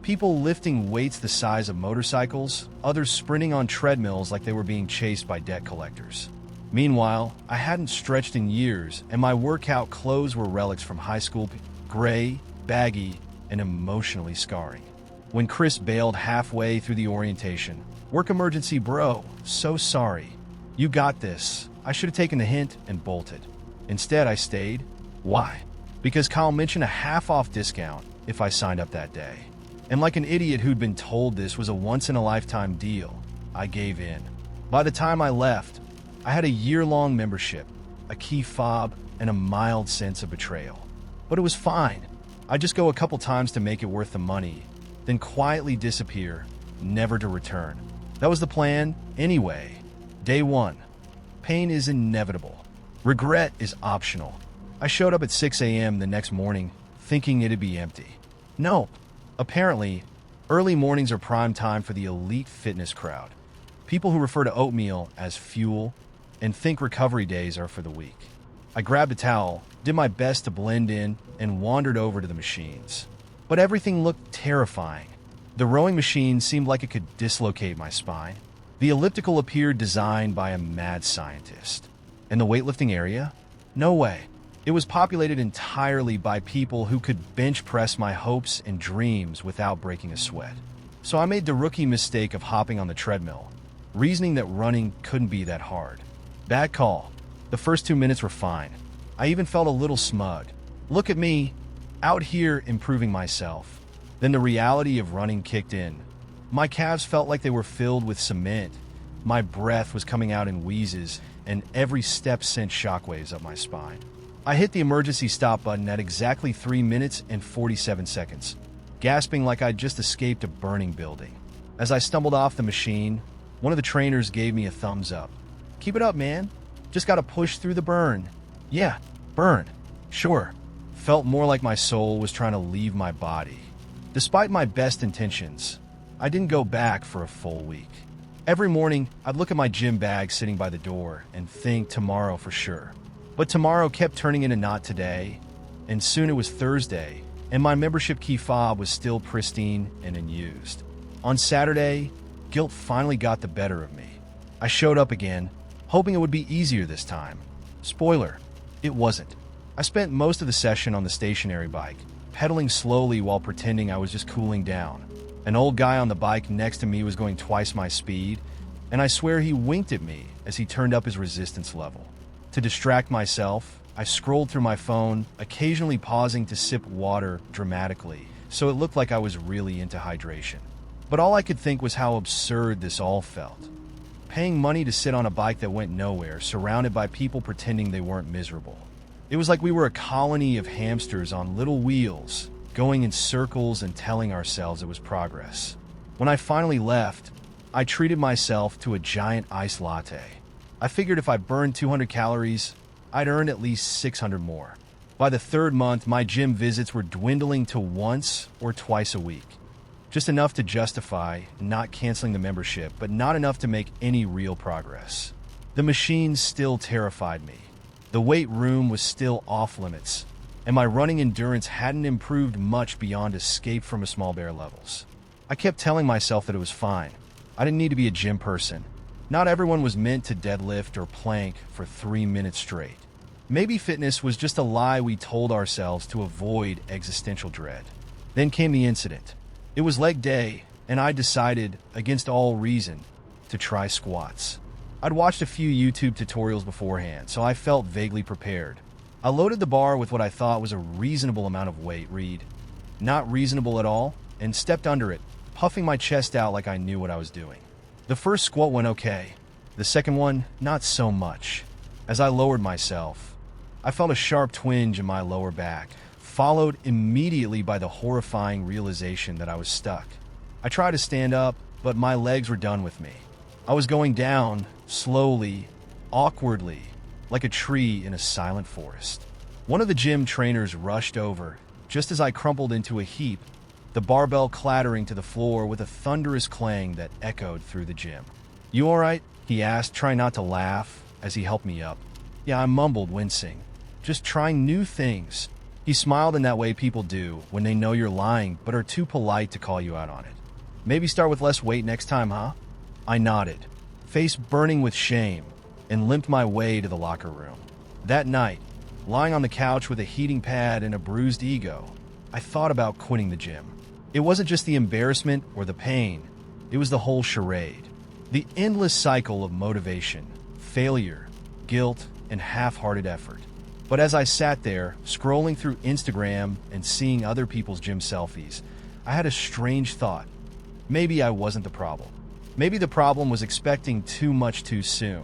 S1: People lifting weights the size of motorcycles, others sprinting on treadmills like they were being chased by debt collectors. Meanwhile, I hadn't stretched in years, and my workout clothes were relics from high school, gray, baggy, and emotionally scarring. When Chris bailed halfway through the orientation, "Work emergency, bro. So sorry." "You got this." I should have taken the hint and bolted. Instead, I stayed. Why? Because Kyle mentioned a half-off discount if I signed up that day. And like an idiot who'd been told this was a once-in-a-lifetime deal, I gave in. By the time I left, I had a year-long membership, a key fob, and a mild sense of betrayal. But it was fine. I'd just go a couple times to make it worth the money, then quietly disappear, never to return. That was the plan, anyway. Day 1. Pain is inevitable. Regret is optional. I showed up at 6 a.m. the next morning, thinking it'd be empty. No. Apparently, early mornings are prime time for the elite fitness crowd. People who refer to oatmeal as fuel and think recovery days are for the weak. I grabbed a towel, did my best to blend in, and wandered over to the machines. But everything looked terrifying. The rowing machine seemed like it could dislocate my spine. The elliptical appeared designed by a mad scientist. And the weightlifting area? No way. It was populated entirely by people who could bench press my hopes and dreams without breaking a sweat. So I made the rookie mistake of hopping on the treadmill, reasoning that running couldn't be that hard. Bad call. The first 2 minutes were fine. I even felt a little smug. Look at me, out here improving myself. Then the reality of running kicked in. My calves felt like they were filled with cement. My breath was coming out in wheezes, and every step sent shockwaves up my spine. I hit the emergency stop button at exactly 3 minutes and 47 seconds, gasping like I'd just escaped a burning building. As I stumbled off the machine, one of the trainers gave me a thumbs up. Keep it up, man. Just gotta push through the burn. Yeah, burn. Sure. Felt more like my soul was trying to leave my body. Despite my best intentions, I didn't go back for a full week. Every morning, I'd look at my gym bag sitting by the door and think tomorrow for sure. But tomorrow kept turning into not today, and soon it was Thursday, and my membership key fob was still pristine and unused. On Saturday, guilt finally got the better of me. I showed up again, hoping it would be easier this time. Spoiler, it wasn't. I spent most of the session on the stationary bike, pedaling slowly while pretending I was just cooling down. An old guy on the bike next to me was going twice my speed, and I swear he winked at me as he turned up his resistance level. To distract myself, I scrolled through my phone, occasionally pausing to sip water dramatically, so it looked like I was really into hydration. But all I could think was how absurd this all felt. Paying money to sit on a bike that went nowhere, surrounded by people pretending they weren't miserable. It was like we were a colony of hamsters on little wheels, going in circles and telling ourselves it was progress. When I finally left, I treated myself to a giant iced latte. I figured if I burned 200 calories, I'd earn at least 600 more. By the third month, my gym visits were dwindling to once or twice a week. Just enough to justify not canceling the membership, but not enough to make any real progress. The machines still terrified me. The weight room was still off limits, and my running endurance hadn't improved much beyond escape from a small bear levels. I kept telling myself that it was fine. I didn't need to be a gym person. Not everyone was meant to deadlift or plank for 3 minutes straight. Maybe fitness was just a lie we told ourselves to avoid existential dread. Then came the incident. It was leg day, and I decided, against all reason, to try squats. I'd watched a few YouTube tutorials beforehand, so I felt vaguely prepared. I loaded the bar with what I thought was a reasonable amount of weight, not reasonable at all, and stepped under it, puffing my chest out like I knew what I was doing. The first squat went okay. The second one, not so much. As I lowered myself, I felt a sharp twinge in my lower back, followed immediately by the horrifying realization that I was stuck. I tried to stand up, but my legs were done with me. I was going down, slowly, awkwardly, like a tree in a silent forest. One of the gym trainers rushed over, just as I crumpled into a heap, the barbell clattering to the floor with a thunderous clang that echoed through the gym. "You all right?" he asked, trying not to laugh as he helped me up. "Yeah," I mumbled, wincing. "Just trying new things." He smiled in that way people do when they know you're lying but are too polite to call you out on it. "Maybe start with less weight next time, huh?" I nodded, face burning with shame, and limped my way to the locker room. That night, lying on the couch with a heating pad and a bruised ego, I thought about quitting the gym. It wasn't just the embarrassment or the pain, it was the whole charade. The endless cycle of motivation, failure, guilt, and half-hearted effort. But as I sat there, scrolling through Instagram and seeing other people's gym selfies, I had a strange thought. Maybe I wasn't the problem. Maybe the problem was expecting too much too soon.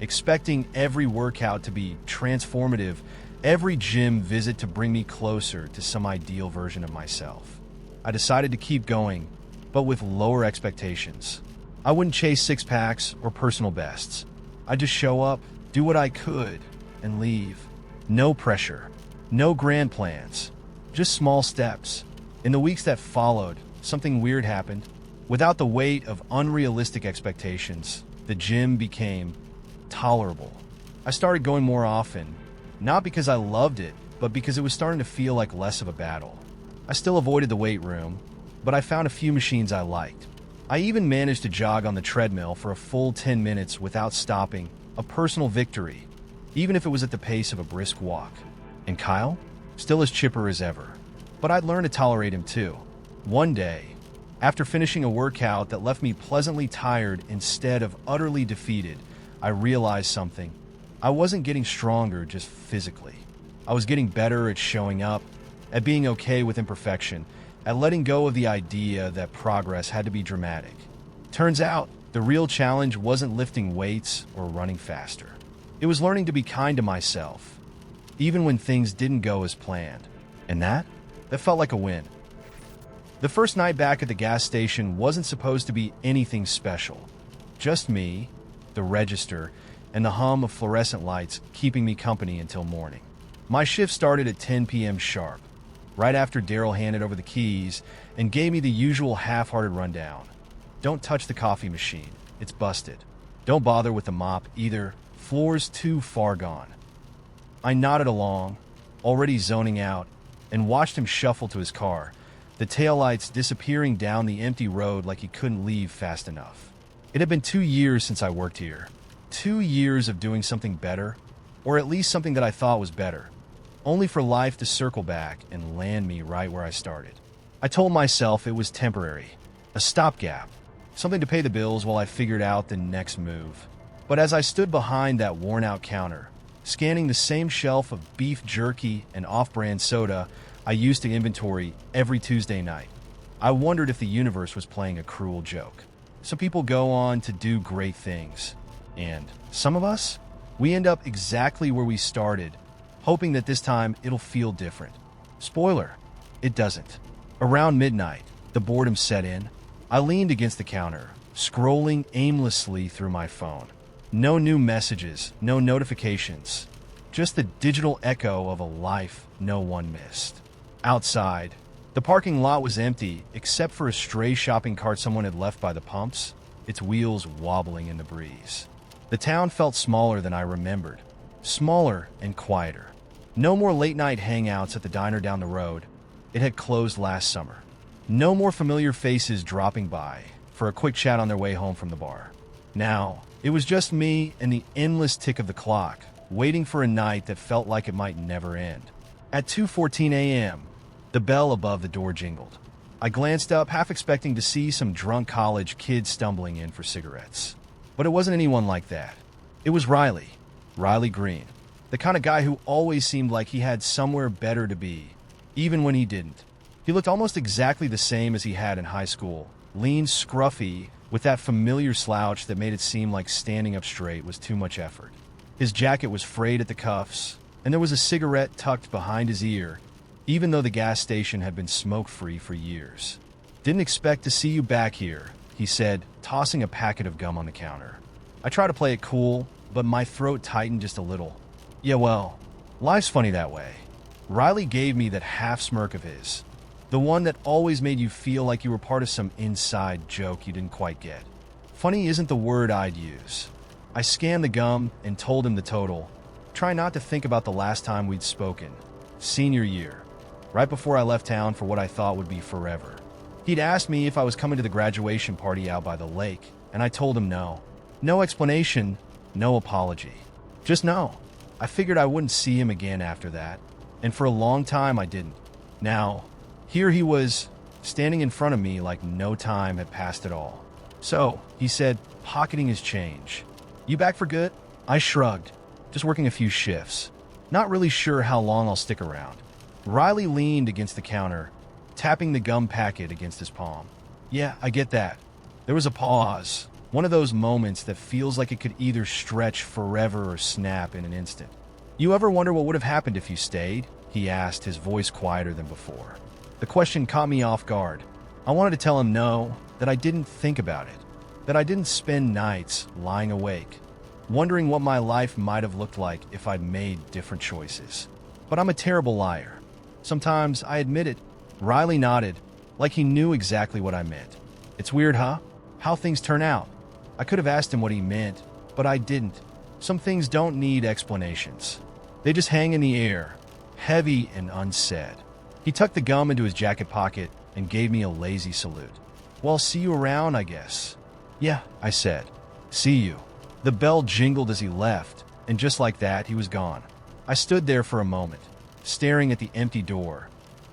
S1: Expecting every workout to be transformative, every gym visit to bring me closer to some ideal version of myself. I decided to keep going, but with lower expectations. I wouldn't chase six-packs or personal bests. I'd just show up, do what I could, and leave. No pressure, no grand plans, just small steps. In the weeks that followed, something weird happened. Without the weight of unrealistic expectations, the gym became tolerable. I started going more often, not because I loved it, but because it was starting to feel like less of a battle. I still avoided the weight room, but I found a few machines I liked. I even managed to jog on the treadmill for a full 10 minutes without stopping, a personal victory, even if it was at the pace of a brisk walk. And Kyle? Still as chipper as ever. But I'd learned to tolerate him too. One day, after finishing a workout that left me pleasantly tired instead of utterly defeated, I realized something. I wasn't getting stronger just physically. I was getting better at showing up, at being okay with imperfection, at letting go of the idea that progress had to be dramatic. Turns out, the real challenge wasn't lifting weights or running faster. It was learning to be kind to myself, even when things didn't go as planned. And that felt like a win. The first night back at the gas station wasn't supposed to be anything special. Just me, the register, and the hum of fluorescent lights keeping me company until morning. My shift started at 10 p.m. sharp, right after Daryl handed over the keys and gave me the usual half-hearted rundown. Don't touch the coffee machine. It's busted. Don't bother with the mop either. Floor's too far gone. I nodded along, already zoning out, and watched him shuffle to his car, the taillights disappearing down the empty road like he couldn't leave fast enough. It had been 2 years since I worked here. 2 years of doing something better, or at least something that I thought was better, only for life to circle back and land me right where I started. I told myself it was temporary, a stopgap, something to pay the bills while I figured out the next move. But as I stood behind that worn-out counter, scanning the same shelf of beef jerky and off-brand soda I used to inventory every Tuesday night, I wondered if the universe was playing a cruel joke. Some people go on to do great things, and some of us, we end up exactly where we started, hoping that this time it'll feel different. Spoiler, it doesn't. Around midnight, the boredom set in. I leaned against the counter, scrolling aimlessly through my phone. No new messages, no notifications, just the digital echo of a life no one missed. Outside, the parking lot was empty except for a stray shopping cart someone had left by the pumps, its wheels wobbling in the breeze. The town felt smaller than I remembered, smaller and quieter. No more late-night hangouts at the diner down the road. It had closed last summer. No more familiar faces dropping by for a quick chat on their way home from the bar. Now, it was just me and the endless tick of the clock, waiting for a night that felt like it might never end. At 2:14 a.m., the bell above the door jingled. I glanced up, half expecting to see some drunk college kid stumbling in for cigarettes. But it wasn't anyone like that. It was Riley Green, the kind of guy who always seemed like he had somewhere better to be, even when he didn't. He looked almost exactly the same as he had in high school, lean, scruffy, with that familiar slouch that made it seem like standing up straight was too much effort. His jacket was frayed at the cuffs, and there was a cigarette tucked behind his ear, even though the gas station had been smoke-free for years. "Didn't expect to see you back here," he said, tossing a packet of gum on the counter. I tried to play it cool, but my throat tightened just a little. "Yeah, well, life's funny that way." Riley gave me that half smirk of his, the one that always made you feel like you were part of some inside joke you didn't quite get. Funny isn't the word I'd use. I scanned the gum and told him the total, trying not to think about the last time we'd spoken. Senior year, right before I left town for what I thought would be forever. He'd asked me if I was coming to the graduation party out by the lake, and I told him no. No explanation, no apology. Just no. I figured I wouldn't see him again after that, and for a long time I didn't. Now, here he was, standing in front of me like no time had passed at all. "So," he said, pocketing his change. "You back for good?" I shrugged, just working a few shifts. Not really sure how long I'll stick around. Riley leaned against the counter, tapping the gum packet against his palm. Yeah, I get that. There was a pause, one of those moments that feels like it could either stretch forever or snap in an instant. You ever wonder what would have happened if you stayed? He asked, his voice quieter than before. The question caught me off guard. I wanted to tell him no, that I didn't think about it, that I didn't spend nights lying awake, wondering what my life might have looked like if I'd made different choices. But I'm a terrible liar. Sometimes I admit it. Riley nodded, like he knew exactly what I meant. It's weird, huh? How things turn out. I could have asked him what he meant, but I didn't. Some things don't need explanations. They just hang in the air, heavy and unsaid. He tucked the gum into his jacket pocket and gave me a lazy salute. Well, see you around, I guess. Yeah, I said. See you. The bell jingled as he left, and just like that, he was gone. I stood there for a moment, staring at the empty door,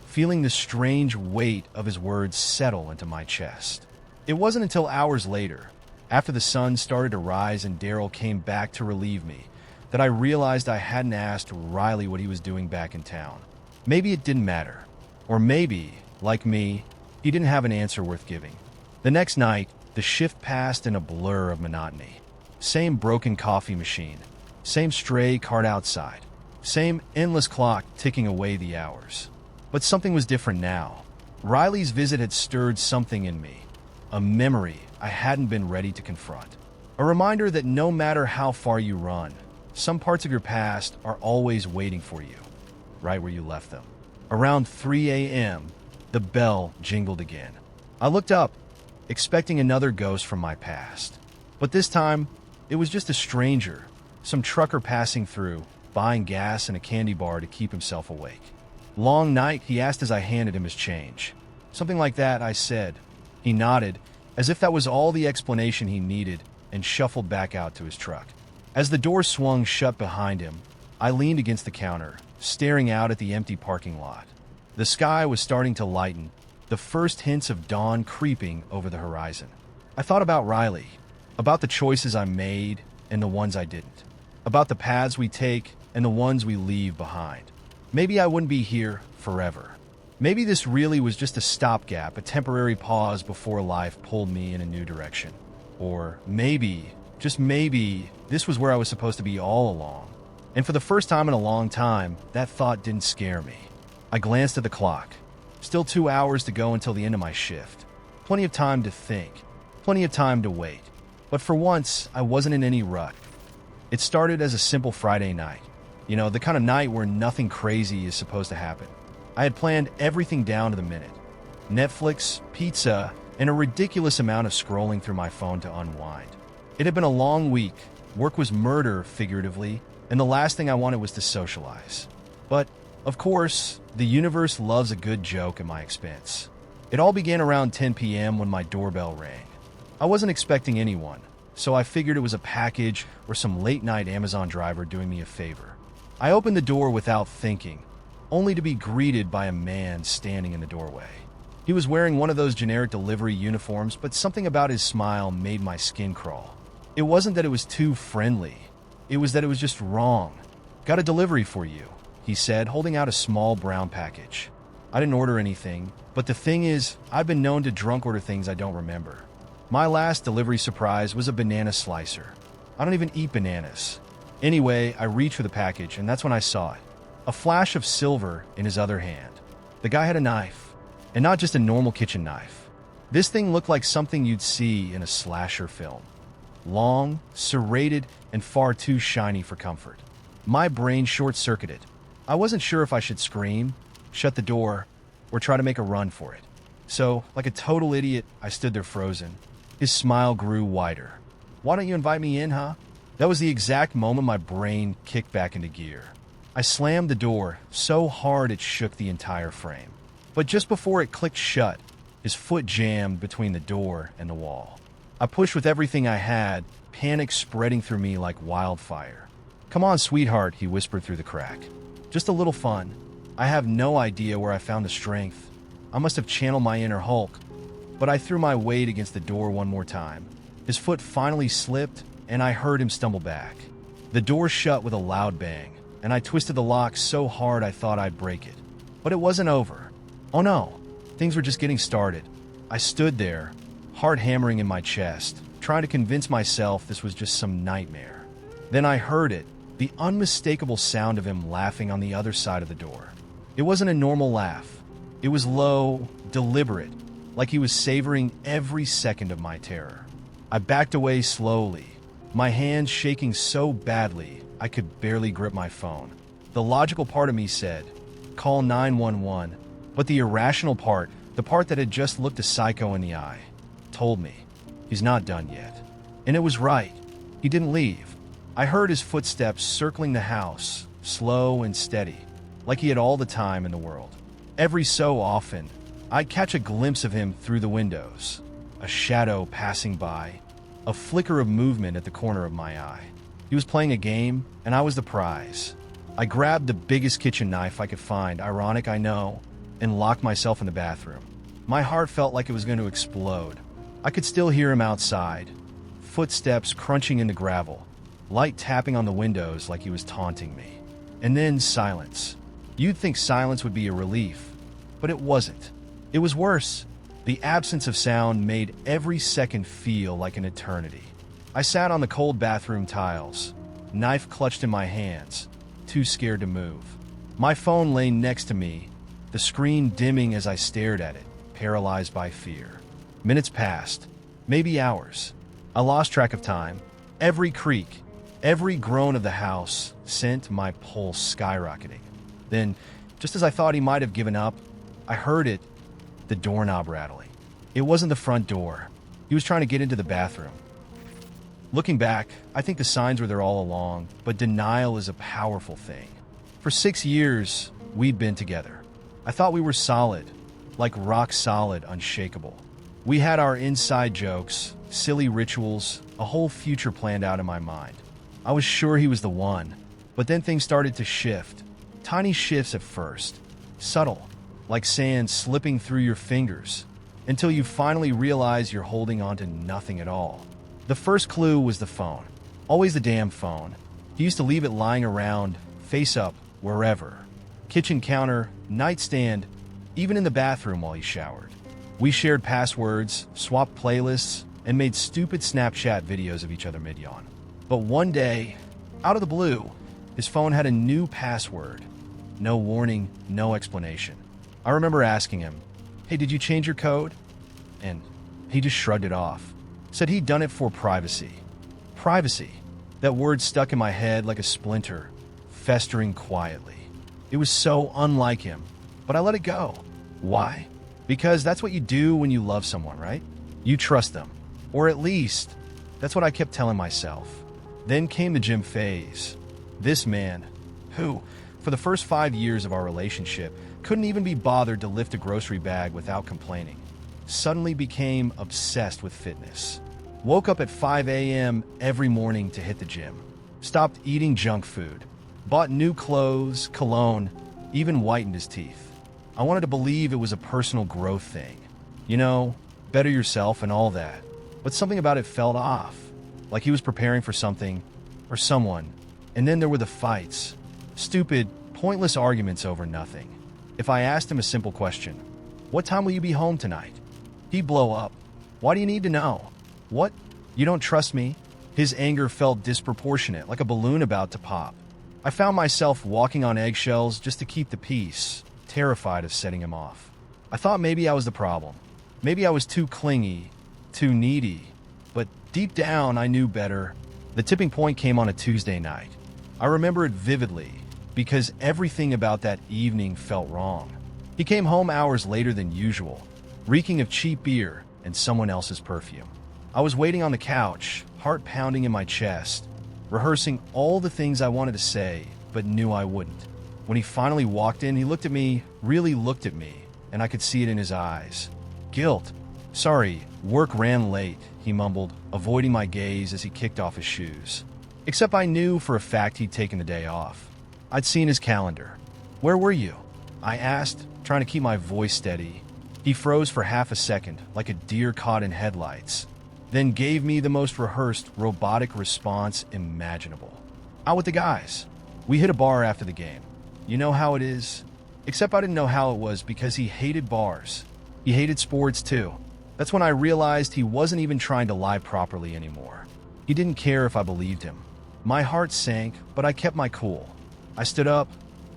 S1: feeling the strange weight of his words settle into my chest. It wasn't until hours later, after the sun started to rise and Daryl came back to relieve me, that I realized I hadn't asked Riley what he was doing back in town. Maybe it didn't matter. Or maybe, like me, he didn't have an answer worth giving. The next night, the shift passed in a blur of monotony. Same broken coffee machine, same stray cart outside, same endless clock ticking away the hours. But something was different now. Riley's visit had stirred something in me, a memory I hadn't been ready to confront. A reminder that no matter how far you run, some parts of your past are always waiting for you, right where you left them. Around 3 a.m., the bell jingled again. I looked up, expecting another ghost from my past. But this time, it was just a stranger, some trucker passing through, buying gas and a candy bar to keep himself awake. Long night, he asked as I handed him his change. Something like that, I said. He nodded, as if that was all the explanation he needed, and shuffled back out to his truck. As the door swung shut behind him, I leaned against the counter, staring out at the empty parking lot. The sky was starting to lighten, the first hints of dawn creeping over the horizon. I thought about Riley, about the choices I made and the ones I didn't, about the paths we take and the ones we leave behind. Maybe I wouldn't be here forever. Maybe this really was just a stopgap, a temporary pause before life pulled me in a new direction. Or maybe, just maybe, this was where I was supposed to be all along. And for the first time in a long time, that thought didn't scare me. I glanced at the clock. Still 2 hours to go until the end of my shift. Plenty of time to think. Plenty of time to wait. But for once, I wasn't in any rut. It started as a simple Friday night. You know, the kind of night where nothing crazy is supposed to happen. I had planned everything down to the minute. Netflix, pizza, and a ridiculous amount of scrolling through my phone to unwind. It had been a long week. Work was murder, figuratively, and the last thing I wanted was to socialize. But, of course, the universe loves a good joke at my expense. It all began around 10 p.m. when my doorbell rang. I wasn't expecting anyone, so I figured it was a package or some late-night Amazon driver doing me a favor. I opened the door without thinking, only to be greeted by a man standing in the doorway. He was wearing one of those generic delivery uniforms, but something about his smile made my skin crawl. It wasn't that it was too friendly. It was that it was just wrong. Got a delivery for you, he said, holding out a small brown package. I didn't order anything, but the thing is, I've been known to drunk order things I don't remember. My last delivery surprise was a banana slicer. I don't even eat bananas. Anyway, I reached for the package, and that's when I saw it. A flash of silver in his other hand. The guy had a knife, and not just a normal kitchen knife. This thing looked like something you'd see in a slasher film. Long, serrated, and far too shiny for comfort. My brain short-circuited. I wasn't sure if I should scream, shut the door, or try to make a run for it. So, like a total idiot, I stood there frozen. His smile grew wider. Why don't you invite me in, huh? That was the exact moment my brain kicked back into gear. I slammed the door so hard it shook the entire frame. But just before it clicked shut, his foot jammed between the door and the wall. I pushed with everything I had, panic spreading through me like wildfire. Come on, sweetheart, he whispered through the crack. Just a little fun. I have no idea where I found the strength. I must have channeled my inner Hulk. But I threw my weight against the door one more time. His foot finally slipped, and I heard him stumble back. The door shut with a loud bang, and I twisted the lock so hard I thought I'd break it. But it wasn't over. Oh no. Things were just getting started. I stood there, heart hammering in my chest, trying to convince myself this was just some nightmare. Then I heard it, the unmistakable sound of him laughing on the other side of the door. It wasn't a normal laugh. It was low, deliberate, like he was savoring every second of my terror. I backed away slowly, my hands shaking so badly I could barely grip my phone. The logical part of me said, "Call 911," but the irrational part, the part that had just looked a psycho in the eye, told me, he's not done yet. And it was right. He didn't leave. I heard his footsteps circling the house, slow and steady, like he had all the time in the world. Every so often, I'd catch a glimpse of him through the windows, a shadow passing by, a flicker of movement at the corner of my eye. He was playing a game, and I was the prize. I grabbed the biggest kitchen knife I could find, ironic I know, and locked myself in the bathroom. My heart felt like it was going to explode. I could still hear him outside, footsteps crunching into gravel, light tapping on the windows like he was taunting me. And then silence. You'd think silence would be a relief, but it wasn't. It was worse. The absence of sound made every second feel like an eternity. I sat on the cold bathroom tiles, knife clutched in my hands, too scared to move. My phone lay next to me, the screen dimming as I stared at it, paralyzed by fear. Minutes passed, maybe hours. I lost track of time. Every creak, every groan of the house sent my pulse skyrocketing. Then, just as I thought he might have given up, I heard it, the doorknob rattling. It wasn't the front door. He was trying to get into the bathroom. Looking back, I think the signs were there all along, but denial is a powerful thing. For 6 years, we'd been together. I thought we were solid, like rock solid, unshakable. We had our inside jokes, silly rituals, a whole future planned out in my mind. I was sure he was the one, but then things started to shift. Tiny shifts at first, subtle, like sand slipping through your fingers, until you finally realize you're holding on to nothing at all. The first clue was the phone. Always the damn phone. He used to leave it lying around, face up, wherever. Kitchen counter, nightstand, even in the bathroom while he showered. We shared passwords, swapped playlists, and made stupid Snapchat videos of each other mid-yawn. But one day, out of the blue, his phone had a new password. No warning, no explanation. I remember asking him, "Hey, did you change your code?" And he just shrugged it off. Said he'd done it for privacy. Privacy. That word stuck in my head like a splinter, festering quietly. It was so unlike him, but I let it go. Why? Because that's what you do when you love someone, right? You trust them. Or at least, that's what I kept telling myself. Then came the gym phase. This man, who, for the first 5 years of our relationship, couldn't even be bothered to lift a grocery bag without complaining, suddenly became obsessed with fitness. Woke up at 5 a.m. every morning to hit the gym. Stopped eating junk food. Bought new clothes, cologne, even whitened his teeth. I wanted to believe it was a personal growth thing. You know, better yourself and all that. But something about it felt off. Like he was preparing for something, or someone. And then there were the fights. Stupid, pointless arguments over nothing. If I asked him a simple question, "What time will you be home tonight?" he'd blow up. "Why do you need to know?" "What? You don't trust me?" His anger felt disproportionate, like a balloon about to pop. I found myself walking on eggshells just to keep the peace, terrified of setting him off. I thought maybe I was the problem. Maybe I was too clingy, too needy. But deep down, I knew better. The tipping point came on a Tuesday night. I remember it vividly, because everything about that evening felt wrong. He came home hours later than usual, reeking of cheap beer and someone else's perfume. I was waiting on the couch, heart pounding in my chest, rehearsing all the things I wanted to say, but knew I wouldn't. When he finally walked in, he looked at me, really looked at me, and I could see it in his eyes. Guilt. "Sorry, work ran late," he mumbled, avoiding my gaze as he kicked off his shoes. Except I knew for a fact he'd taken the day off. I'd seen his calendar. "Where were you?" I asked, trying to keep my voice steady. He froze for half a second, like a deer caught in headlights, then gave me the most rehearsed, robotic response imaginable. "Out with the guys. We hit a bar after the game. You know how it is?" Except I didn't know how it was because he hated bars. He hated sports too. That's when I realized he wasn't even trying to lie properly anymore. He didn't care if I believed him. My heart sank, but I kept my cool. I stood up,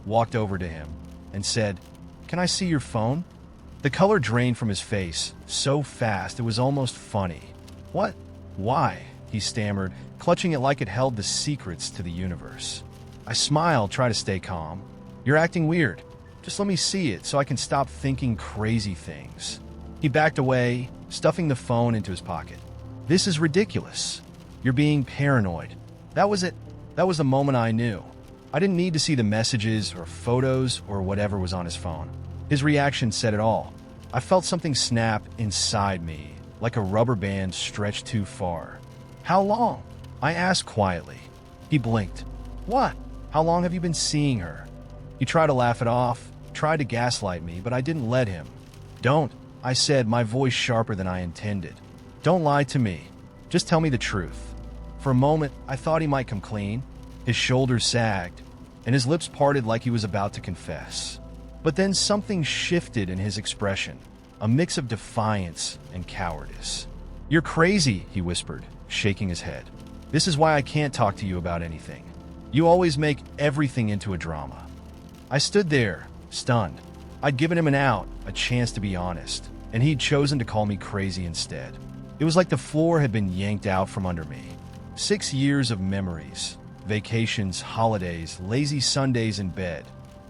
S1: walked over to him, and said, "Can I see your phone?" The color drained from his face so fast it was almost funny. "What? Why?" he stammered, clutching it like it held the secrets to the universe. I smiled, trying to stay calm. "You're acting weird. Just let me see it so I can stop thinking crazy things." He backed away, stuffing the phone into his pocket. "This is ridiculous. You're being paranoid." That was it. That was the moment I knew. I didn't need to see the messages or photos or whatever was on his phone. His reaction said it all. I felt something snap inside me, like a rubber band stretched too far. "How long?" I asked quietly. He blinked. "What? How long have you been seeing her?" He tried to laugh it off, tried to gaslight me, but I didn't let him. "Don't," I said, my voice sharper than I intended. "Don't lie to me. Just tell me the truth." For a moment, I thought he might come clean. His shoulders sagged, and his lips parted like he was about to confess. But then something shifted in his expression, a mix of defiance and cowardice. "You're crazy," he whispered, shaking his head. "This is why I can't talk to you about anything. You always make everything into a drama." I stood there, stunned. I'd given him an out, a chance to be honest, and he'd chosen to call me crazy instead. It was like the floor had been yanked out from under me. 6 years of memories, vacations, holidays, lazy Sundays in bed,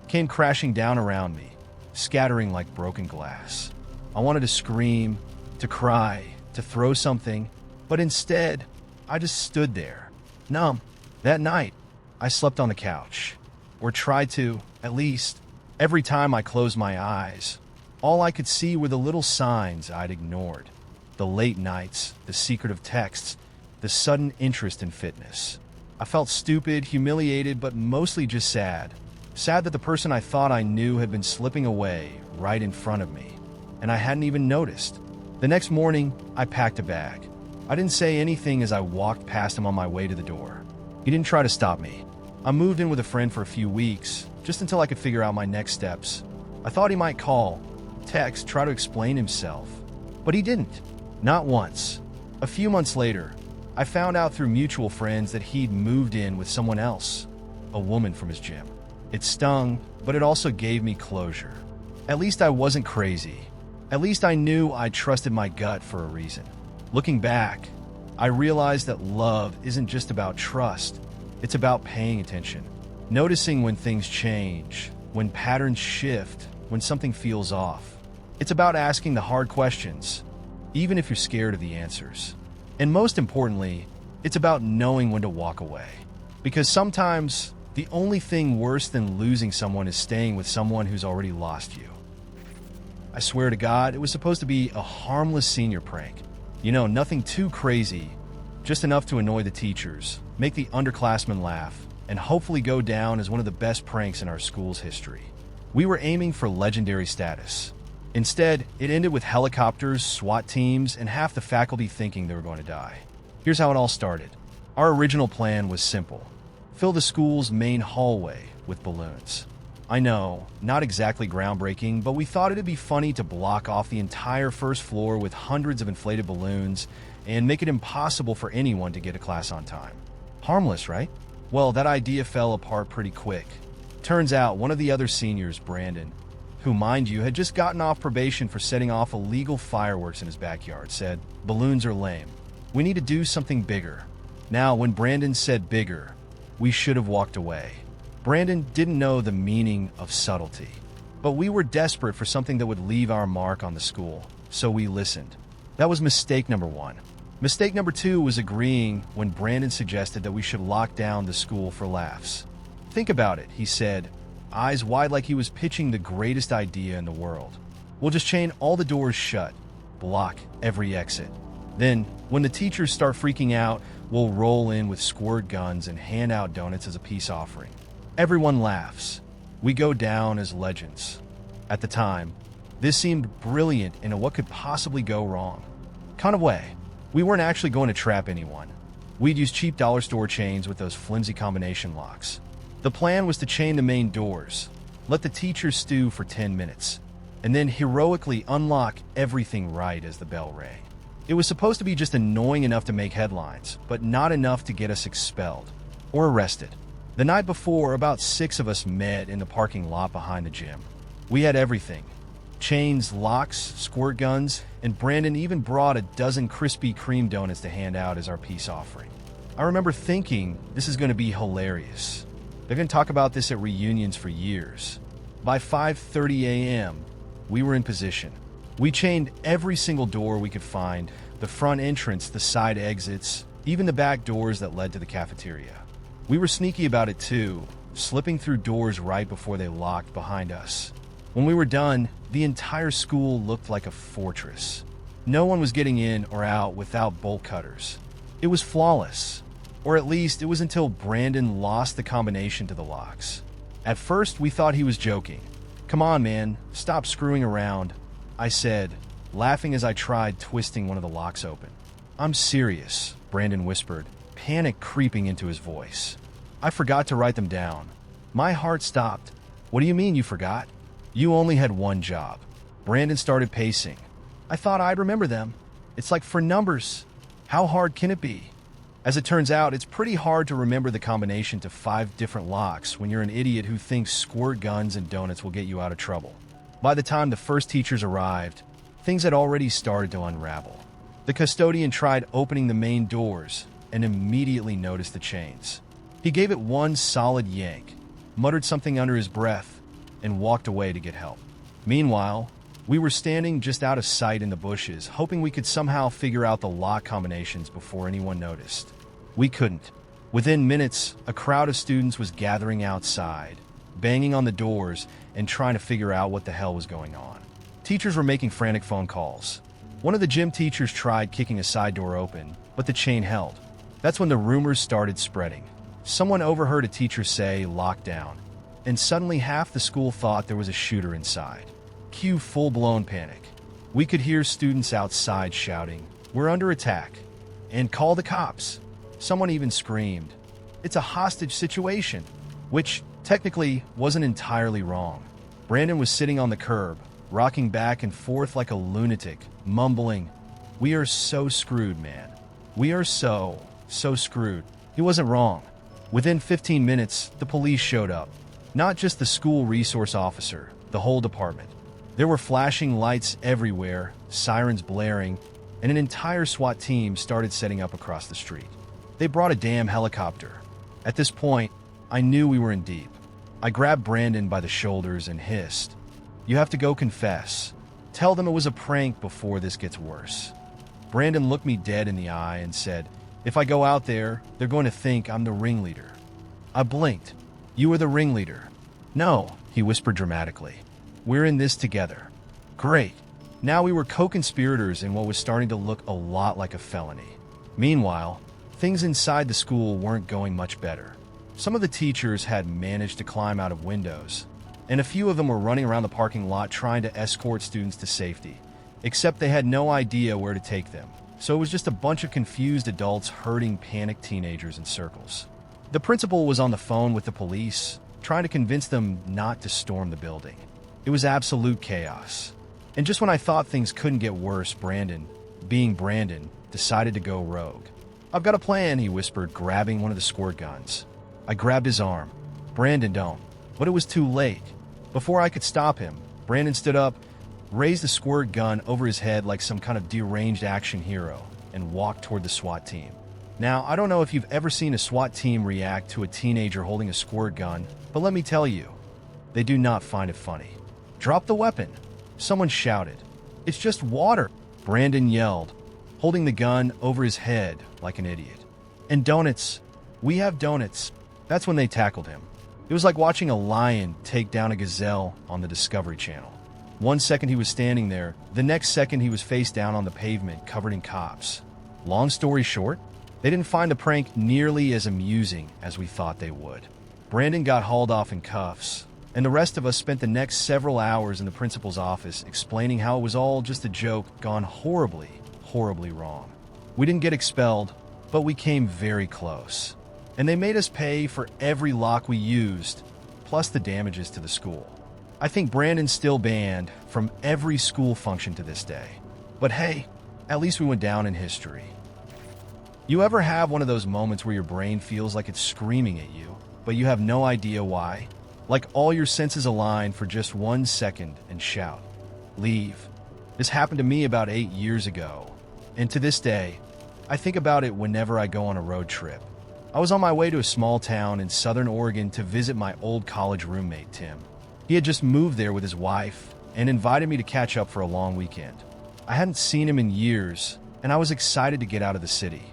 S1: came crashing down around me, scattering like broken glass. I wanted to scream, to cry, to throw something, but instead, I just stood there, numb. That night, I slept on the couch, or tried to, at least. Every time I closed my eyes, all I could see were the little signs I'd ignored. The late nights, the secretive texts, the sudden interest in fitness. I felt stupid, humiliated, but mostly just sad. Sad that the person I thought I knew had been slipping away right in front of me, and I hadn't even noticed. The next morning, I packed a bag. I didn't say anything as I walked past him on my way to the door. He didn't try to stop me. I moved in with a friend for a few weeks, just until I could figure out my next steps. I thought he might call, text, try to explain himself. But he didn't. Not once. A few months later, I found out through mutual friends that he'd moved in with someone else, a woman from his gym. It stung, but it also gave me closure. At least I wasn't crazy. At least I knew I trusted my gut for a reason. Looking back, I realized that love isn't just about trust. It's about paying attention. Noticing when things change, when patterns shift, when something feels off. It's about asking the hard questions, even if you're scared of the answers. And most importantly, it's about knowing when to walk away. Because sometimes, the only thing worse than losing someone is staying with someone who's already lost you. I swear to God, it was supposed to be a harmless senior prank. You know, nothing too crazy, just enough to annoy the teachers, make the underclassmen laugh, and hopefully go down as one of the best pranks in our school's history. We were aiming for legendary status. Instead, it ended with helicopters, SWAT teams, and half the faculty thinking they were going to die. Here's how it all started. Our original plan was simple. Fill the school's main hallway with balloons. I know, not exactly groundbreaking, but we thought it'd be funny to block off the entire first floor with hundreds of inflated balloons and make it impossible for anyone to get to class on time. Harmless, right? Well, that idea fell apart pretty quick. Turns out one of the other seniors, Brandon, who, mind you, had just gotten off probation for setting off illegal fireworks in his backyard, said, "Balloons are lame. We need to do something bigger." Now, when Brandon said bigger, we should have walked away. Brandon didn't know the meaning of subtlety, but we were desperate for something that would leave our mark on the school, so we listened. That was mistake number 1. Mistake number 2 was agreeing when Brandon suggested that we should lock down the school for laughs. "Think about it," he said, eyes wide like he was pitching the greatest idea in the world. "We'll just chain all the doors shut, block every exit. Then, when the teachers start freaking out, we'll roll in with squirt guns and hand out donuts as a peace offering. Everyone laughs. We go down as legends." At the time, this seemed brilliant in a what could possibly go wrong kind of way. We weren't actually going to trap anyone. We'd use cheap dollar store chains with those flimsy combination locks. The plan was to chain the main doors, let the teachers stew for 10 minutes, and then heroically unlock everything right as the bell rang. It was supposed to be just annoying enough to make headlines, but not enough to get us expelled or arrested. The night before, about 6 of us met in the parking lot behind the gym. We had everything: chains, locks, squirt guns, and Brandon even brought a dozen Krispy Kreme donuts to hand out as our peace offering. I remember thinking, this is going to be hilarious. They're going to talk about this at reunions for years. By 5:30 a.m., we were in position. We chained every single door we could find: the front entrance, the side exits, even the back doors that led to the cafeteria. We were sneaky about it too, slipping through doors right before they locked behind us. When we were done, the entire school looked like a fortress. No one was getting in or out without bolt cutters. It was flawless. Or at least it was until Brandon lost the combination to the locks. At first, we thought he was joking. "Come on, man, stop screwing around," I said, laughing as I tried twisting one of the locks open. "I'm serious," Brandon whispered, panic creeping into his voice. I forgot to write them down. My heart stopped. "What do you mean you forgot? You only had one job." Brandon started pacing. "I thought I'd remember them. It's like for numbers. How hard can it be?" As it turns out, it's pretty hard to remember the combination to 5 different locks when you're an idiot who thinks squirt guns and donuts will get you out of trouble. By the time the first teachers arrived, things had already started to unravel. The custodian tried opening the main doors and immediately noticed the chains. He gave it one solid yank, muttered something under his breath, and walked away to get help. Meanwhile, we were standing just out of sight in the bushes, hoping we could somehow figure out the lock combinations before anyone noticed. We couldn't. Within minutes, a crowd of students was gathering outside, banging on the doors and trying to figure out what the hell was going on. Teachers were making frantic phone calls. One of the gym teachers tried kicking a side door open, but the chain held. That's when the rumors started spreading. Someone overheard a teacher say "lockdown," and suddenly half the school thought there was a shooter inside. Cue full-blown panic. We could hear students outside shouting, "We're under attack," and "Call the cops." Someone even screamed, "It's a hostage situation," which technically wasn't entirely wrong. Brandon was sitting on the curb, rocking back and forth like a lunatic, mumbling, "We are so screwed, man. We are so screwed." He wasn't wrong. Within 15 minutes, the police showed up. Not just the school resource officer, the whole department. There were flashing lights everywhere, sirens blaring, and an entire SWAT team started setting up across the street. They brought a damn helicopter. At this point, I knew we were in deep. I grabbed Brandon by the shoulders and hissed, "You have to go confess. Tell them it was a prank before this gets worse." Brandon looked me dead in the eye and said, "If I go out there, they're going to think I'm the ringleader." I blinked. "You are the ringleader." "No," he whispered dramatically. "We're in this together." Great. Now we were co-conspirators in what was starting to look a lot like a felony. Meanwhile, things inside the school weren't going much better. Some of the teachers had managed to climb out of windows, and a few of them were running around the parking lot trying to escort students to safety, except they had no idea where to take them. So it was just a bunch of confused adults herding panicked teenagers in circles. The principal was on the phone with the police, trying to convince them not to storm the building. It was absolute chaos. And just when I thought things couldn't get worse, Brandon, being Brandon, decided to go rogue. "I've got a plan," he whispered, grabbing one of the squirt guns. I grabbed his arm. "Brandon, don't." But it was too late. Before I could stop him, Brandon stood up, raised the squirt gun over his head like some kind of deranged action hero, and walked toward the SWAT team. Now, I don't know if you've ever seen a SWAT team react to a teenager holding a squirt gun, but let me tell you, they do not find it funny. "Drop the weapon," someone shouted. "It's just water," Brandon yelled, holding the gun over his head like an idiot. "And donuts. We have donuts." That's when they tackled him. It was like watching a lion take down a gazelle on the Discovery Channel. One second he was standing there, the next second he was face down on the pavement covered in cops. Long story short, they didn't find the prank nearly as amusing as we thought they would. Brandon got hauled off in cuffs, and the rest of us spent the next several hours in the principal's office explaining how it was all just a joke gone horribly, horribly wrong. We didn't get expelled, but we came very close. And they made us pay for every lock we used, plus the damages to the school. I think Brandon's still banned from every school function to this day. But hey, at least we went down in history. You ever have one of those moments where your brain feels like it's screaming at you, but you have no idea why? Like all your senses align for just 1 second and shout, "Leave." This happened to me about 8 years ago, and to this day, I think about it whenever I go on a road trip. I was on my way to a small town in southern Oregon to visit my old college roommate, Tim. He had just moved there with his wife and invited me to catch up for a long weekend. I hadn't seen him in years, and I was excited to get out of the city.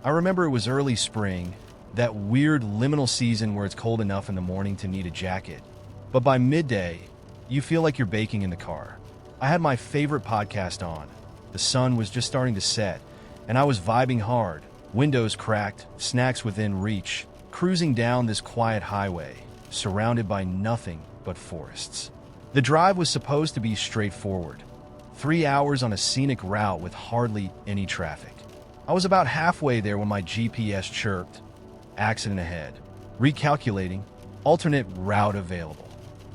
S1: I remember it was early spring, that weird liminal season where it's cold enough in the morning to need a jacket. But by midday, you feel like you're baking in the car. I had my favorite podcast on. The sun was just starting to set, and I was vibing hard, windows cracked, snacks within reach, cruising down this quiet highway, surrounded by nothing but forests. The drive was supposed to be straightforward. 3 hours on a scenic route with hardly any traffic. I was about halfway there when my GPS chirped, "Accident ahead. Recalculating. Alternate route available."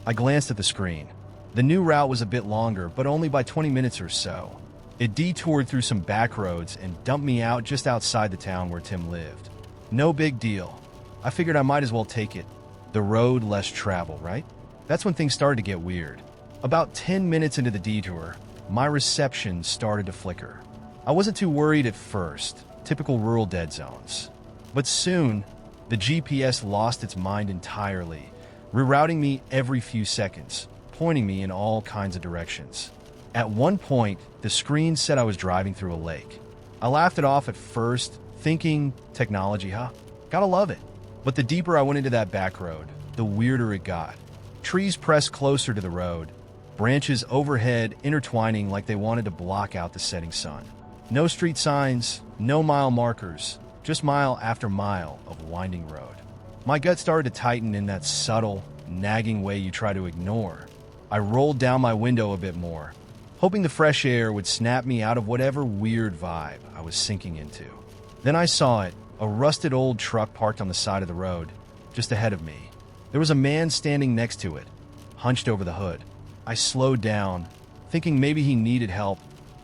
S1: I glanced at the screen. The new route was a bit longer, but only by 20 minutes or so. It detoured through some back roads and dumped me out just outside the town where Tim lived. No big deal. I figured I might as well take it. The road, less travel, right? That's when things started to get weird. About 10 minutes into the detour, my reception started to flicker. I wasn't too worried at first, typical rural dead zones. But soon, the GPS lost its mind entirely, rerouting me every few seconds, pointing me in all kinds of directions. At one point, the screen said I was driving through a lake. I laughed it off at first, thinking, technology, huh? Gotta love it. But the deeper I went into that back road, the weirder it got. Trees pressed closer to the road, branches overhead intertwining like they wanted to block out the setting sun. No street signs, no mile markers, just mile after mile of winding road. My gut started to tighten in that subtle, nagging way you try to ignore. I rolled down my window a bit more, hoping the fresh air would snap me out of whatever weird vibe I was sinking into. Then I saw it, a rusted old truck parked on the side of the road, just ahead of me. There was a man standing next to it, hunched over the hood. I slowed down, thinking maybe he needed help,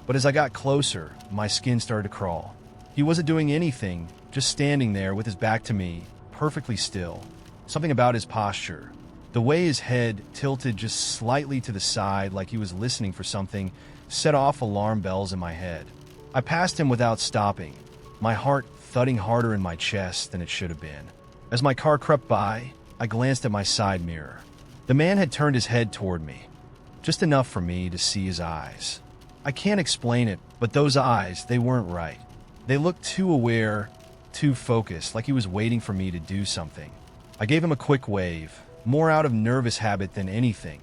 S1: but as I got closer, my skin started to crawl. He wasn't doing anything, just standing there with his back to me, perfectly still. Something about his posture, the way his head tilted just slightly to the side like he was listening for something, set off alarm bells in my head. I passed him without stopping, my heart thudding harder in my chest than it should have been. As my car crept by, I glanced at my side mirror. The man had turned his head toward me, just enough for me to see his eyes. I can't explain it, but those eyes, they weren't right. They looked too aware, too focused, like he was waiting for me to do something. I gave him a quick wave, more out of nervous habit than anything,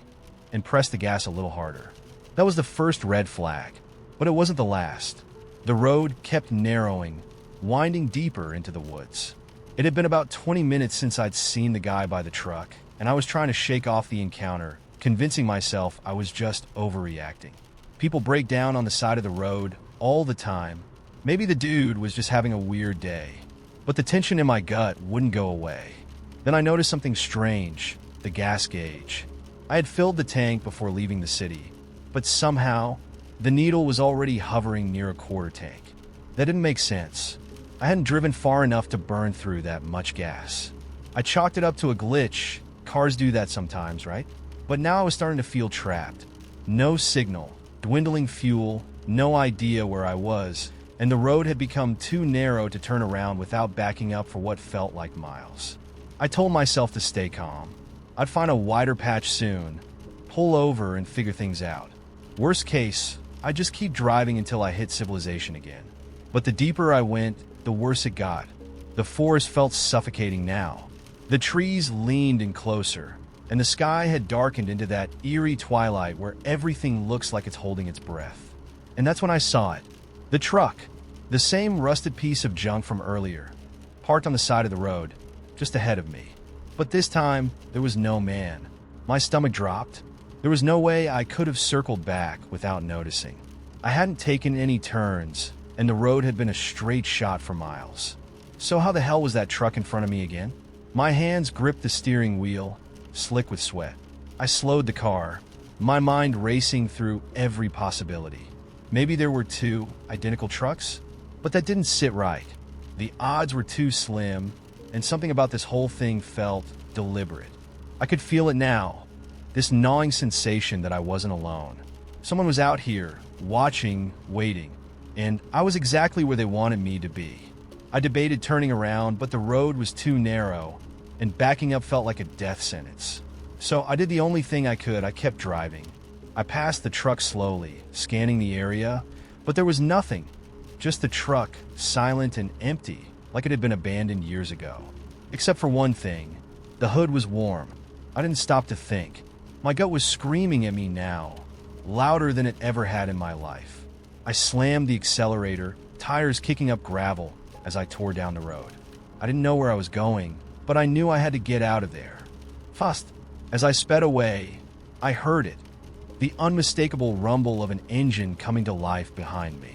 S1: and pressed the gas a little harder. That was the first red flag, but it wasn't the last. The road kept narrowing, winding deeper into the woods. It had been about 20 minutes since I'd seen the guy by the truck, and I was trying to shake off the encounter, convincing myself I was just overreacting. People break down on the side of the road all the time. Maybe the dude was just having a weird day, but the tension in my gut wouldn't go away. Then I noticed something strange, the gas gauge. I had filled the tank before leaving the city, but somehow, the needle was already hovering near a quarter tank. That didn't make sense. I hadn't driven far enough to burn through that much gas. I chalked it up to a glitch. Cars do that sometimes, right? But now I was starting to feel trapped. No signal, dwindling fuel, no idea where I was, and the road had become too narrow to turn around without backing up for what felt like miles. I told myself to stay calm. I'd find a wider patch soon, pull over and figure things out. Worst case, I'd just keep driving until I hit civilization again. But the deeper I went, the worse it got. The forest felt suffocating now. The trees leaned in closer, and the sky had darkened into that eerie twilight where everything looks like it's holding its breath. And that's when I saw it. The truck, the same rusted piece of junk from earlier, parked on the side of the road, just ahead of me. But this time, there was no man. My stomach dropped. There was no way I could have circled back without noticing. I hadn't taken any turns, and the road had been a straight shot for miles. So how the hell was that truck in front of me again? My hands gripped the steering wheel, slick with sweat. I slowed the car, my mind racing through every possibility. Maybe there were two identical trucks, but that didn't sit right. The odds were too slim, and something about this whole thing felt deliberate. I could feel it now, this gnawing sensation that I wasn't alone. Someone was out here, watching, waiting, and I was exactly where they wanted me to be. I debated turning around, but the road was too narrow, and backing up felt like a death sentence. So I did the only thing I could. I kept driving. I passed the truck slowly, scanning the area, but there was nothing. Just the truck, silent and empty, like it had been abandoned years ago. Except for one thing. The hood was warm. I didn't stop to think. My gut was screaming at me now, louder than it ever had in my life. I slammed the accelerator, tires kicking up gravel as I tore down the road. I didn't know where I was going, but I knew I had to get out of there. Fast. As I sped away, I heard it, the unmistakable rumble of an engine coming to life behind me.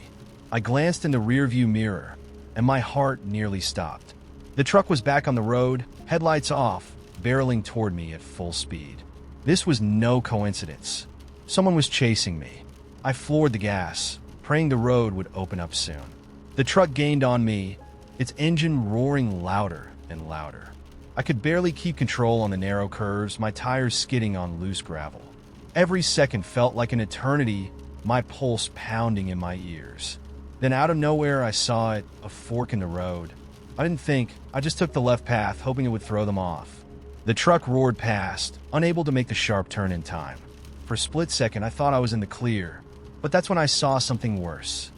S1: I glanced in the rearview mirror, and my heart nearly stopped. The truck was back on the road, headlights off, barreling toward me at full speed. This was no coincidence. Someone was chasing me. I floored the gas, praying the road would open up soon. The truck gained on me, its engine roaring louder and louder. I could barely keep control on the narrow curves, my tires skidding on loose gravel. Every second felt like an eternity, my pulse pounding in my ears. Then out of nowhere, I saw it, a fork in the road. I didn't think, I just took the left path, hoping it would throw them off. The truck roared past, unable to make the sharp turn in time. For a split second, I thought I was in the clear, but that's when I saw something worse.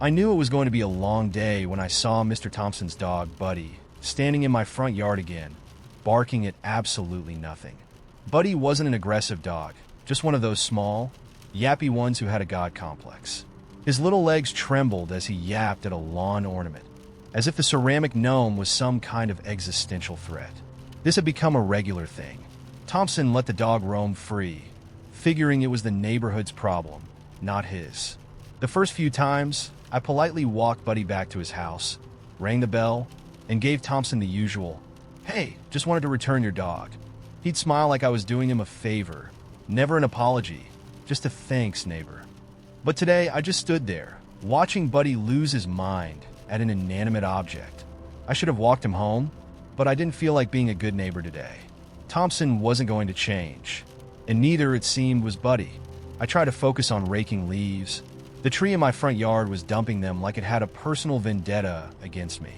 S1: I knew it was going to be a long day when I saw Mr. Thompson's dog, Buddy, standing in my front yard again, barking at absolutely nothing. Buddy wasn't an aggressive dog, just one of those small, yappy ones who had a god complex. His little legs trembled as he yapped at a lawn ornament, as if the ceramic gnome was some kind of existential threat. This had become a regular thing. Thompson let the dog roam free, figuring it was the neighborhood's problem, not his. The first few times, I politely walked Buddy back to his house, rang the bell, and gave Thompson the usual, "Hey, just wanted to return your dog." He'd smile like I was doing him a favor, never an apology, just a thanks, neighbor. But today, I just stood there, watching Buddy lose his mind at an inanimate object. I should have walked him home, but I didn't feel like being a good neighbor today. Thompson wasn't going to change, and neither, it seemed, was Buddy. I tried to focus on raking leaves. The tree in my front yard was dumping them like it had a personal vendetta against me.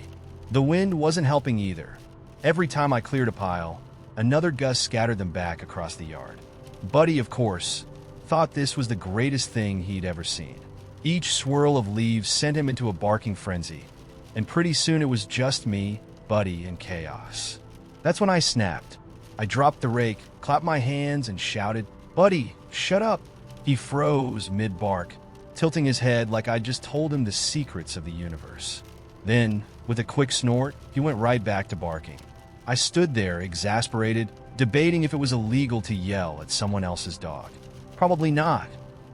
S1: The wind wasn't helping either. Every time I cleared a pile, another gust scattered them back across the yard. Buddy, of course, thought this was the greatest thing he'd ever seen. Each swirl of leaves sent him into a barking frenzy, and pretty soon it was just me, Buddy, and chaos. That's when I snapped. I dropped the rake, clapped my hands, and shouted, "Buddy, shut up!" He froze mid-bark, tilting his head like I'd just told him the secrets of the universe. Then, with a quick snort, he went right back to barking. I stood there, exasperated, debating if it was illegal to yell at someone else's dog. Probably not.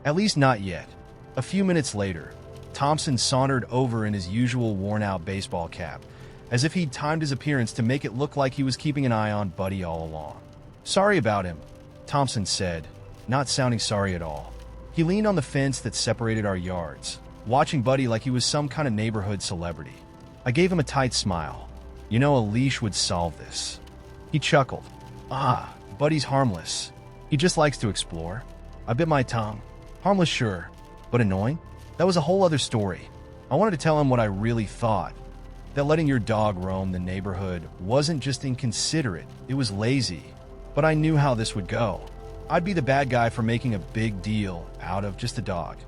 S1: At least not yet. A few minutes later, Thompson sauntered over in his usual worn-out baseball cap, as if he'd timed his appearance to make it look like he was keeping an eye on Buddy all along. "Sorry about him," Thompson said, not sounding sorry at all. He leaned on the fence that separated our yards, watching Buddy like he was some kind of neighborhood celebrity. I gave him a tight smile. You know, a leash would solve this. He chuckled. "Ah, Buddy's harmless. He just likes to explore." I bit my tongue. Harmless, sure, but annoying? That was a whole other story. I wanted to tell him what I really thought. That letting your dog roam the neighborhood wasn't just inconsiderate, it was lazy. But I knew how this would go. I'd be the bad guy for making a big deal out of just a dog.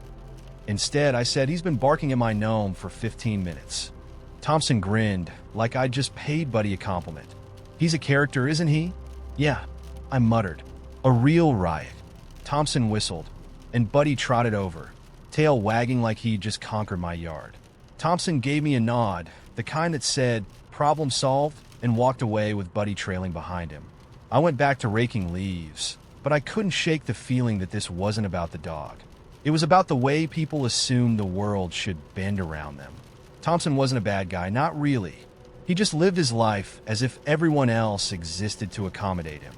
S1: Instead, I said, "He's been barking at my gnome for 15 minutes. Thompson grinned, like I'd just paid Buddy a compliment. "He's a character, isn't he?" "Yeah," I muttered. "A real riot." Thompson whistled, and Buddy trotted over, tail wagging like he'd just conquered my yard. Thompson gave me a nod, the kind that said, "Problem solved," and walked away with Buddy trailing behind him. I went back to raking leaves, but I couldn't shake the feeling that this wasn't about the dog. It was about the way people assumed the world should bend around them. Thompson wasn't a bad guy, not really. He just lived his life as if everyone else existed to accommodate him.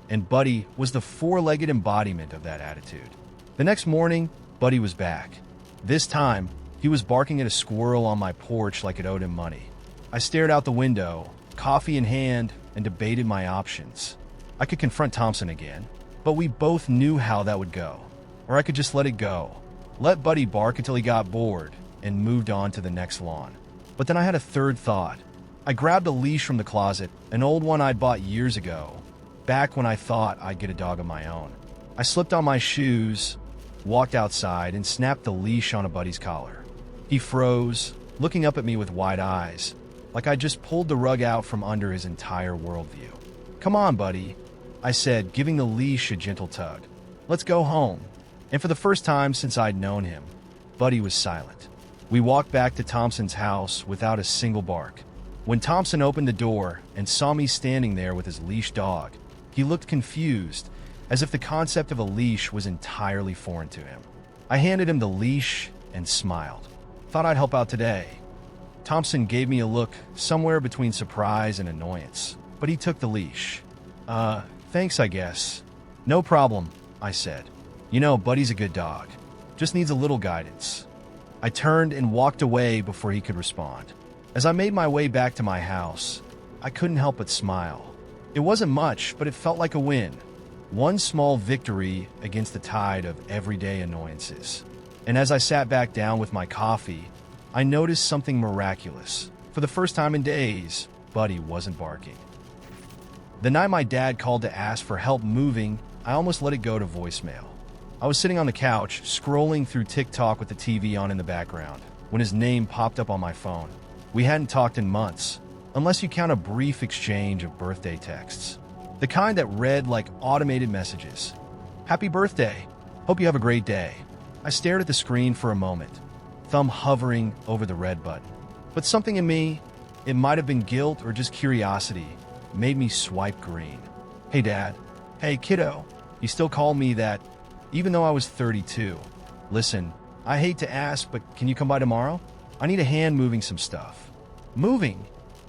S1: and Buddy was the four-legged embodiment of that attitude. The next morning, Buddy was back. This time, he was barking at a squirrel on my porch like it owed him money. I stared out the window, coffee in hand, and debated my options. I could confront Thompson again, but we both knew how that would go. Or I could just let it go, let Buddy bark until he got bored, and moved on to the next lawn. But then I had a third thought. I grabbed a leash from the closet, an old one I'd bought years ago, back when I thought I'd get a dog of my own. I slipped on my shoes, walked outside, and snapped the leash on a Buddy's collar. He froze, looking up at me with wide eyes, like I just pulled the rug out from under his entire worldview. "Come on, Buddy," I said, giving the leash a gentle tug. "Let's go home." And for the first time since I'd known him, Buddy was silent. We walked back to Thompson's house without a single bark. When Thompson opened the door and saw me standing there with his leash dog, he looked confused, as if the concept of a leash was entirely foreign to him. I handed him the leash and smiled. "Thought I'd help out today." Thompson gave me a look somewhere between surprise and annoyance, but he took the leash. Thanks, I guess." "No problem," I said. "You know, Buddy's a good dog. Just needs a little guidance." I turned and walked away before he could respond. As I made my way back to my house, I couldn't help but smile. It wasn't much, but it felt like a win. One small victory against the tide of everyday annoyances. And as I sat back down with my coffee, I noticed something miraculous. For the first time in days, Buddy wasn't barking. The night my dad called to ask for help moving, I almost let it go to voicemail. I was sitting on the couch, scrolling through TikTok with the TV on in the background, when his name popped up on my phone. We hadn't talked in months, unless you count a brief exchange of birthday texts. The kind that read like automated messages. "Happy birthday. Hope you have a great day." I stared at the screen for a moment, thumb hovering over the red button. But something in me, it might have been guilt or just curiosity, made me swipe green. "Hey, Dad." "Hey, kiddo." He still called me that, even though I was 32. "Listen, I hate to ask, but can you come by tomorrow? I need a hand moving some stuff." "Moving?"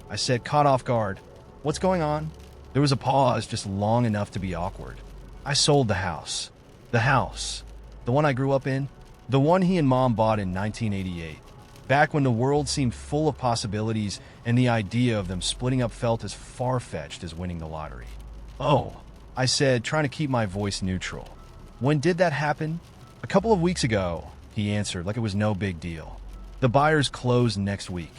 S1: I said, caught off guard. "What's going on?" There was a pause just long enough to be awkward. "I sold the house. The house. The one I grew up in. The one he and Mom bought in 1988. Back when the world seemed full of possibilities and the idea of them splitting up felt as far-fetched as winning the lottery." "Oh," I said, trying to keep my voice neutral. "When did that happen?" "A couple of weeks ago," he answered, like it was no big deal. "The buyers close next week.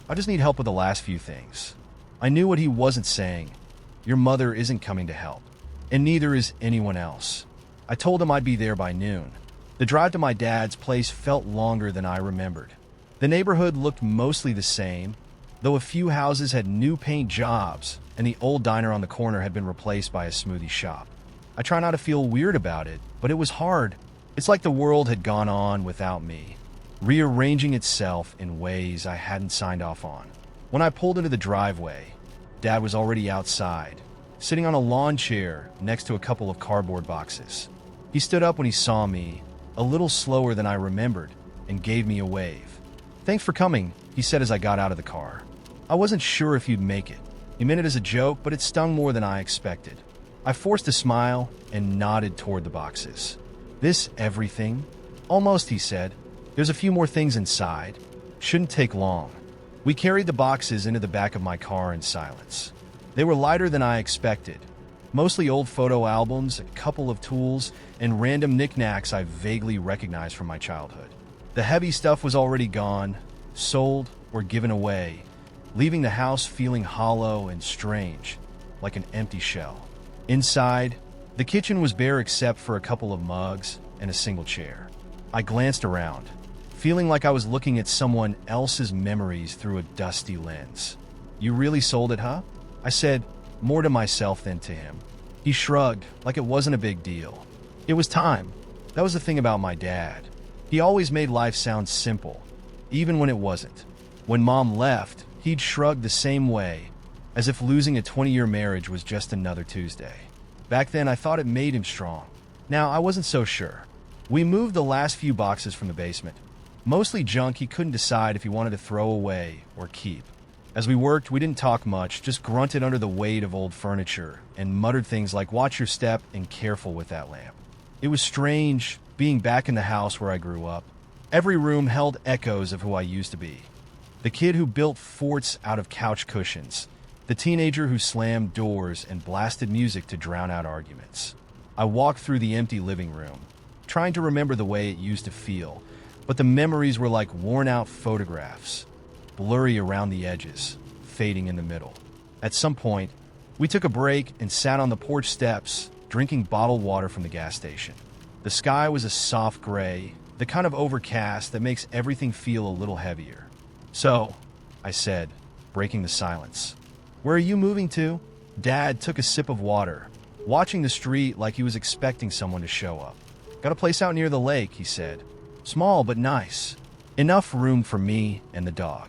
S1: I just need help with the last few things." I knew what he wasn't saying. Your mother isn't coming to help, and neither is anyone else. I told him I'd be there by noon. The drive to my dad's place felt longer than I remembered. The neighborhood looked mostly the same, though a few houses had new paint jobs, and the old diner on the corner had been replaced by a smoothie shop. I try not to feel weird about it, but it was hard. It's like the world had gone on without me, rearranging itself in ways I hadn't signed off on. When I pulled into the driveway, Dad was already outside, sitting on a lawn chair next to a couple of cardboard boxes. He stood up when he saw me, a little slower than I remembered, and gave me a wave. "Thanks for coming," he said as I got out of the car. I wasn't sure if he'd make it. He meant it as a joke, but it stung more than I expected. I forced a smile and nodded toward the boxes. "This everything?" "Almost," he said. "There's a few more things inside. Shouldn't take long." We carried the boxes into the back of my car in silence. They were lighter than I expected. Mostly old photo albums, a couple of tools, and random knickknacks I vaguely recognized from my childhood. The heavy stuff was already gone, sold, or given away, leaving the house feeling hollow and strange, like an empty shell. Inside, the kitchen was bare except for a couple of mugs and a single chair. I glanced around, feeling like I was looking at someone else's memories through a dusty lens. "You really sold it, huh?" I said, more to myself than to him. He shrugged, like it wasn't a big deal. It was time. That was the thing about my dad. He always made life sound simple, even when it wasn't. When Mom left, he'd shrug the same way, as if losing a 20-year marriage was just another Tuesday. Back then, I thought it made him strong. Now, I wasn't so sure. We moved the last few boxes from the basement. Mostly junk he couldn't decide if he wanted to throw away or keep. As we worked, we didn't talk much, just grunted under the weight of old furniture and muttered things like, "Watch your step and careful with that lamp." It was strange being back in the house where I grew up. Every room held echoes of who I used to be. The kid who built forts out of couch cushions. The teenager who slammed doors and blasted music to drown out arguments. I walked through the empty living room, trying to remember the way it used to feel, but the memories were like worn-out photographs, blurry around the edges, fading in the middle. At some point, we took a break and sat on the porch steps, drinking bottled water from the gas station. The sky was a soft gray, the kind of overcast that makes everything feel a little heavier. "So," I said, breaking the silence, "where are you moving to?" Dad took a sip of water, watching the street like he was expecting someone to show up. "Got a place out near the lake," he said. "Small but nice. Enough room for me and the dog."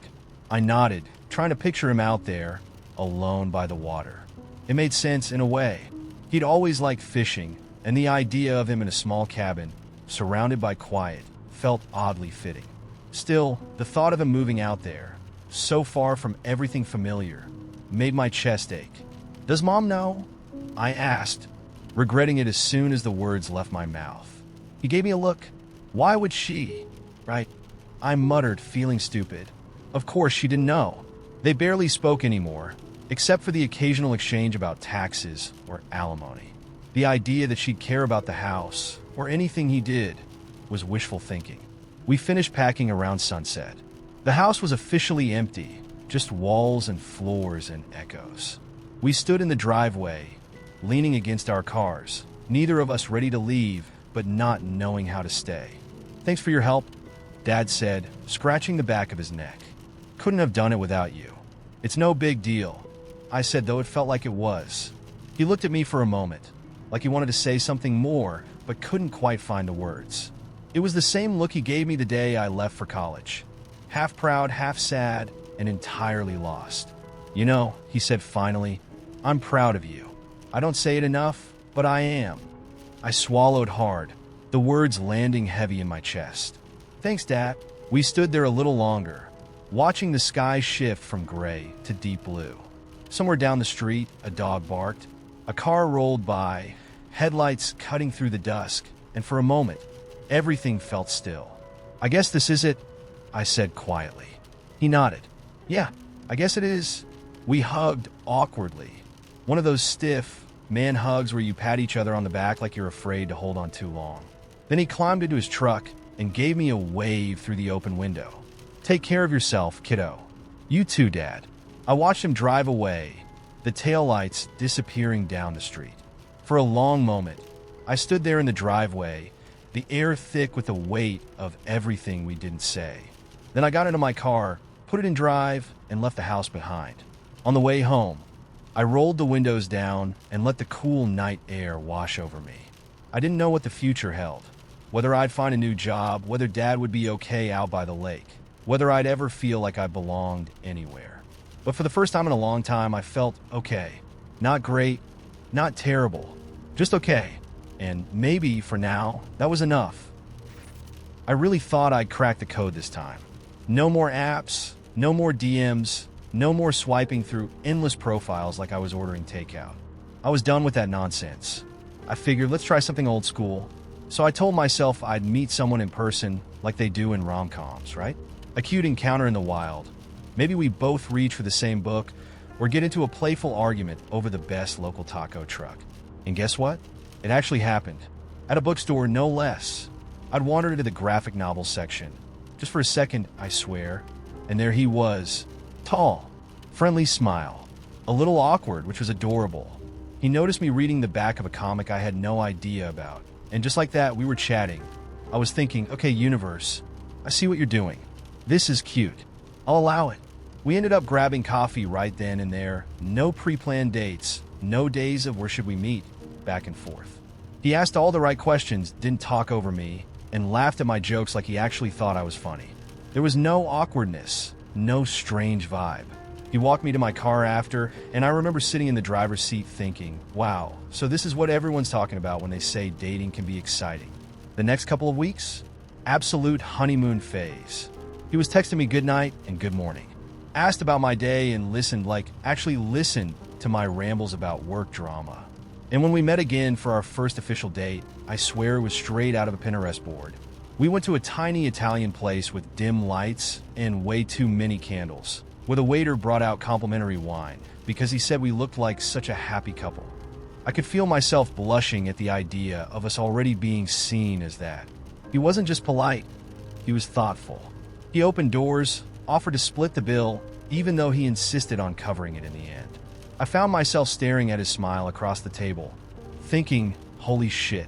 S1: I nodded, trying to picture him out there, alone by the water. It made sense in a way. He'd always liked fishing, and the idea of him in a small cabin, surrounded by quiet, felt oddly fitting. Still, the thought of him moving out there, so far from everything familiar, made my chest ache. "Does Mom know?" I asked, regretting it as soon as the words left my mouth. He gave me a look. "Why would she? Right?" I muttered, feeling stupid. Of course she didn't know. They barely spoke anymore, except for the occasional exchange about taxes or alimony. The idea that she'd care about the house, or anything he did, was wishful thinking. We finished packing around sunset. The house was officially empty, just walls and floors and echoes. We stood in the driveway, leaning against our cars, neither of us ready to leave, but not knowing how to stay. "Thanks for your help," Dad said, scratching the back of his neck. "Couldn't have done it without you." "It's no big deal," I said, though it felt like it was. He looked at me for a moment, like he wanted to say something more, but couldn't quite find the words. It was the same look he gave me the day I left for college. Half proud, half sad, and entirely lost. "You know," he said finally, "I'm proud of you. I don't say it enough, but I am." I swallowed hard, the words landing heavy in my chest. "Thanks, Dad." We stood there a little longer, watching the sky shift from gray to deep blue. Somewhere down the street, a dog barked. A car rolled by, headlights cutting through the dusk, and for a moment, everything felt still. "I guess this is it," I said quietly. He nodded. "Yeah, I guess it is." We hugged awkwardly. One of those stiff, man hugs where you pat each other on the back like you're afraid to hold on too long. Then he climbed into his truck and gave me a wave through the open window. "Take care of yourself, kiddo." "You too, Dad." I watched him drive away, the taillights disappearing down the street. For a long moment, I stood there in the driveway, the air thick with the weight of everything we didn't say. Then I got into my car, put it in drive, and left the house behind. On the way home, I rolled the windows down and let the cool night air wash over me. I didn't know what the future held, whether I'd find a new job, whether Dad would be okay out by the lake, whether I'd ever feel like I belonged anywhere. But for the first time in a long time, I felt okay. Not great, not terrible, just okay. And maybe, for now, that was enough. I really thought I'd crack the code this time. No more apps, no more DMs, no more swiping through endless profiles like I was ordering takeout. I was done with that nonsense. I figured, let's try something old school. So I told myself I'd meet someone in person like they do in rom-coms, right? A cute encounter in the wild. Maybe we both reach for the same book or get into a playful argument over the best local taco truck. And guess what? It actually happened. At a bookstore, no less. I'd wandered into the graphic novel section. Just for a second, I swear. And there he was. Tall. Friendly smile. A little awkward, which was adorable. He noticed me reading the back of a comic I had no idea about. And just like that, we were chatting. I was thinking, okay, universe, I see what you're doing. This is cute. I'll allow it. We ended up grabbing coffee right then and there. No pre-planned dates. No days of where should we meet. Back and forth. He asked all the right questions, didn't talk over me, and laughed at my jokes like he actually thought I was funny. There was no awkwardness, no strange vibe. He walked me to my car after, and I remember sitting in the driver's seat thinking, wow, so this is what everyone's talking about when they say dating can be exciting. The next couple of weeks? Absolute honeymoon phase. He was texting me good night and good morning. asked about my day, and actually listened to my rambles about work drama. And when we met again for our first official date, I swear it was straight out of a Pinterest board. We went to a tiny Italian place with dim lights and way too many candles, where the waiter brought out complimentary wine because he said we looked like such a happy couple. I could feel myself blushing at the idea of us already being seen as that. He wasn't just polite, he was thoughtful. He opened doors, offered to split the bill, even though he insisted on covering it in the end. I found myself staring at his smile across the table, thinking, holy shit,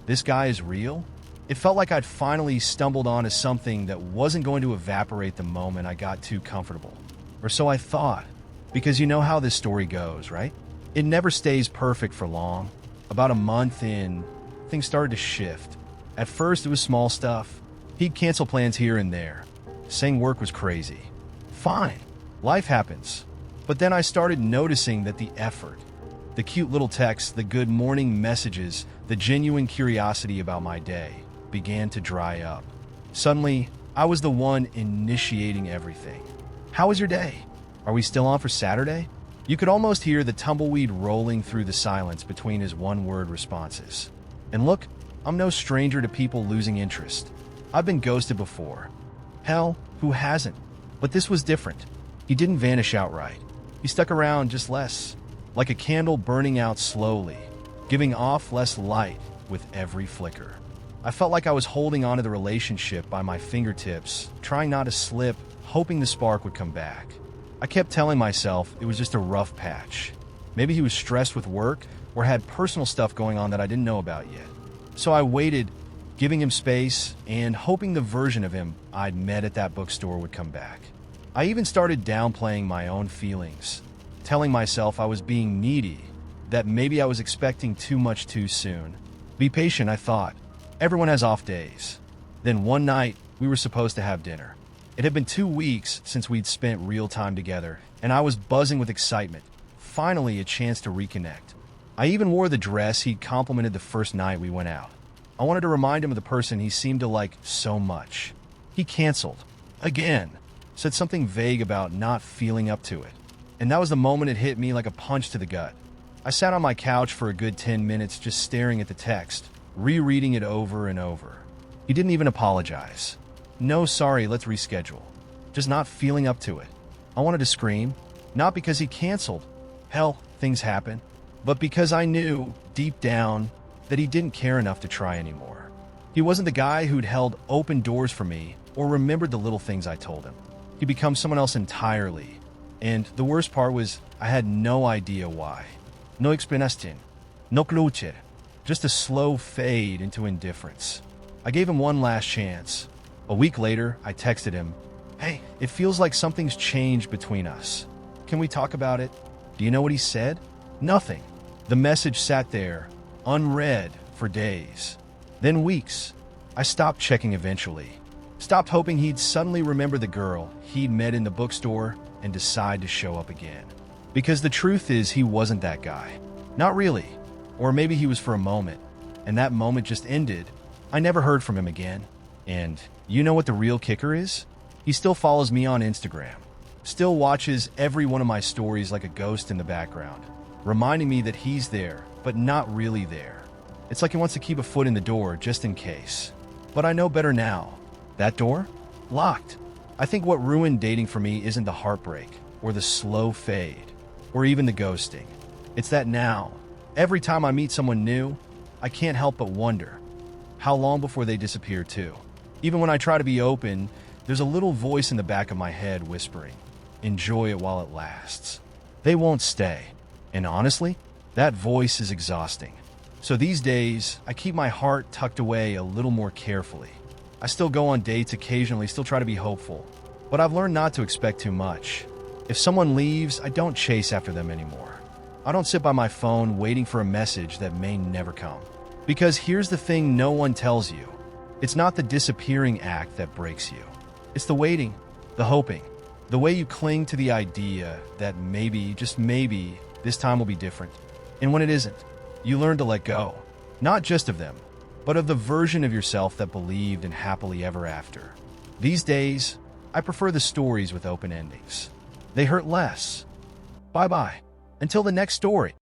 S1: this guy is real? It felt like I'd finally stumbled onto something that wasn't going to evaporate the moment I got too comfortable. Or so I thought, because you know how this story goes, right? It never stays perfect for long. About a month in, things started to shift. At first, it was small stuff. He'd cancel plans here and there, saying work was crazy. Fine, life happens. But then I started noticing that the effort, the cute little texts, the good morning messages, the genuine curiosity about my day began to dry up. Suddenly, I was the one initiating everything. How was your day? Are we still on for Saturday? You could almost hear the tumbleweed rolling through the silence between his one-word responses. And look, I'm no stranger to people losing interest. I've been ghosted before. Hell, who hasn't? But this was different. He didn't vanish outright. He stuck around just less, like a candle burning out slowly, giving off less light with every flicker. I felt like I was holding onto the relationship by my fingertips, trying not to slip, hoping the spark would come back. I kept telling myself it was just a rough patch. Maybe he was stressed with work or had personal stuff going on that I didn't know about yet. So I waited, giving him space and hoping the version of him I'd met at that bookstore would come back. I even started downplaying my own feelings, telling myself I was being needy, that maybe I was expecting too much too soon. Be patient, I thought. Everyone has off days. Then one night, we were supposed to have dinner. It had been 2 weeks since we'd spent real time together, and I was buzzing with excitement. Finally, a chance to reconnect. I even wore the dress he'd complimented the first night we went out. I wanted to remind him of the person he seemed to like so much. He canceled. Again. Said something vague about not feeling up to it. And that was the moment it hit me like a punch to the gut. I sat on my couch for a good 10 minutes just staring at the text, rereading it over and over. He didn't even apologize. No, sorry, let's reschedule. Just not feeling up to it. I wanted to scream, not because he canceled. Hell, things happen. But because I knew, deep down, that he didn't care enough to try anymore. He wasn't the guy who'd held open doors for me or remembered the little things I told him. He'd become someone else entirely. And the worst part was, I had no idea why. No explanation. No clue. Just a slow fade into indifference. I gave him one last chance. A week later, I texted him, "Hey, it feels like something's changed between us. Can we talk about it?" Do you know what he said? Nothing. The message sat there, unread, for days. Then weeks. I stopped checking eventually. Stopped hoping he'd suddenly remember the girl he'd met in the bookstore and decide to show up again. Because the truth is, he wasn't that guy. Not really. Or maybe he was for a moment, and that moment just ended. I never heard from him again. And you know what the real kicker is? He still follows me on Instagram. Still watches every one of my stories like a ghost in the background, reminding me that he's there, but not really there. It's like he wants to keep a foot in the door just in case. But I know better now. That door? Locked. I think what ruined dating for me isn't the heartbreak, or the slow fade, or even the ghosting. It's that now, every time I meet someone new, I can't help but wonder, how long before they disappear too? Even when I try to be open, there's a little voice in the back of my head whispering, enjoy it while it lasts. They won't stay. And honestly, that voice is exhausting. So these days, I keep my heart tucked away a little more carefully. I still go on dates occasionally, still try to be hopeful, but I've learned not to expect too much. If someone leaves, I don't chase after them anymore. I don't sit by my phone waiting for a message that may never come. Because here's the thing no one tells you. It's not the disappearing act that breaks you. It's the waiting, the hoping, the way you cling to the idea that maybe, just maybe, this time will be different. And when it isn't, you learn to let go. Not just of them, but of the version of yourself that believed in happily ever after. These days, I prefer the stories with open endings. They hurt less. Bye-bye. Until the next story.